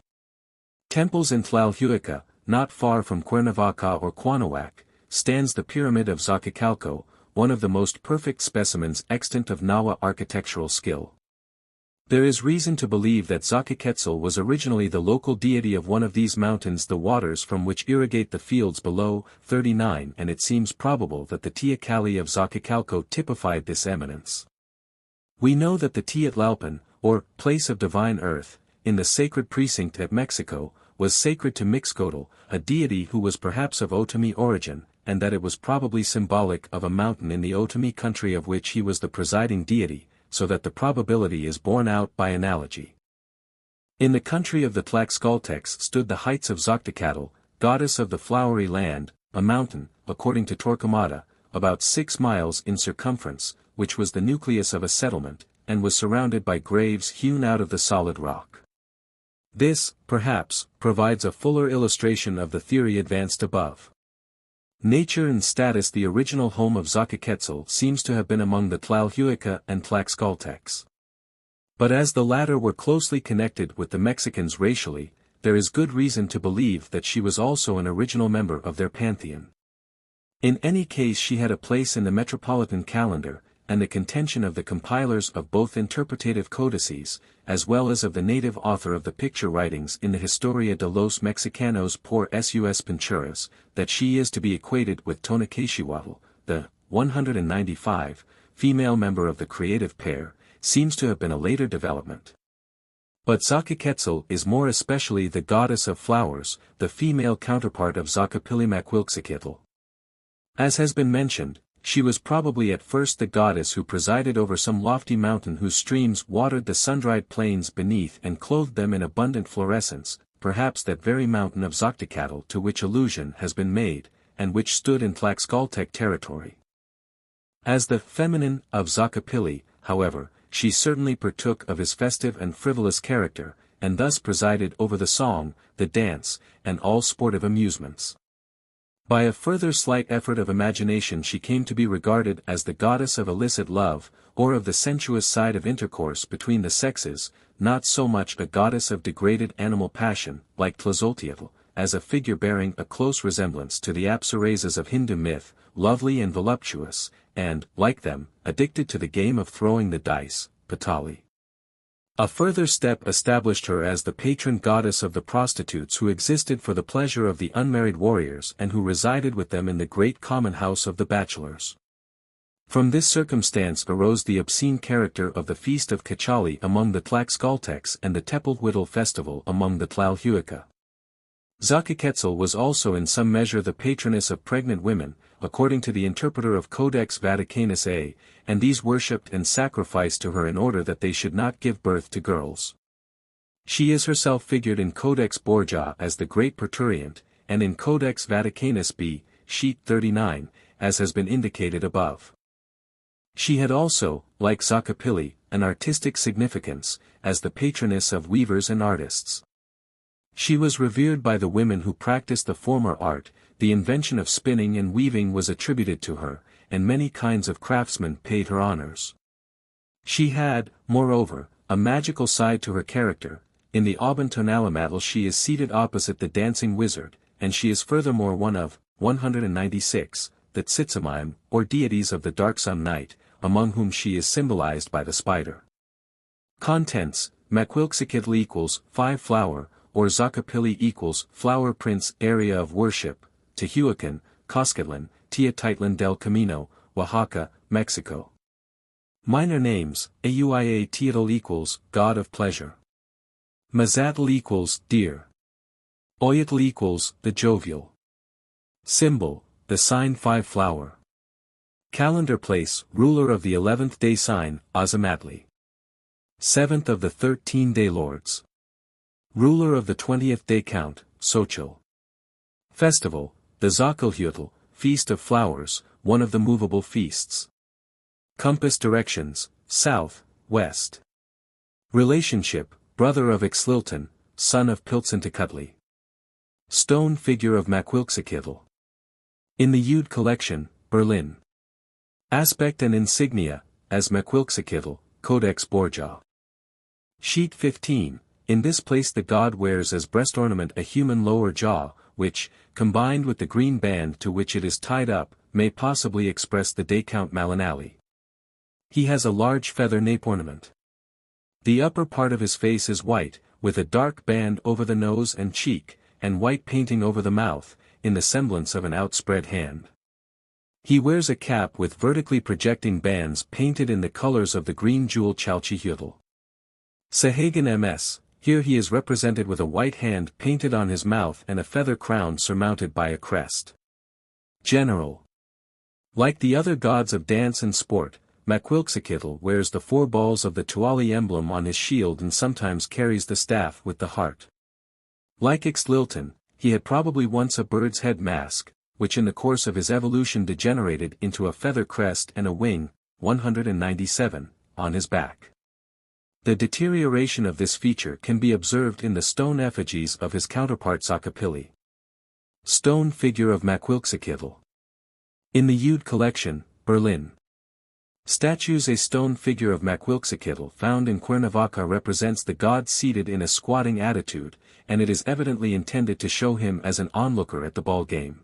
Temples in Tlalhuica, not far from Cuernavaca or Cuauhnahuac, stands the Pyramid of Xochicalco, one of the most perfect specimens extant of Nahua architectural skill. There is reason to believe that Xochiquetzal was originally the local deity of one of these mountains, the waters from which irrigate the fields below. 39 And it seems probable that the Teocalli of Xochicalco typified this eminence. We know that the Teotlalpan, or place of divine earth, in the sacred precinct at Mexico, was sacred to Mixcoatl, a deity who was perhaps of Otomi origin, and that it was probably symbolic of a mountain in the Otomi country of which he was the presiding deity, so that the probability is borne out by analogy. In the country of the Tlaxcaltecs stood the heights of Xochitecatl, goddess of the flowery land, a mountain, according to Torquemada, about 6 miles in circumference, which was the nucleus of a settlement, and was surrounded by graves hewn out of the solid rock. This, perhaps, provides a fuller illustration of the theory advanced above. Nature and status. The original home of Xochiquetzal seems to have been among the Tlalhuica and Tlaxcaltecs. But as the latter were closely connected with the Mexicans racially, there is good reason to believe that she was also an original member of their pantheon. In any case she had a place in the metropolitan calendar, and the contention of the compilers of both interpretative codices, as well as of the native author of the picture writings in the Historia de los Mexicanos por sus Pinturas, that she is to be equated with Tonakeshiwatl, the 195, female member of the creative pair, seems to have been a later development. But Xochiquetzal is more especially the goddess of flowers, the female counterpart of Xochipilli-Macuilxochitl. As has been mentioned, she was probably at first the goddess who presided over some lofty mountain whose streams watered the sun-dried plains beneath and clothed them in abundant florescence, perhaps that very mountain of Xochitecatl to which allusion has been made, and which stood in Tlaxcaltec territory. As the feminine of Xochipilli, however, she certainly partook of his festive and frivolous character, and thus presided over the song, the dance, and all sportive amusements. By a further slight effort of imagination she came to be regarded as the goddess of illicit love, or of the sensuous side of intercourse between the sexes, not so much a goddess of degraded animal passion, like Tlazolteotl, as a figure bearing a close resemblance to the apsarazes of Hindu myth, lovely and voluptuous, and, like them, addicted to the game of throwing the dice, Patali. A further step established her as the patron goddess of the prostitutes who existed for the pleasure of the unmarried warriors and who resided with them in the great common house of the bachelors. From this circumstance arose the obscene character of the feast of Cachali among the Tlaxcaltecs and the Tepalhuitl festival among the Tlalhuica. Xochiquetzal was also in some measure the patroness of pregnant women, according to the interpreter of Codex Vaticanus A, and these worshipped and sacrificed to her in order that they should not give birth to girls. She is herself figured in Codex Borgia as the Great Parturiente, and in Codex Vaticanus B, sheet 39, as has been indicated above. She had also, like Xochipilli, an artistic significance, as the patroness of weavers and artists. She was revered by the women who practiced the former art, the invention of spinning and weaving was attributed to her, and many kinds of craftsmen paid her honors. She had, moreover, a magical side to her character. In the Aubentonalimatl she is seated opposite the dancing wizard, and she is furthermore one of 196, the Tzitzimayim, or deities of the darksome night, among whom she is symbolized by the spider. Contents: Macuilxochitl equals 5 flower, or Xochipilli equals flower prince area of worship, Tehuacan, Coscatlan, Teotitlan del Camino, Oaxaca, Mexico. Minor names: Auia Teotl equals god of pleasure. Mazatl equals deer. Oyatl equals the jovial. Symbol: the sign 5 flower. Calendar place: ruler of the 11th day sign, Ozamatli. 7th of the 13 day lords. Ruler of the 20th day count, Xochitl. Festival: the Xochitl, Feast of Flowers, one of the movable feasts. Compass directions: south, west. Relationship: brother of Ixtlilton, son of Piltzintecutli. Stone figure of Macuilxochitl. In the Eude collection, Berlin. Aspect and insignia, as Macuilxochitl, Codex Borgia. Sheet 15. In this place the god wears as breast ornament a human lower jaw, which, combined with the green band to which it is tied up, may possibly express the day count Malinali. He has a large feather nape ornament. The upper part of his face is white, with a dark band over the nose and cheek, and white painting over the mouth, in the semblance of an outspread hand. He wears a cap with vertically projecting bands painted in the colors of the green jewel Chalchihuitl. Sahagan MS. Here he is represented with a white hand painted on his mouth and a feather crown surmounted by a crest. General. Like the other gods of dance and sport, Macuilxochitl wears the 4 balls of the Tuali emblem on his shield and sometimes carries the staff with the heart. Like Ixtlilton, he had probably once a bird's head mask, which in the course of his evolution degenerated into a feather crest and a wing, 197, on his back. The deterioration of this feature can be observed in the stone effigies of his counterpart Xochipilli. Stone figure of Macuilxochitl. In the Eude collection, Berlin. Statues. A stone figure of Macuilxochitl found in Cuernavaca represents the god seated in a squatting attitude, and it is evidently intended to show him as an onlooker at the ball game.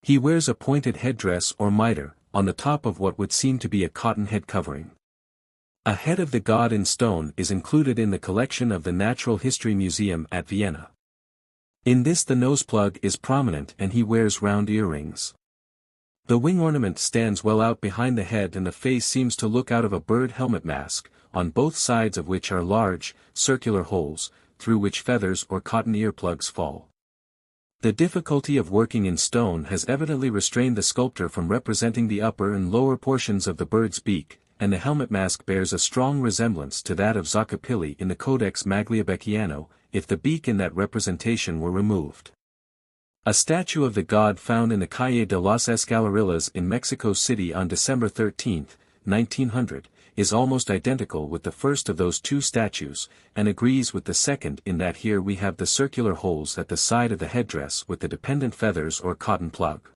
He wears a pointed headdress or mitre, on the top of what would seem to be a cotton head covering. A head of the god in stone is included in the collection of the Natural History Museum at Vienna. In this the nose plug is prominent and he wears round earrings. The wing ornament stands well out behind the head and the face seems to look out of a bird helmet mask, on both sides of which are large, circular holes, through which feathers or cotton earplugs fall. The difficulty of working in stone has evidently restrained the sculptor from representing the upper and lower portions of the bird's beak, and the helmet mask bears a strong resemblance to that of Zoccopili in the Codex Magliabechiano, if the beak in that representation were removed. A statue of the god found in the Calle de las Escalerillas in Mexico City on December 13, 1900, is almost identical with the first of those two statues, and agrees with the second in that here we have the circular holes at the side of the headdress with the dependent feathers or cotton plug.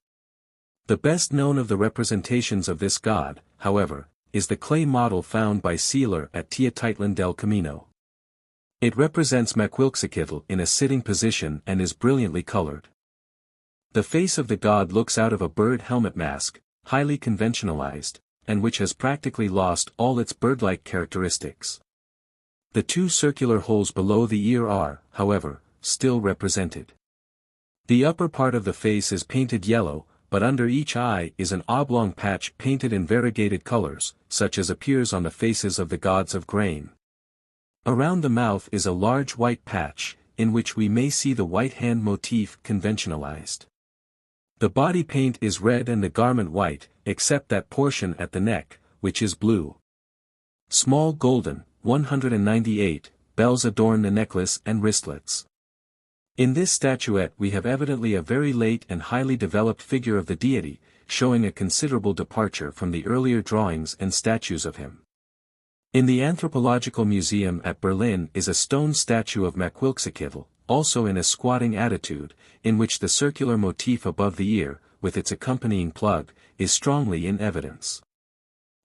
The best known of the representations of this god, however, is the clay model found by Sealer at Teotitlan del Camino. It represents Macuilxochitl in a sitting position and is brilliantly colored. The face of the god looks out of a bird helmet mask, highly conventionalized, and which has practically lost all its bird-like characteristics. The two circular holes below the ear are, however, still represented. The upper part of the face is painted yellow, but under each eye is an oblong patch painted in variegated colors, such as appears on the faces of the gods of grain. Around the mouth is a large white patch, in which we may see the white hand motif conventionalized. The body paint is red and the garment white, except that portion at the neck, which is blue. Small golden, 198, bells adorn the necklace and wristlets. In this statuette we have evidently a very late and highly developed figure of the deity, showing a considerable departure from the earlier drawings and statues of him. In the Anthropological Museum at Berlin is a stone statue of Macuilxochitl, also in a squatting attitude, in which the circular motif above the ear, with its accompanying plug, is strongly in evidence.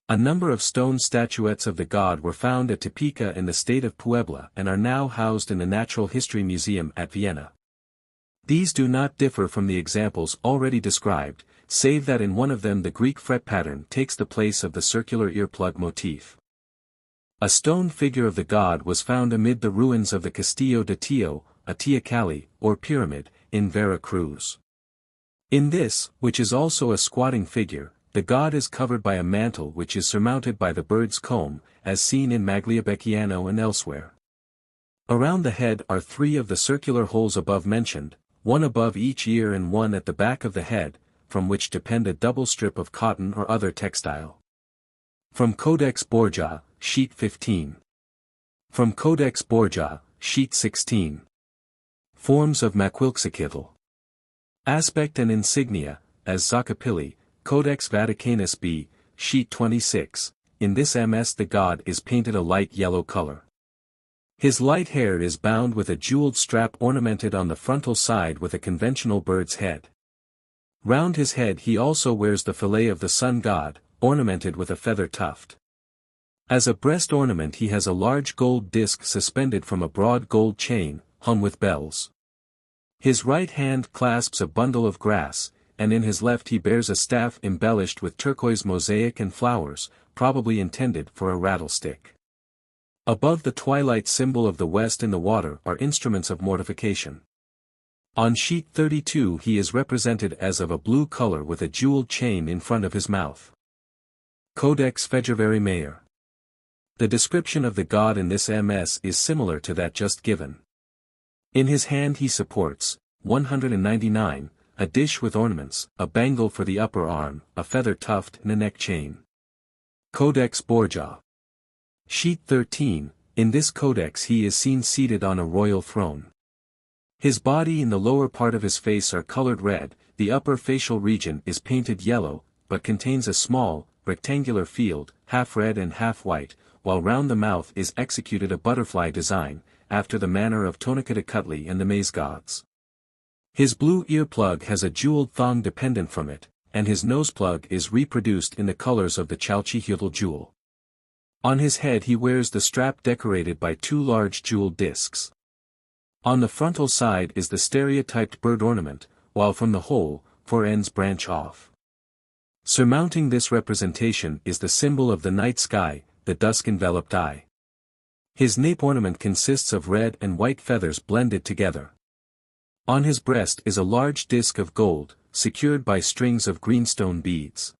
A number of stone statuettes of the god were found at Topeka in the state of Puebla and are now housed in the Natural History Museum at Vienna. These do not differ from the examples already described, save that in one of them the Greek fret pattern takes the place of the circular earplug motif. A stone figure of the god was found amid the ruins of the Castillo de Tio, a teocalli, or pyramid, in Vera Cruz. In this, which is also a squatting figure, the god is covered by a mantle which is surmounted by the bird's comb, as seen in Magliabechiano and elsewhere. Around the head are three of the circular holes above mentioned, one above each ear and one at the back of the head, from which depend a double strip of cotton or other textile. From Codex Borgia, sheet 15. From Codex Borgia, sheet 16. Forms of Macuilxochitl. Aspect and insignia, as Zoccopili, Codex Vaticanus B, sheet 26, in this MS the god is painted a light yellow color. His light hair is bound with a jeweled strap ornamented on the frontal side with a conventional bird's head. Round his head he also wears the fillet of the sun god, ornamented with a feather tuft. As a breast ornament he has a large gold disc suspended from a broad gold chain, hung with bells. His right hand clasps a bundle of grass, and in his left he bears a staff embellished with turquoise mosaic and flowers, probably intended for a rattlestick. Above the twilight symbol of the west in the water are instruments of mortification. On sheet 32 he is represented as of a blue color with a jeweled chain in front of his mouth. Codex February Mayer. The description of the god in this MS is similar to that just given. In his hand he supports, 199, a dish with ornaments, a bangle for the upper arm, a feather tuft and a neck chain. Codex Borgia. Sheet 13, in this codex he is seen seated on a royal throne. His body and the lower part of his face are colored red, the upper facial region is painted yellow, but contains a small, rectangular field, half red and half white, while round the mouth is executed a butterfly design, after the manner of Tonicaticutli and the maize gods. His blue earplug has a jeweled thong dependent from it, and his noseplug is reproduced in the colors of the Chalchihuitl jewel. On his head he wears the strap decorated by two large jeweled discs. On the frontal side is the stereotyped bird ornament, while from the whole, 4 ends branch off. Surmounting this representation is the symbol of the night sky, the dusk-enveloped eye. His nape ornament consists of red and white feathers blended together. On his breast is a large disc of gold, secured by strings of greenstone beads.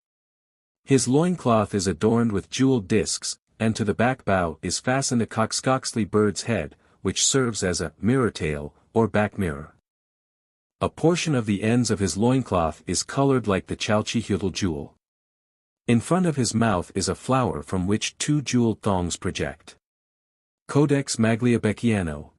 His loincloth is adorned with jeweled discs, and to the back bow is fastened a coxcoxly bird's head, which serves as a mirror tail, or back mirror. A portion of the ends of his loincloth is colored like the chalchihuitl jewel. In front of his mouth is a flower from which two jeweled thongs project. Codex Magliabecchiano.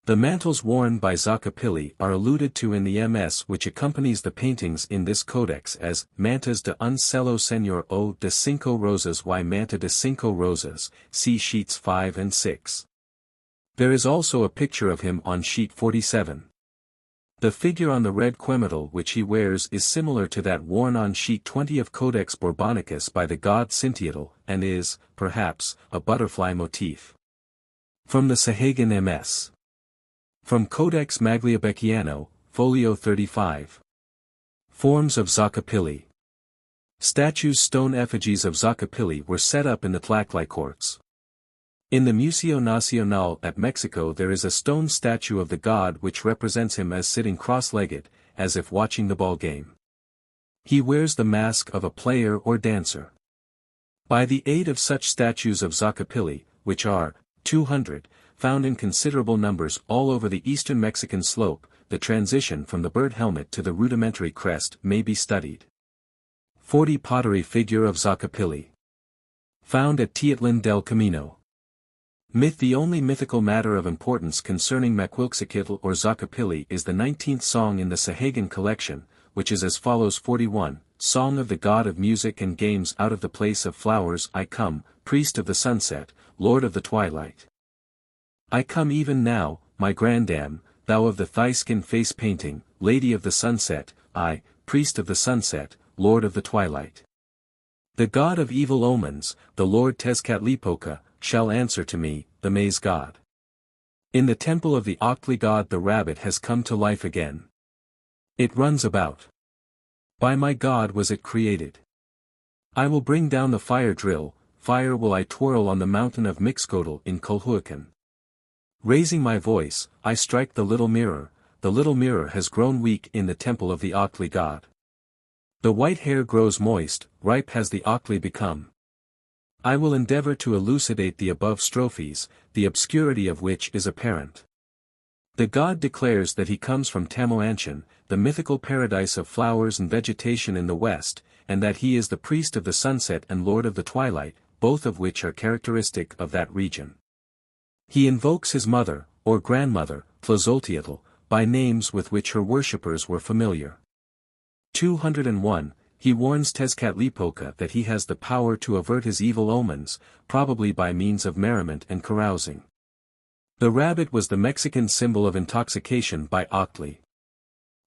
The mantles worn by Zoccopili are alluded to in the MS which accompanies the paintings in this codex as mantas de un solo señor o de cinco rosas y manta de cinco rosas, see sheets 5 and 6. There is also a picture of him on sheet 47. The figure on the red quemetal which he wears is similar to that worn on sheet 20 of Codex Borbonicus by the god Cintiatl, and is, perhaps, a butterfly motif. From the Sahagan MS. From Codex Magliabecchiano, folio 35. Forms of Zoccopili. Statues. Stone effigies of Zoccopili were set up in the Tlachtli courts. In the Museo Nacional at Mexico there is a stone statue of the god which represents him as sitting cross-legged, as if watching the ball game. He wears the mask of a player or dancer. By the aid of such statues of Zoccopili, which are 200, found in considerable numbers all over the eastern Mexican slope, the transition from the bird helmet to the rudimentary crest may be studied. 40 Pottery figure of Zoccopili. Found at Teotitlán del Camino. Myth. The only mythical matter of importance concerning Macuilxochitl or Zoccopili is the 19th song in the Sahagan collection, which is as follows: 41, Song of the God of Music and Games. Out of the place of flowers I come, priest of the sunset, lord of the twilight. I come even now, my grandam, thou of the thigh-skin face painting, lady of the sunset, I, priest of the sunset, lord of the twilight. The god of evil omens, the lord Tezcatlipoca, shall answer to me, the maize god. In the temple of the Octli god the rabbit has come to life again. It runs about. By my god was it created. I will bring down the fire drill, fire will I twirl on the mountain of Mixcoatl in Culhuacan. Raising my voice, I strike the little mirror has grown weak in the temple of the Octli god. The white hair grows moist, ripe has the Octli become. I will endeavor to elucidate the above strophes, the obscurity of which is apparent. The god declares that he comes from Tamoanchan, the mythical paradise of flowers and vegetation in the west, and that he is the priest of the sunset and lord of the twilight, both of which are characteristic of that region. He invokes his mother, or grandmother, Tlazolteotl, by names with which her worshippers were familiar. 201, he warns Tezcatlipoca that he has the power to avert his evil omens, probably by means of merriment and carousing. The rabbit was the Mexican symbol of intoxication by Octli.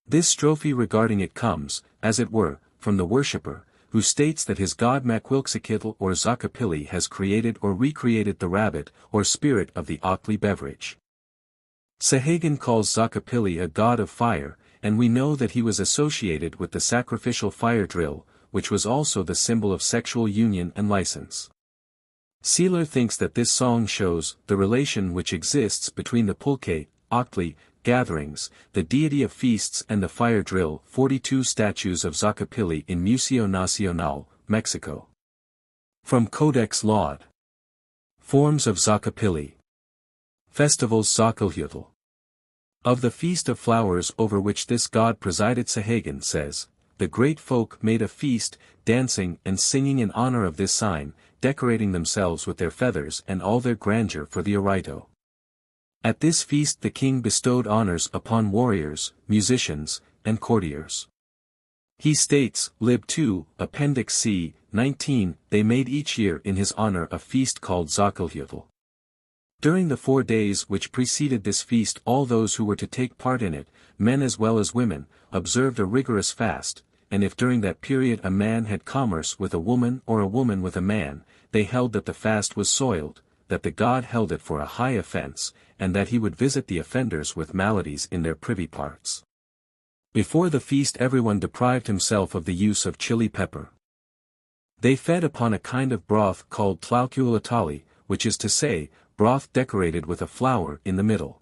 This strophe regarding it comes, as it were, from the worshipper, who states that his god Macuilxochitl or Zoccopili has created or recreated the rabbit or spirit of the Octli beverage. Sahagan calls Zoccopili a god of fire, and we know that he was associated with the sacrificial fire drill, which was also the symbol of sexual union and license. Seeler thinks that this song shows the relation which exists between the pulque, Octli, gatherings, the deity of feasts and the fire drill. 42 Statues of Zoccopili in Museo Nacional, Mexico. From Codex Laude. Forms of Zoccopili. Festivals. Xochitl. Of the Feast of Flowers over which this god presided, Sahagan says, the great folk made a feast, dancing and singing in honor of this sign, decorating themselves with their feathers and all their grandeur for the Orito. At this feast the king bestowed honors upon warriors, musicians, and courtiers. He states, Lib 2, Appendix C, 19, they made each year in his honor a feast called Xochitl. During the 4 days which preceded this feast all those who were to take part in it, men as well as women, observed a rigorous fast, and if during that period a man had commerce with a woman or a woman with a man, they held that the fast was soiled, that the god held it for a high offense, and that he would visit the offenders with maladies in their privy parts. Before the feast everyone deprived himself of the use of chili pepper. They fed upon a kind of broth called tlauculatali, which is to say, broth decorated with a flower in the middle.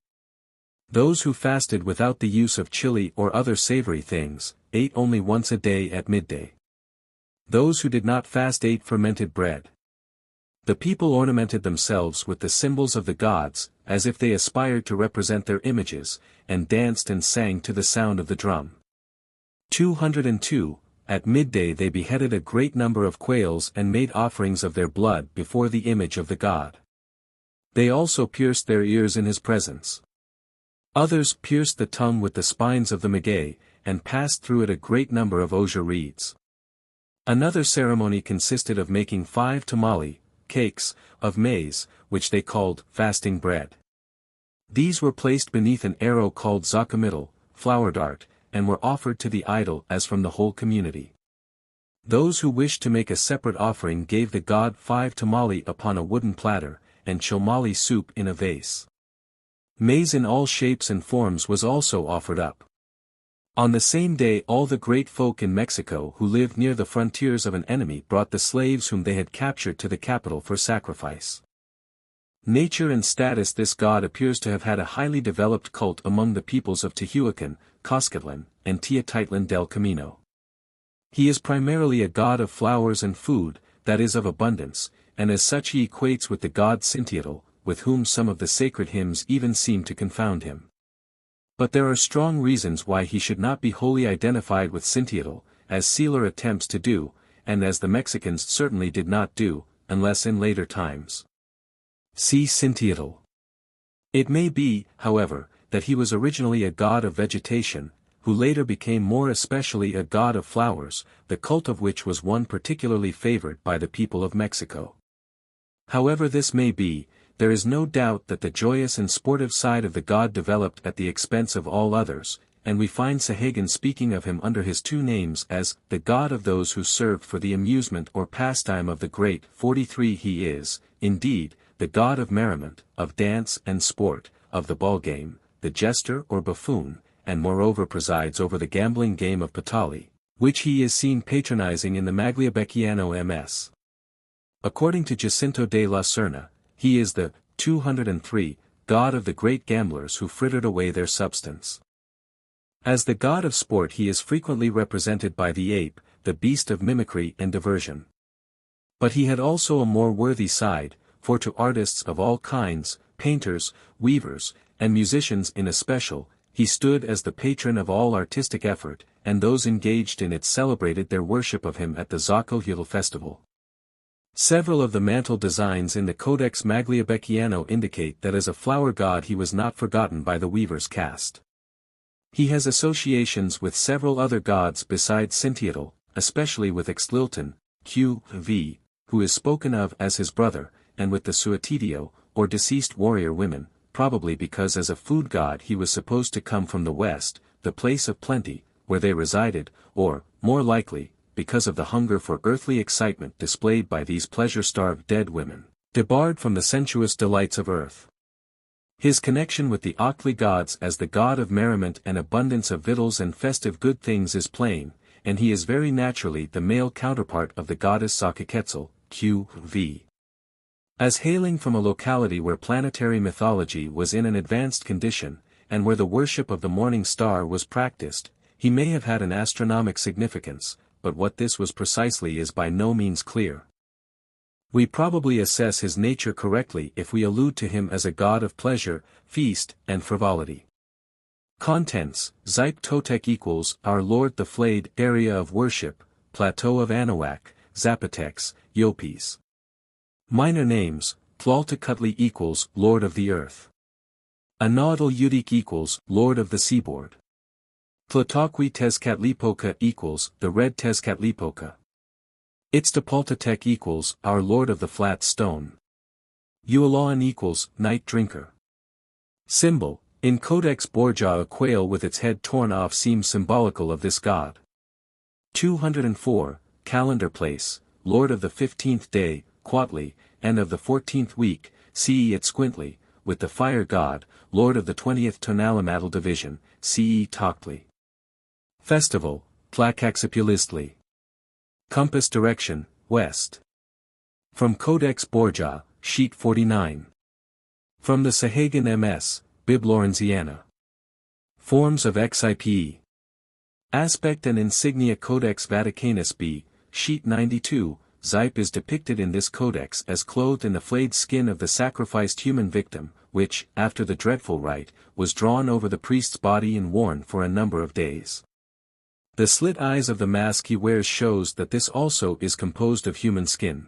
Those who fasted without the use of chili or other savory things, ate only once a day at midday. Those who did not fast ate fermented bread. The people ornamented themselves with the symbols of the gods, as if they aspired to represent their images, and danced and sang to the sound of the drum. 202. At midday they beheaded a great number of quails and made offerings of their blood before the image of the god. They also pierced their ears in his presence. Others pierced the tongue with the spines of the maguey, and passed through it a great number of osier reeds. Another ceremony consisted of making 5 tamale cakes of maize, which they called fasting bread. These were placed beneath an arrow called zacamiddle, flower dart, and were offered to the idol as from the whole community. Those who wished to make a separate offering gave the god 5 tamale upon a wooden platter, and chomali soup in a vase. Maize in all shapes and forms was also offered up. On the same day all the great folk in Mexico who lived near the frontiers of an enemy brought the slaves whom they had captured to the capital for sacrifice. Nature and status. This god appears to have had a highly developed cult among the peoples of Tehuacan, Coscatlan, and Teotitlan del Camino. He is primarily a god of flowers and food, that is of abundance, and as such he equates with the god Cinteotl, with whom some of the sacred hymns even seem to confound him. But there are strong reasons why he should not be wholly identified with Cinteotl, as Sealer attempts to do, and as the Mexicans certainly did not do, unless in later times. See Cinteotl. It may be, however, that he was originally a god of vegetation, who later became more especially a god of flowers, the cult of which was one particularly favored by the people of Mexico. However this may be, there is no doubt that the joyous and sportive side of the god developed at the expense of all others, and we find Sahagan speaking of him under his 2 names as the god of those who served for the amusement or pastime of the great. 43. He is, indeed, the god of merriment, of dance and sport, of the ball game, the jester or buffoon, and moreover presides over the gambling game of Patali, which he is seen patronizing in the Magliabechiano MS. According to Jacinto de la Serna, he is the 203 god of the great gamblers who frittered away their substance. As the god of sport he is frequently represented by the ape, the beast of mimicry and diversion. But he had also a more worthy side, for to artists of all kinds, painters, weavers, and musicians in especial, he stood as the patron of all artistic effort, and those engaged in it celebrated their worship of him at the Xocoyotl festival. Several of the mantle designs in the Codex Magliabechiano indicate that as a flower god he was not forgotten by the weaver's caste. He has associations with several other gods besides Cinteotl, especially with Ixtlilton, Q.V., who is spoken of as his brother, and with the Suatidio, or deceased warrior women, probably because as a food god he was supposed to come from the west, the place of plenty, where they resided, or, more likely, because of the hunger for earthly excitement displayed by these pleasure-starved dead women, debarred from the sensuous delights of earth. His connection with the Octli gods as the god of merriment and abundance of victuals and festive good things is plain, and he is very naturally the male counterpart of the goddess Xochiquetzal, Q.V. As hailing from a locality where planetary mythology was in an advanced condition, and where the worship of the morning star was practiced, he may have had an astronomic significance, but what this was precisely is by no means clear. We probably assess his nature correctly if we allude to him as a god of pleasure, feast, and frivolity. Contents: Zype Totec equals Our Lord the Flayed, Area of Worship, Plateau of Anahuac, Zapotecs, Yopis. Minor names: Tlaltecutli equals Lord of the Earth. Anahuatl Udic equals Lord of the Seaboard. Tlatoqui Tezcatlipoca equals the Red Tezcatlipoca. Itztapaltepec equals Our Lord of the Flat Stone. Ualawan equals Night Drinker. Symbol: in Codex Borgia a quail with its head torn off seems symbolical of this god. 204, Calendar place, Lord of the 15th day, Quatli, and of the 14th week, CE Itzcuintli, with the fire god, Lord of the 20th Tonalamatal division, CE Toctli. Festival, Tlacaxipulistli. Compass direction, west. From Codex Borgia, sheet 49. From the Sahagan MS, Bib Lorenziana. Forms of XIPE. Aspect and Insignia Codex Vaticanus B, sheet 92, Zype is depicted in this codex as clothed in the flayed skin of the sacrificed human victim, which, after the dreadful rite, was drawn over the priest's body and worn for a number of days. The slit eyes of the mask he wears shows that this also is composed of human skin.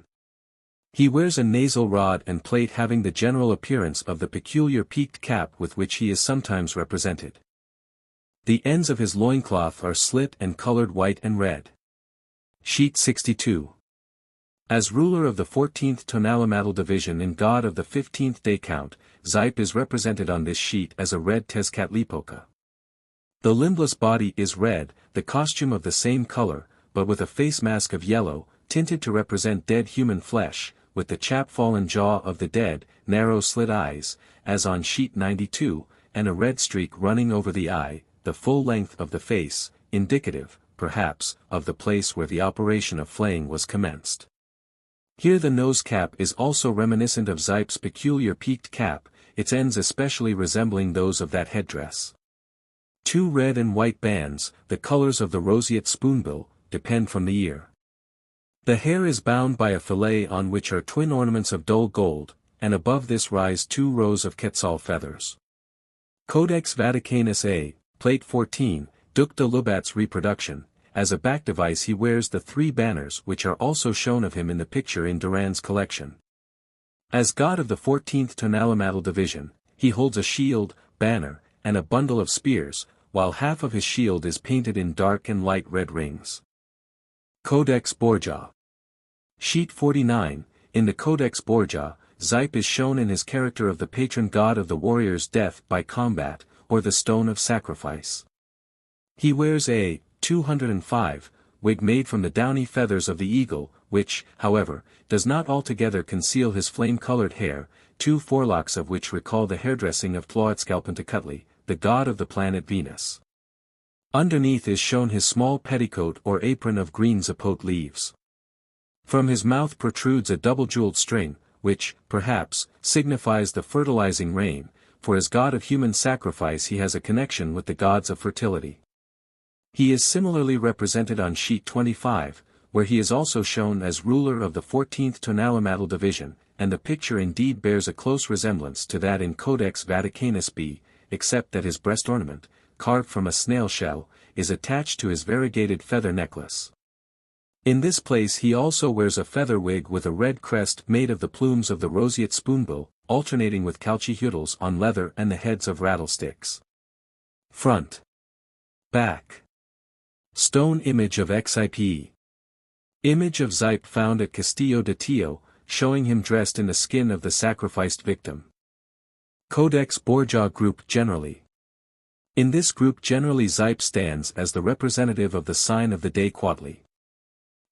He wears a nasal rod and plate having the general appearance of the peculiar peaked cap with which he is sometimes represented. The ends of his loincloth are slit and colored white and red. Sheet 62. As ruler of the 14th Tonalamatal division and god of the 15th day count, Zype is represented on this sheet as a red Tezcatlipoca. The limbless body is red, the costume of the same color, but with a face mask of yellow, tinted to represent dead human flesh, with the chap-fallen jaw of the dead, narrow slit eyes, as on sheet 92, and a red streak running over the eye, the full length of the face, indicative, perhaps, of the place where the operation of flaying was commenced. Here the nose cap is also reminiscent of Zype's peculiar peaked cap, its ends especially resembling those of that headdress. Two red and white bands, the colors of the roseate spoonbill, depend from the ear. The hair is bound by a fillet on which are twin ornaments of dull gold, and above this rise 2 rows of quetzal feathers. Codex Vaticanus A, Plate 14, Duc de Lubat's reproduction. As a back device he wears the 3 banners which are also shown of him in the picture in Duran's collection. As god of the 14th Tonalamatal division, he holds a shield, banner, and a bundle of spears, while half of his shield is painted in dark and light red rings. Codex Borgia. Sheet 49, in the Codex Borgia, Zype is shown in his character of the patron god of the warrior's death by combat, or the stone of sacrifice. He wears a 205 wig made from the downy feathers of the eagle, which, however, does not altogether conceal his flame-colored hair, 2 forelocks of which recall the hairdressing of Tlacaxipulistli, the god of the planet Venus. Underneath is shown his small petticoat or apron of green zapote leaves. From his mouth protrudes a double-jeweled string, which, perhaps, signifies the fertilizing rain, for as god of human sacrifice he has a connection with the gods of fertility. He is similarly represented on sheet 25, where he is also shown as ruler of the 14th Tonalamatal division, and the picture indeed bears a close resemblance to that in Codex Vaticanus B, except that his breast ornament, carved from a snail shell, is attached to his variegated feather necklace. In this place he also wears a feather wig with a red crest made of the plumes of the roseate spoonbill, alternating with calchihuitls on leather and the heads of rattlesticks. Front. Back. Stone image of XIPE. Image of Zype found at Castillo de Tío, showing him dressed in the skin of the sacrificed victim. Codex Borgia group generally. In this group generally Zype stands as the representative of the sign of the day Quatli.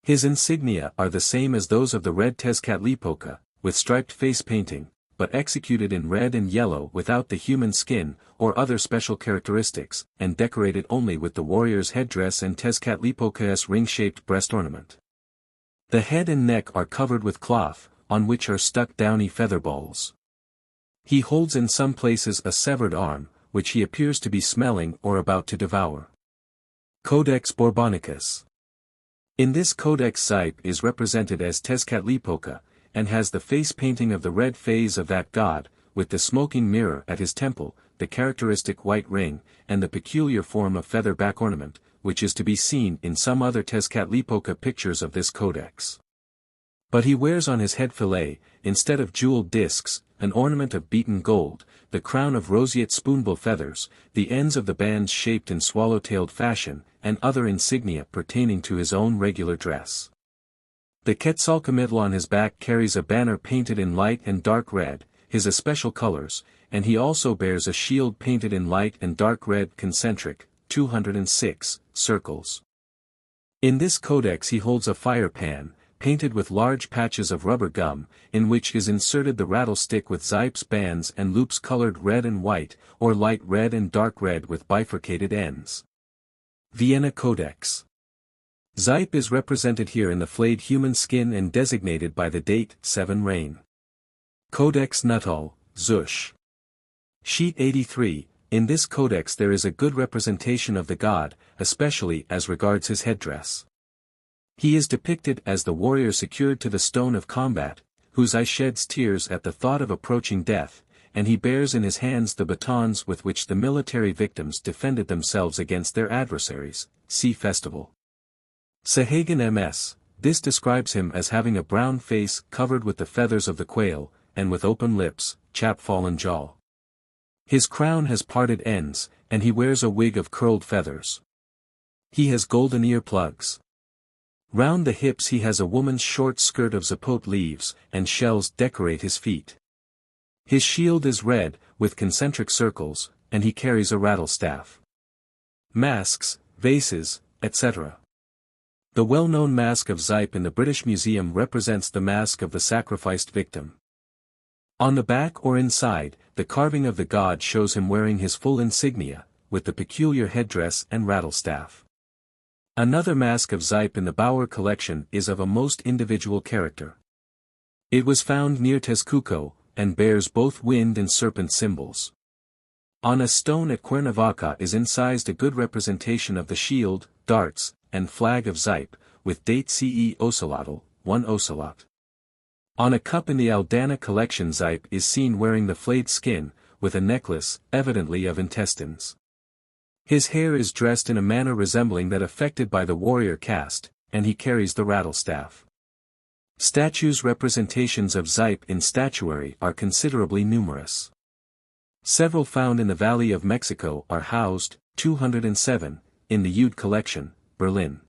His insignia are the same as those of the red Tezcatlipoca, with striped face painting, but executed in red and yellow without the human skin, or other special characteristics, and decorated only with the warrior's headdress and Tezcatlipoca's ring-shaped breast ornament. The head and neck are covered with cloth, on which are stuck downy feather balls. He holds in some places a severed arm, which he appears to be smelling or about to devour. Codex Bourbonicus. In this codex Zype is represented as Tezcatlipoca, and has the face painting of the red phase of that god, with the smoking mirror at his temple, the characteristic white ring, and the peculiar form of feather back ornament, which is to be seen in some other Tezcatlipoca pictures of this codex. But he wears on his head fillet, instead of jeweled discs, an ornament of beaten gold, the crown of roseate spoonbill feathers, the ends of the bands shaped in swallow-tailed fashion, and other insignia pertaining to his own regular dress. The Quetzalcoatl on his back carries a banner painted in light and dark red, his especial colors, and he also bears a shield painted in light and dark red concentric, 206, circles. In this codex he holds a fire pan, painted with large patches of rubber gum, in which is inserted the rattlestick with Zype's bands and loops colored red and white, or light red and dark red with bifurcated ends. Vienna Codex. Zype is represented here in the flayed human skin and designated by the date 7 Reign. Codex Nuttall, Zush. Sheet 83. In this codex there is a good representation of the god, especially as regards his headdress. He is depicted as the warrior secured to the stone of combat, whose eye sheds tears at the thought of approaching death, and he bears in his hands the batons with which the military victims defended themselves against their adversaries. See Festival. Sahagan MS. This describes him as having a brown face covered with the feathers of the quail, and with open lips, chap-fallen jaw. His crown has parted ends, and he wears a wig of curled feathers. He has golden ear plugs. Round the hips he has a woman's short skirt of zapote leaves, and shells decorate his feet. His shield is red, with concentric circles, and he carries a rattlestaff. Masks, vases, etc. The well-known mask of Zype in the British Museum represents the mask of the sacrificed victim. On the back or inside, the carving of the god shows him wearing his full insignia, with the peculiar headdress and rattlestaff. Another mask of Zype in the Bauer collection is of a most individual character. It was found near Tezcuco, and bears both wind and serpent symbols. On a stone at Cuernavaca is incised a good representation of the shield, darts, and flag of Zype, with date CE Ocelotl, 1 Ocelot. On a cup in the Aldana collection Zype is seen wearing the flayed skin, with a necklace, evidently of intestines. His hair is dressed in a manner resembling that affected by the warrior caste, and he carries the rattlestaff. Statues representations of Zype in statuary are considerably numerous. Several found in the Valley of Mexico are housed, 207, in the Ude collection, Berlin.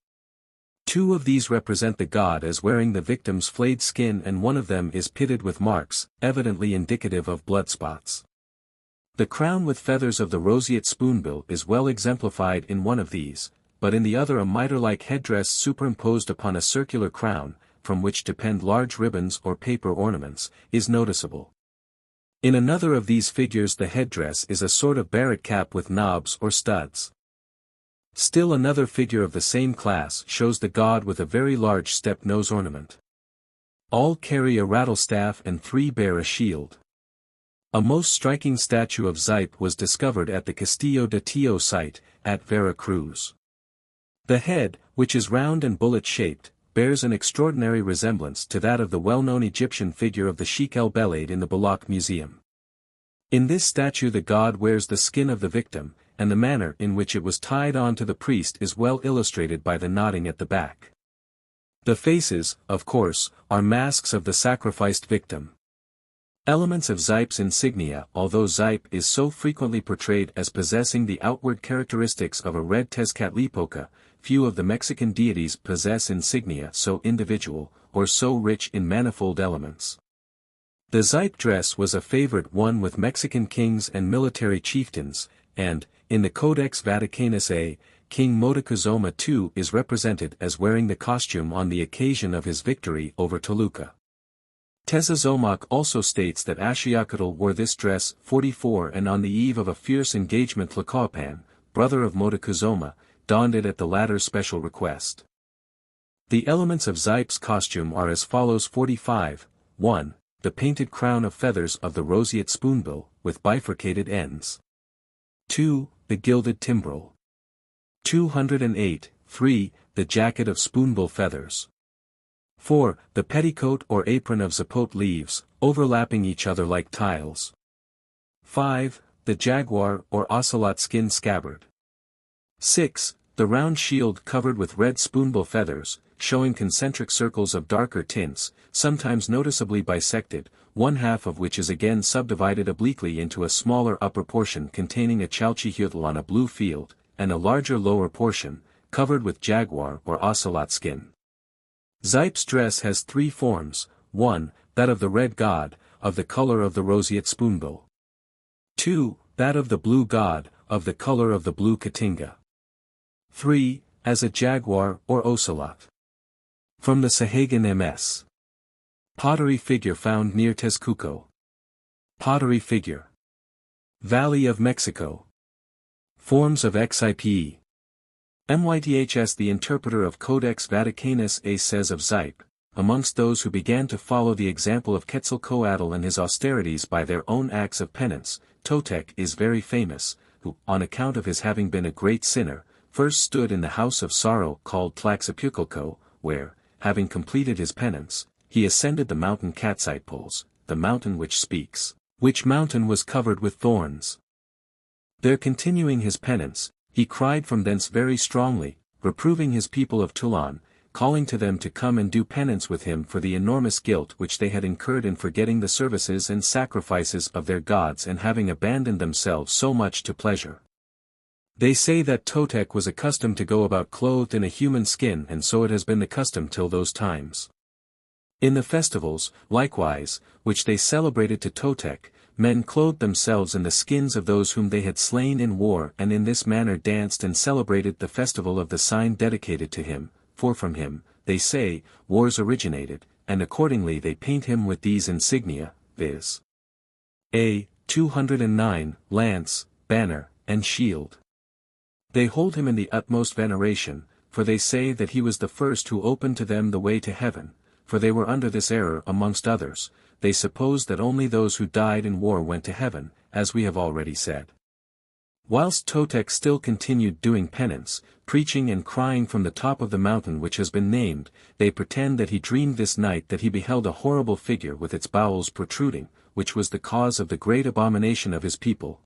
2 of these represent the god as wearing the victim's flayed skin, and one of them is pitted with marks, evidently indicative of blood spots. The crown with feathers of the roseate spoonbill is well exemplified in one of these, but in the other a mitre-like headdress superimposed upon a circular crown, from which depend large ribbons or paper ornaments, is noticeable. In another of these figures the headdress is a sort of barret cap with knobs or studs. Still another figure of the same class shows the god with a very large stepped nose ornament. All carry a rattlestaff and 3 bear a shield. A most striking statue of Zype was discovered at the Castillo de Tío site, at Vera Cruz. The head, which is round and bullet-shaped, bears an extraordinary resemblance to that of the well-known Egyptian figure of the Sheikh el-Belade in the Bulaq Museum. In this statue the god wears the skin of the victim, and the manner in which it was tied on to the priest is well illustrated by the knotting at the back. The faces, of course, are masks of the sacrificed victim. Elements of Zype's insignia. Although Zype is so frequently portrayed as possessing the outward characteristics of a red Tezcatlipoca, few of the Mexican deities possess insignia so individual, or so rich in manifold elements. The Zype dress was a favorite one with Mexican kings and military chieftains, and, in the Codex Vaticanus A, King Moctezuma II is represented as wearing the costume on the occasion of his victory over Toluca. Tezozomoc also states that Ashiocatl wore this dress 44 and on the eve of a fierce engagement Tlacopan, brother of Moctezuma, donned it at the latter's special request. The elements of Zype's costume are as follows: 45, 1. The painted crown of feathers of the roseate spoonbill, with bifurcated ends. 2. The gilded timbrel. 208, 3. The jacket of spoonbill feathers. 4. The petticoat or apron of zapote leaves, overlapping each other like tiles. 5. The jaguar or ocelot skin scabbard. 6. The round shield covered with red spoonbill feathers, showing concentric circles of darker tints, sometimes noticeably bisected, one half of which is again subdivided obliquely into a smaller upper portion containing a chalchihuitl on a blue field, and a larger lower portion, covered with jaguar or ocelot skin. Zype's dress has 3 forms: 1. That of the red god, of the color of the roseate spoonbill. 2. That of the blue god, of the color of the blue caatinga. 3. As a jaguar or ocelot. From the Sahagan MS. Pottery figure found near Tezcuco. Pottery figure. Valley of Mexico. Forms of Xipe. Myths. The interpreter of Codex Vaticanus A says of Zype, amongst those who began to follow the example of Quetzalcoatl and his austerities by their own acts of penance, Totec is very famous, who, on account of his having been a great sinner, first stood in the house of sorrow called Tlaxapucalco, where, having completed his penance, he ascended the mountain Catzyples, the mountain which speaks, which mountain was covered with thorns. There continuing his penance, he cried from thence very strongly, reproving his people of Toulon, calling to them to come and do penance with him for the enormous guilt which they had incurred in forgetting the services and sacrifices of their gods and having abandoned themselves so much to pleasure. They say that Totec was accustomed to go about clothed in a human skin, and so it has been the custom till those times. In the festivals, likewise, which they celebrated to Totec, men clothed themselves in the skins of those whom they had slain in war, and in this manner danced and celebrated the festival of the sign dedicated to him, for from him, they say, wars originated, and accordingly they paint him with these insignia, viz. A. 209, lance, banner, and shield. They hold him in the utmost veneration, for they say that he was the first who opened to them the way to heaven, for they were under this error amongst others, they supposed that only those who died in war went to heaven, as we have already said. Whilst Totec still continued doing penance, preaching and crying from the top of the mountain which has been named, they pretend that he dreamed this night that he beheld a horrible figure with its bowels protruding, which was the cause of the great abomination of his people.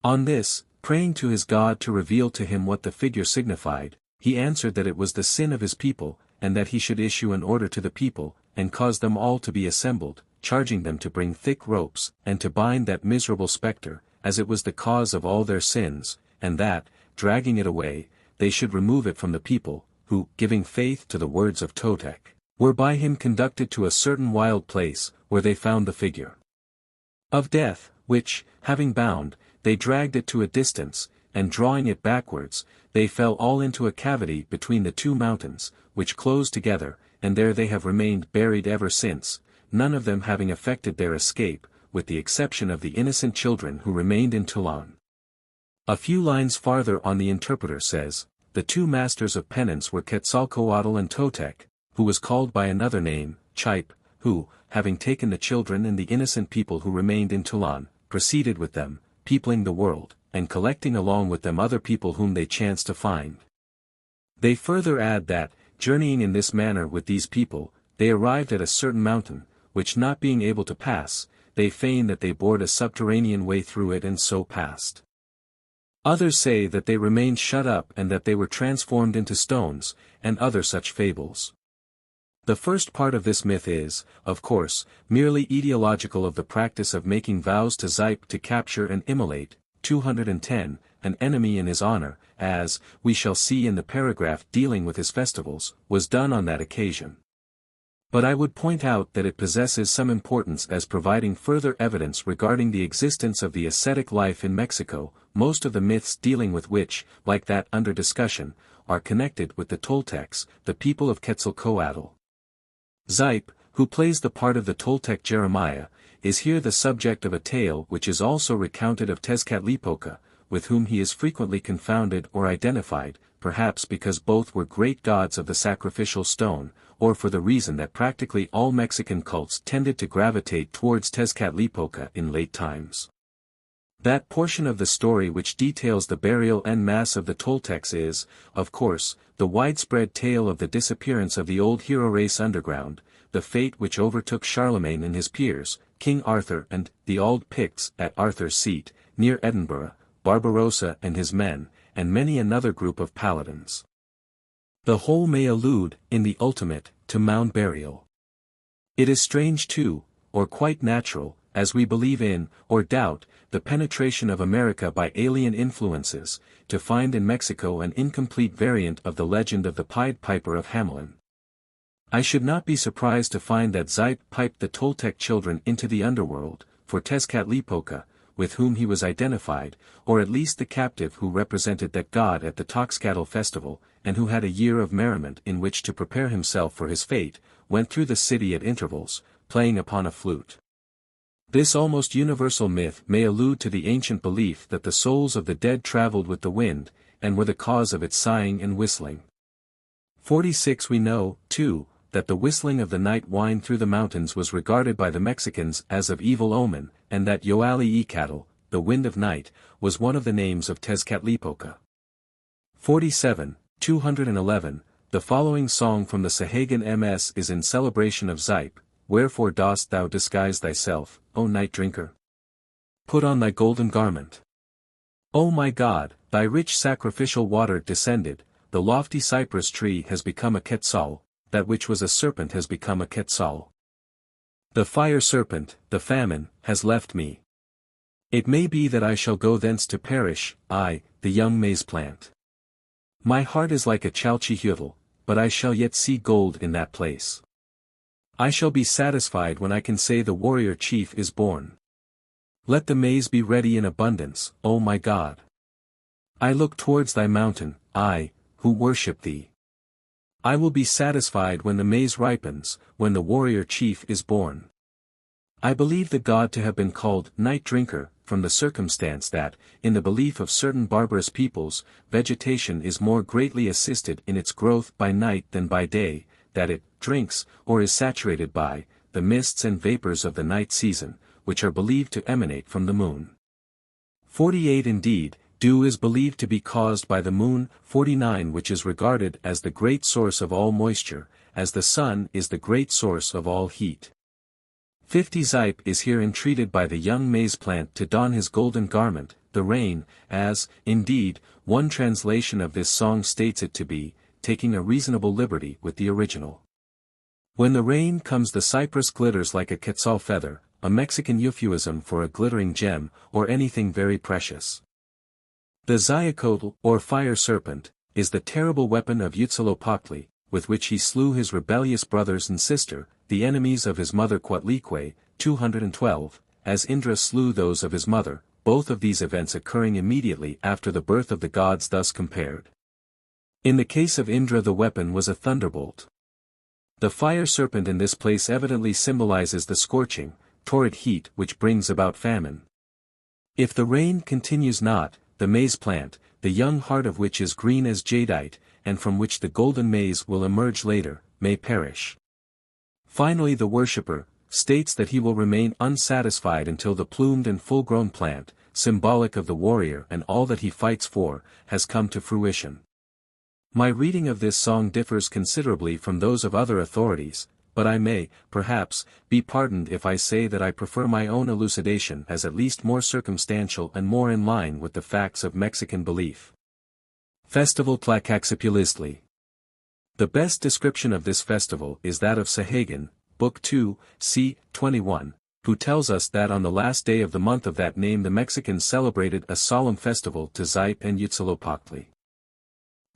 On this, praying to his God to reveal to him what the figure signified, he answered that it was the sin of his people, and that he should issue an order to the people, and cause them all to be assembled, charging them to bring thick ropes, and to bind that miserable spectre, as it was the cause of all their sins, and that, dragging it away, they should remove it from the people, who, giving faith to the words of Totec, were by him conducted to a certain wild place, where they found the figure of death, which, having bound, they dragged it to a distance, and drawing it backwards, they fell all into a cavity between the two mountains, which closed together, and there they have remained buried ever since, none of them having effected their escape, with the exception of the innocent children who remained in Toulon. A few lines farther on the interpreter says, the two masters of penance were Quetzalcoatl and Totec, who was called by another name, Chipe, who, having taken the children and the innocent people who remained in Toulon, proceeded with them, peopling the world, and collecting along with them other people whom they chanced to find. They further add that, journeying in this manner with these people, they arrived at a certain mountain, which not being able to pass, they feign that they bored a subterranean way through it and so passed. Others say that they remained shut up and that they were transformed into stones, and other such fables. The first part of this myth is, of course, merely etiological of the practice of making vows to Zype to capture and immolate, 210, an enemy in his honor, as, we shall see in the paragraph dealing with his festivals, was done on that occasion. But I would point out that it possesses some importance as providing further evidence regarding the existence of the ascetic life in Mexico, most of the myths dealing with which, like that under discussion, are connected with the Toltecs, the people of Quetzalcoatl. Zype, who plays the part of the Toltec Jeremiah, is here the subject of a tale which is also recounted of Tezcatlipoca, with whom he is frequently confounded or identified, perhaps because both were great gods of the sacrificial stone, or for the reason that practically all Mexican cults tended to gravitate towards Tezcatlipoca in late times. That portion of the story which details the burial en masse of the Toltecs is, of course, the widespread tale of the disappearance of the old hero race underground, the fate which overtook Charlemagne and his peers, King Arthur and the Auld Picts at Arthur's Seat, near Edinburgh, Barbarossa and his men, and many another group of paladins. The whole may allude, in the ultimate, to mound burial. It is strange too, or quite natural, as we believe in, or doubt, the penetration of America by alien influences, to find in Mexico an incomplete variant of the legend of the Pied Piper of Hamelin. I should not be surprised to find that Zype piped the Toltec children into the underworld, for Tezcatlipoca, with whom he was identified, or at least the captive who represented that god at the Toxcatl festival, and who had a year of merriment in which to prepare himself for his fate, went through the city at intervals, playing upon a flute. This almost universal myth may allude to the ancient belief that the souls of the dead traveled with the wind, and were the cause of its sighing and whistling. 46 We know, too, that the whistling of the night wind through the mountains was regarded by the Mexicans as of evil omen, and that Yoali-Icatl, the wind of night, was one of the names of Tezcatlipoca. 47, 211, the following song from the Sahagan MS is in celebration of Zype, Wherefore dost thou disguise thyself, O night drinker? Put on thy golden garment. O my God, thy rich sacrificial water descended, the lofty cypress tree has become a quetzal, that which was a serpent has become a quetzal. The fire serpent, the famine, has left me. It may be that I shall go thence to perish, I, the young maize plant. My heart is like a chalchihuitl, but I shall yet see gold in that place. I shall be satisfied when I can say the warrior chief is born. Let the maize be ready in abundance, O my God. I look towards thy mountain, I, who worship thee. I will be satisfied when the maize ripens, when the warrior chief is born. I believe the god to have been called night drinker, from the circumstance that, in the belief of certain barbarous peoples, vegetation is more greatly assisted in its growth by night than by day, that it drinks, or is saturated by, the mists and vapors of the night season, which are believed to emanate from the moon. 48 Indeed, dew is believed to be caused by the moon. 49 Which is regarded as the great source of all moisture, as the sun is the great source of all heat. 50 Zype is here entreated by the young maize plant to don his golden garment, the rain, as, indeed, one translation of this song states it to be, taking a reasonable liberty with the original. When the rain comes the cypress glitters like a quetzal feather, a Mexican euphuism for a glittering gem, or anything very precious. The Zyacotl, or fire serpent, is the terrible weapon of Huitzilopochtli, with which he slew his rebellious brothers and sister, the enemies of his mother Coatlicue, 212, as Indra slew those of his mother, both of these events occurring immediately after the birth of the gods thus compared. In the case of Indra the weapon was a thunderbolt. The fire serpent in this place evidently symbolizes the scorching, torrid heat which brings about famine. If the rain continues not, the maize plant, the young heart of which is green as jadeite, and from which the golden maize will emerge later, may perish. Finally the worshipper states that he will remain unsatisfied until the plumed and full-grown plant, symbolic of the warrior and all that he fights for, has come to fruition. My reading of this song differs considerably from those of other authorities, but I may, perhaps, be pardoned if I say that I prefer my own elucidation as at least more circumstantial and more in line with the facts of Mexican belief. Festival Tlacaxipulistli. The best description of this festival is that of Sahagan, Book 2, c. 21, who tells us that on the last day of the month of that name the Mexicans celebrated a solemn festival to Zype and Huitzilopochtli.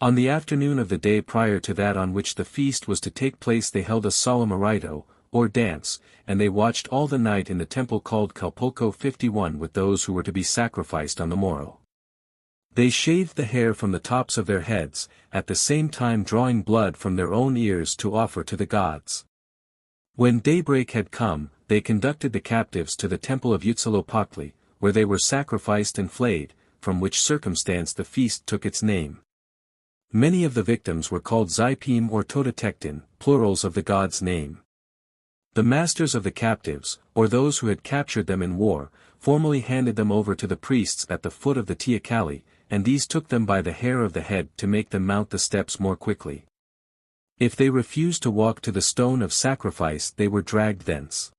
On the afternoon of the day prior to that on which the feast was to take place they held a solemn arito, or dance, and they watched all the night in the temple called Calpulco 51 with those who were to be sacrificed on the morrow. They shaved the hair from the tops of their heads, at the same time drawing blood from their own ears to offer to the gods. When daybreak had come, they conducted the captives to the temple of Huitzilopochtli, where they were sacrificed and flayed, from which circumstance the feast took its name. Many of the victims were called Zypim or Tototectin, plurals of the god's name. The masters of the captives, or those who had captured them in war, formally handed them over to the priests at the foot of the Teocalli, and these took them by the hair of the head to make them mount the steps more quickly. If they refused to walk to the stone of sacrifice they were dragged thence.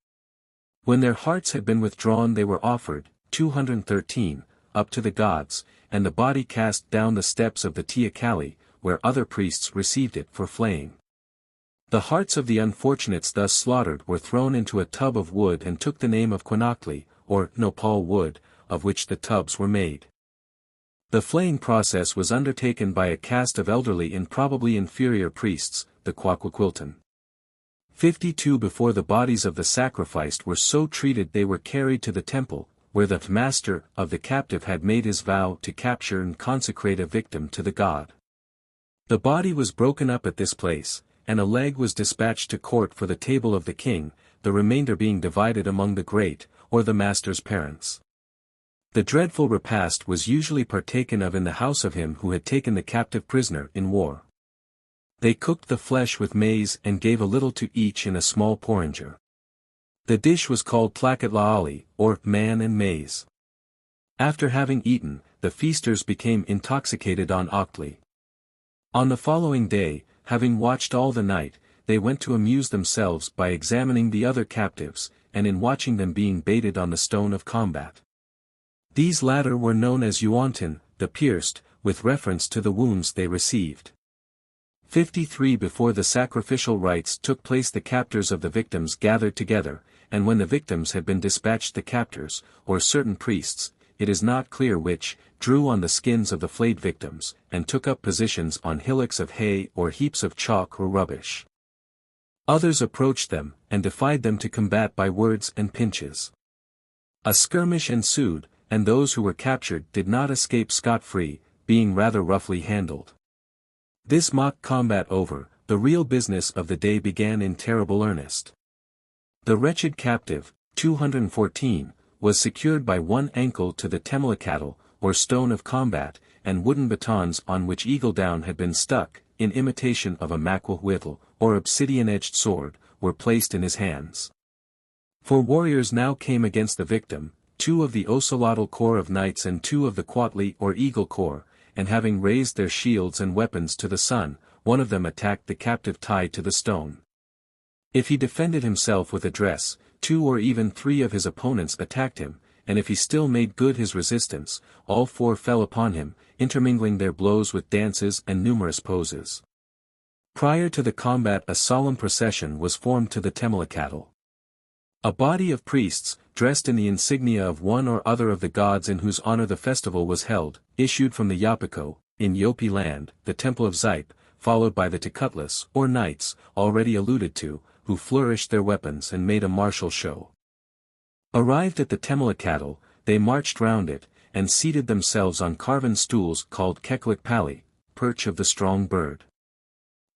When their hearts had been withdrawn they were offered, 213, up to the gods, and the body cast down the steps of the Teocalli, where other priests received it for flaying. The hearts of the unfortunates thus slaughtered were thrown into a tub of wood and took the name of quinocli, or nopal wood, of which the tubs were made. The flaying process was undertaken by a caste of elderly and probably inferior priests, the Quaquaquilton. 52 Before the bodies of the sacrificed were so treated they were carried to the temple, where the master of the captive had made his vow to capture and consecrate a victim to the god. The body was broken up at this place, and a leg was dispatched to court for the table of the king, the remainder being divided among the great, or the master's parents. The dreadful repast was usually partaken of in the house of him who had taken the captive prisoner in war. They cooked the flesh with maize and gave a little to each in a small porringer. The dish was called plakat laali, or man and maize. After having eaten, the feasters became intoxicated on octli. On the following day, having watched all the night, they went to amuse themselves by examining the other captives, and in watching them being baited on the stone of combat. These latter were known as Yuantin, the pierced, with reference to the wounds they received. 53 Before the sacrificial rites took place, the captors of the victims gathered together, and when the victims had been dispatched, the captors, or certain priests, it is not clear which, drew on the skins of the flayed victims, and took up positions on hillocks of hay or heaps of chalk or rubbish. Others approached them, and defied them to combat by words and pinches. A skirmish ensued, and those who were captured did not escape scot-free, being rather roughly handled. This mock combat over, the real business of the day began in terrible earnest. The wretched captive, 214, was secured by one ankle to the temlacatl, or stone of combat, and wooden batons on which eagle down had been stuck, in imitation of a makwahwitl, or obsidian-edged sword, were placed in his hands. 4 warriors now came against the victim, 2 of the Ocelotl corps of knights and 2 of the Quatli or eagle corps, and having raised their shields and weapons to the sun, one of them attacked the captive tied to the stone. If he defended himself with address, 2 or even 3 of his opponents attacked him, and if he still made good his resistance, all 4 fell upon him, intermingling their blows with dances and numerous poses. Prior to the combat a solemn procession was formed to the temlacatl. A body of priests, dressed in the insignia of one or other of the gods in whose honor the festival was held, issued from the Yapiko, in Yopi land, the temple of Xipe, followed by the Tecutlas, or knights, already alluded to, who flourished their weapons and made a martial show. Arrived at the temlacatl, they marched round it, and seated themselves on carven stools called keklik pali, perch of the strong bird.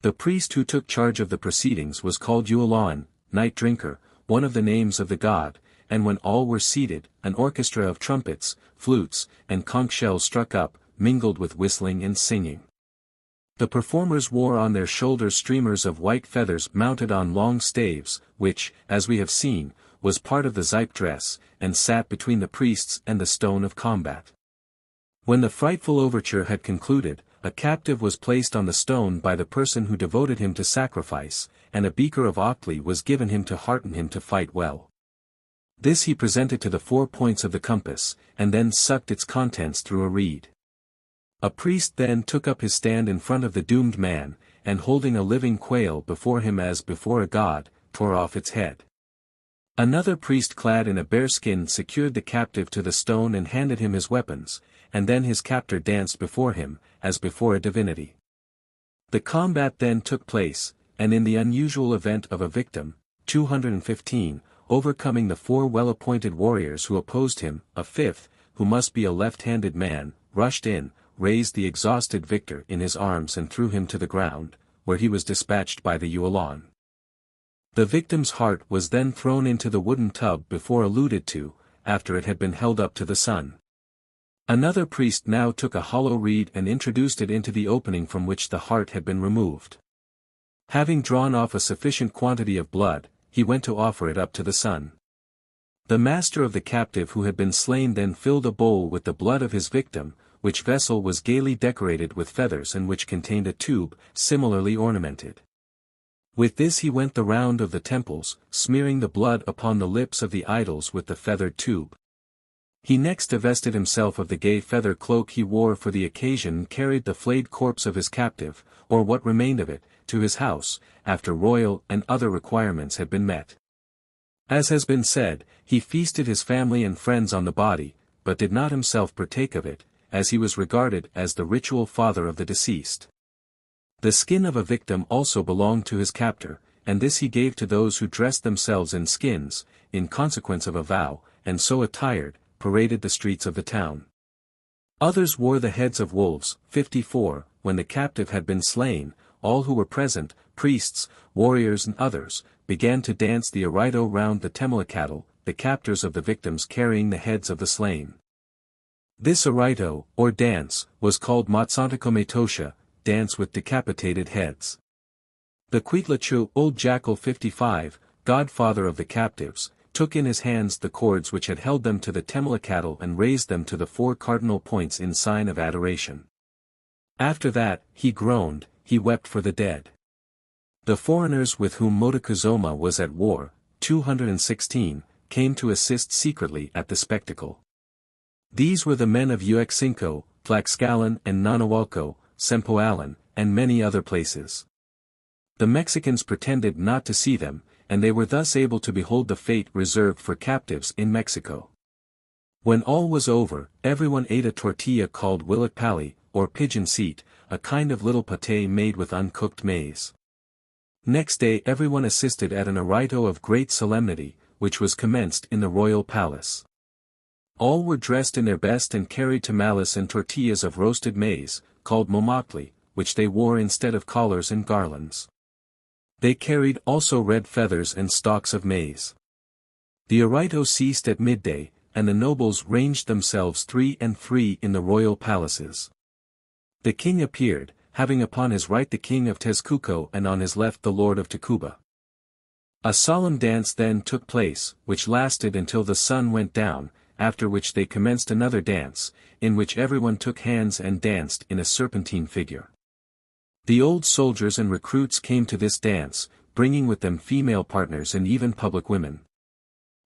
The priest who took charge of the proceedings was called Ualawan, night drinker, one of the names of the god, and when all were seated, an orchestra of trumpets, flutes, and conch shells struck up, mingled with whistling and singing. The performers wore on their shoulders streamers of white feathers mounted on long staves, which, as we have seen, was part of the Xipe dress, and sat between the priests and the stone of combat. When the frightful overture had concluded, a captive was placed on the stone by the person who devoted him to sacrifice, and a beaker of octli was given him to hearten him to fight well. This he presented to the 4 points of the compass, and then sucked its contents through a reed. A priest then took up his stand in front of the doomed man, and holding a living quail before him as before a god, tore off its head. Another priest clad in a bearskin secured the captive to the stone and handed him his weapons, and then his captor danced before him, as before a divinity. The combat then took place, and in the unusual event of a victim, 215, overcoming the 4 well-appointed warriors who opposed him, a 5th, who must be a left-handed man, rushed in, raised the exhausted victor in his arms and threw him to the ground, where he was dispatched by the Ualawan. The victim's heart was then thrown into the wooden tub before alluded to, after it had been held up to the sun. Another priest now took a hollow reed and introduced it into the opening from which the heart had been removed. Having drawn off a sufficient quantity of blood, he went to offer it up to the sun. The master of the captive who had been slain then filled a bowl with the blood of his victim, which vessel was gaily decorated with feathers and which contained a tube, similarly ornamented. With this he went the round of the temples, smearing the blood upon the lips of the idols with the feathered tube. He next divested himself of the gay feather cloak he wore for the occasion and carried the flayed corpse of his captive, or what remained of it, to his house, after royal and other requirements had been met. As has been said, he feasted his family and friends on the body, but did not himself partake of it, as he was regarded as the ritual father of the deceased. The skin of a victim also belonged to his captor, and this he gave to those who dressed themselves in skins, in consequence of a vow, and so attired, paraded the streets of the town. Others wore the heads of wolves. 54, when the captive had been slain, all who were present, priests, warriors and others, began to dance the arito round the temlacatl, the captors of the victims carrying the heads of the slain. This Araito, or dance, was called Matsantakometosha, dance with decapitated heads. The Quitlachu, Old Jackal 55, godfather of the captives, took in his hands the cords which had held them to the Temelacatl and raised them to the 4 cardinal points in sign of adoration. After that, he groaned, he wept for the dead. The foreigners with whom Motokuzoma was at war, 216, came to assist secretly at the spectacle. These were the men of Uexinco, Tlaxcalan and Nanahualco, Sempoalan, and many other places. The Mexicans pretended not to see them, and they were thus able to behold the fate reserved for captives in Mexico. When all was over, everyone ate a tortilla called huilitpali, or pigeon seat, a kind of little pate made with uncooked maize. Next day everyone assisted at an araito of great solemnity, which was commenced in the royal palace. All were dressed in their best and carried tamales and tortillas of roasted maize, called momactli, which they wore instead of collars and garlands. They carried also red feathers and stalks of maize. The araito ceased at midday, and the nobles ranged themselves 3 and 3 in the royal palaces. The king appeared, having upon his right the king of Tezcuco and on his left the lord of Tacuba. A solemn dance then took place, which lasted until the sun went down, after which they commenced another dance, in which everyone took hands and danced in a serpentine figure. The old soldiers and recruits came to this dance, bringing with them female partners and even public women.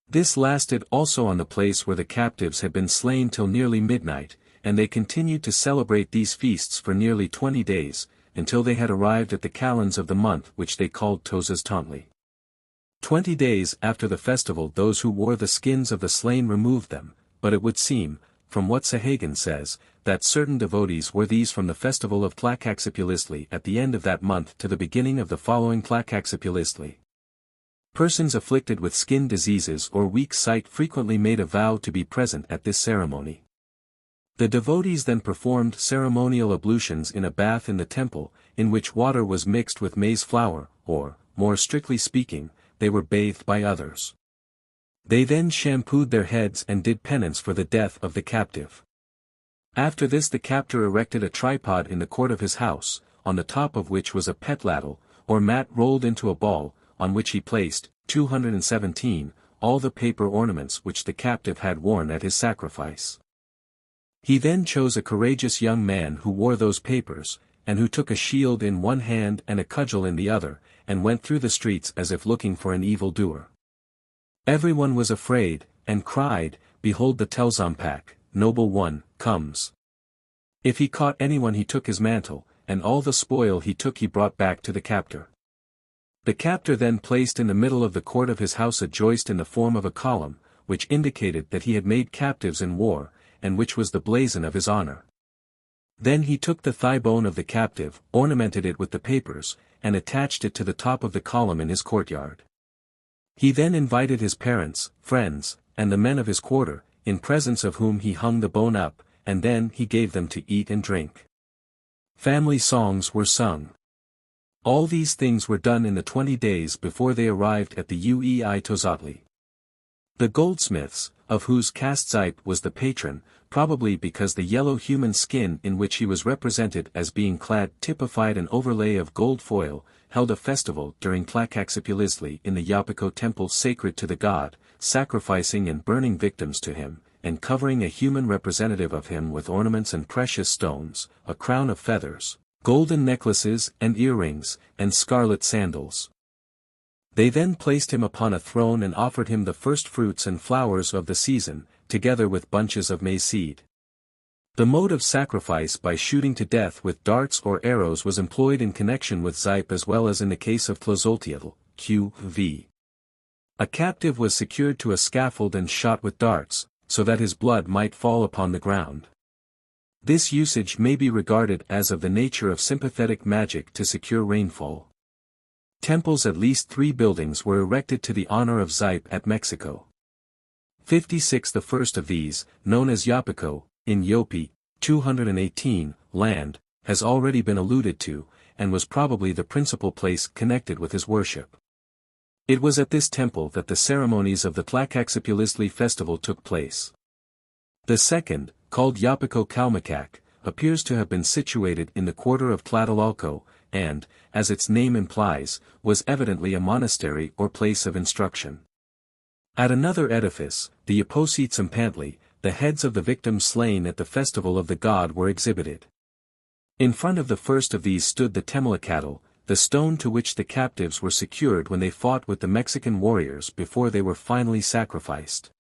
This lasted also on the place where the captives had been slain till nearly midnight, and they continued to celebrate these feasts for nearly 20 days, until they had arrived at the calends of the month which they called Tosas Tontli. 20 days after the festival those who wore the skins of the slain removed them, but it would seem, from what Sahagan says, that certain devotees wore these from the festival of Tlacaxipulistli at the end of that month to the beginning of the following Tlacaxipulistli. Persons afflicted with skin diseases or weak sight frequently made a vow to be present at this ceremony. The devotees then performed ceremonial ablutions in a bath in the temple, in which water was mixed with maize flour, or, more strictly speaking, they were bathed by others. They then shampooed their heads and did penance for the death of the captive. After this the captor erected a tripod in the court of his house, on the top of which was a petlattle, or mat rolled into a ball, on which he placed, 217, all the paper ornaments which the captive had worn at his sacrifice. He then chose a courageous young man who wore those papers, and who took a shield in one hand and a cudgel in the other, and went through the streets as if looking for an evildoer. Everyone was afraid, and cried, "Behold the Telzompak, noble one, comes." If he caught anyone he took his mantle, and all the spoil he took he brought back to the captor. The captor then placed in the middle of the court of his house a joist in the form of a column, which indicated that he had made captives in war, and which was the blazon of his honor. Then he took the thigh bone of the captive, ornamented it with the papers, and attached it to the top of the column in his courtyard. He then invited his parents, friends, and the men of his quarter, in presence of whom he hung the bone up, and then he gave them to eat and drink. Family songs were sung. All these things were done in the 20 days before they arrived at the Uei Tozatli. The goldsmiths, of whose caste Zipe was the patron, probably because the yellow human skin in which he was represented as being clad typified an overlay of gold foil, held a festival during Tlacaxipulistli in the Yapico temple sacred to the god, sacrificing and burning victims to him, and covering a human representative of him with ornaments and precious stones, a crown of feathers, golden necklaces and earrings, and scarlet sandals. They then placed him upon a throne and offered him the first fruits and flowers of the season, together with bunches of maize seed. The mode of sacrifice by shooting to death with darts or arrows was employed in connection with Zipe as well as in the case of Tlazolteotl, Q.V. A captive was secured to a scaffold and shot with darts, so that his blood might fall upon the ground. This usage may be regarded as of the nature of sympathetic magic to secure rainfall. Temples at least 3 buildings were erected to the honor of Zipe at Mexico. 56 The first of these, known as Yapico, in Yopi, 218, land, has already been alluded to, and was probably the principal place connected with his worship. It was at this temple that the ceremonies of the Tlacaxipulistli festival took place. The second, called Yapako Kalmakak, appears to have been situated in the quarter of Tlatelolco, and, as its name implies, was evidently a monastery or place of instruction. At another edifice, the Yaposi Tsimpantli, the heads of the victims slain at the festival of the god were exhibited. In front of the first of these stood the Temalacatl, the stone to which the captives were secured when they fought with the Mexican warriors before they were finally sacrificed.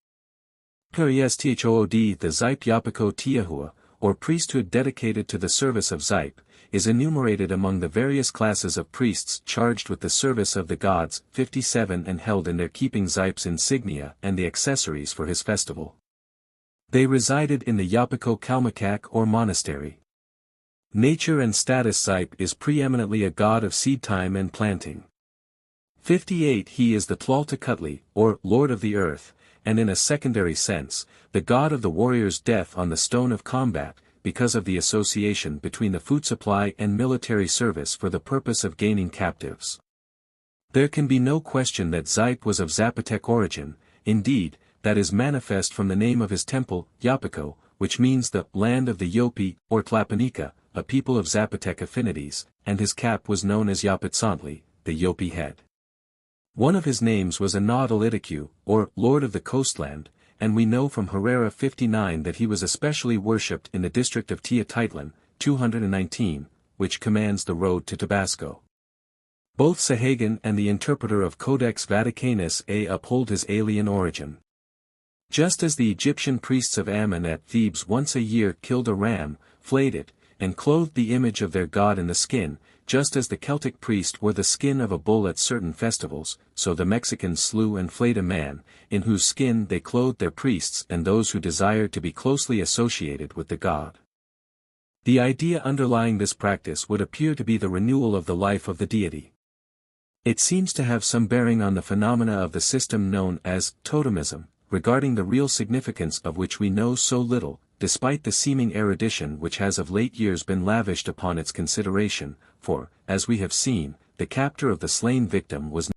Thod the Zype Yapako Tiahua, or priesthood dedicated to the service of Zype, is enumerated among the various classes of priests charged with the service of the gods, 57 and held in their keeping Zype's insignia and the accessories for his festival. They resided in the Yapako Kalmakak or monastery. Nature and status Zype is preeminently a god of seedtime and planting. 58 He is the Tlaltekutli, or Lord of the Earth, and in a secondary sense, the god of the warrior's death on the stone of combat, because of the association between the food supply and military service for the purpose of gaining captives. There can be no question that Zype was of Zapotec origin, indeed, that is manifest from the name of his temple, Yapako, which means the land of the Yopi, or Tlapanica, a people of Zapotec affinities, and his cap was known as Yapitzantli, the Yopi head. One of his names was Anadolitiku, or Lord of the Coastland, and we know from Herrera 59 that he was especially worshipped in the district of Teotitlan, 219, which commands the road to Tabasco. Both Sahagan and the interpreter of Codex Vaticanus A uphold his alien origin. Just as the Egyptian priests of Ammon at Thebes once a year killed a ram, flayed it, and clothed the image of their god in the skin, just as the Celtic priest wore the skin of a bull at certain festivals, so the Mexicans slew and flayed a man, in whose skin they clothed their priests and those who desired to be closely associated with the god. The idea underlying this practice would appear to be the renewal of the life of the deity. It seems to have some bearing on the phenomena of the system known as totemism, regarding the real significance of which we know so little, despite the seeming erudition which has of late years been lavished upon its consideration, for, as we have seen, the captor of the slain victim was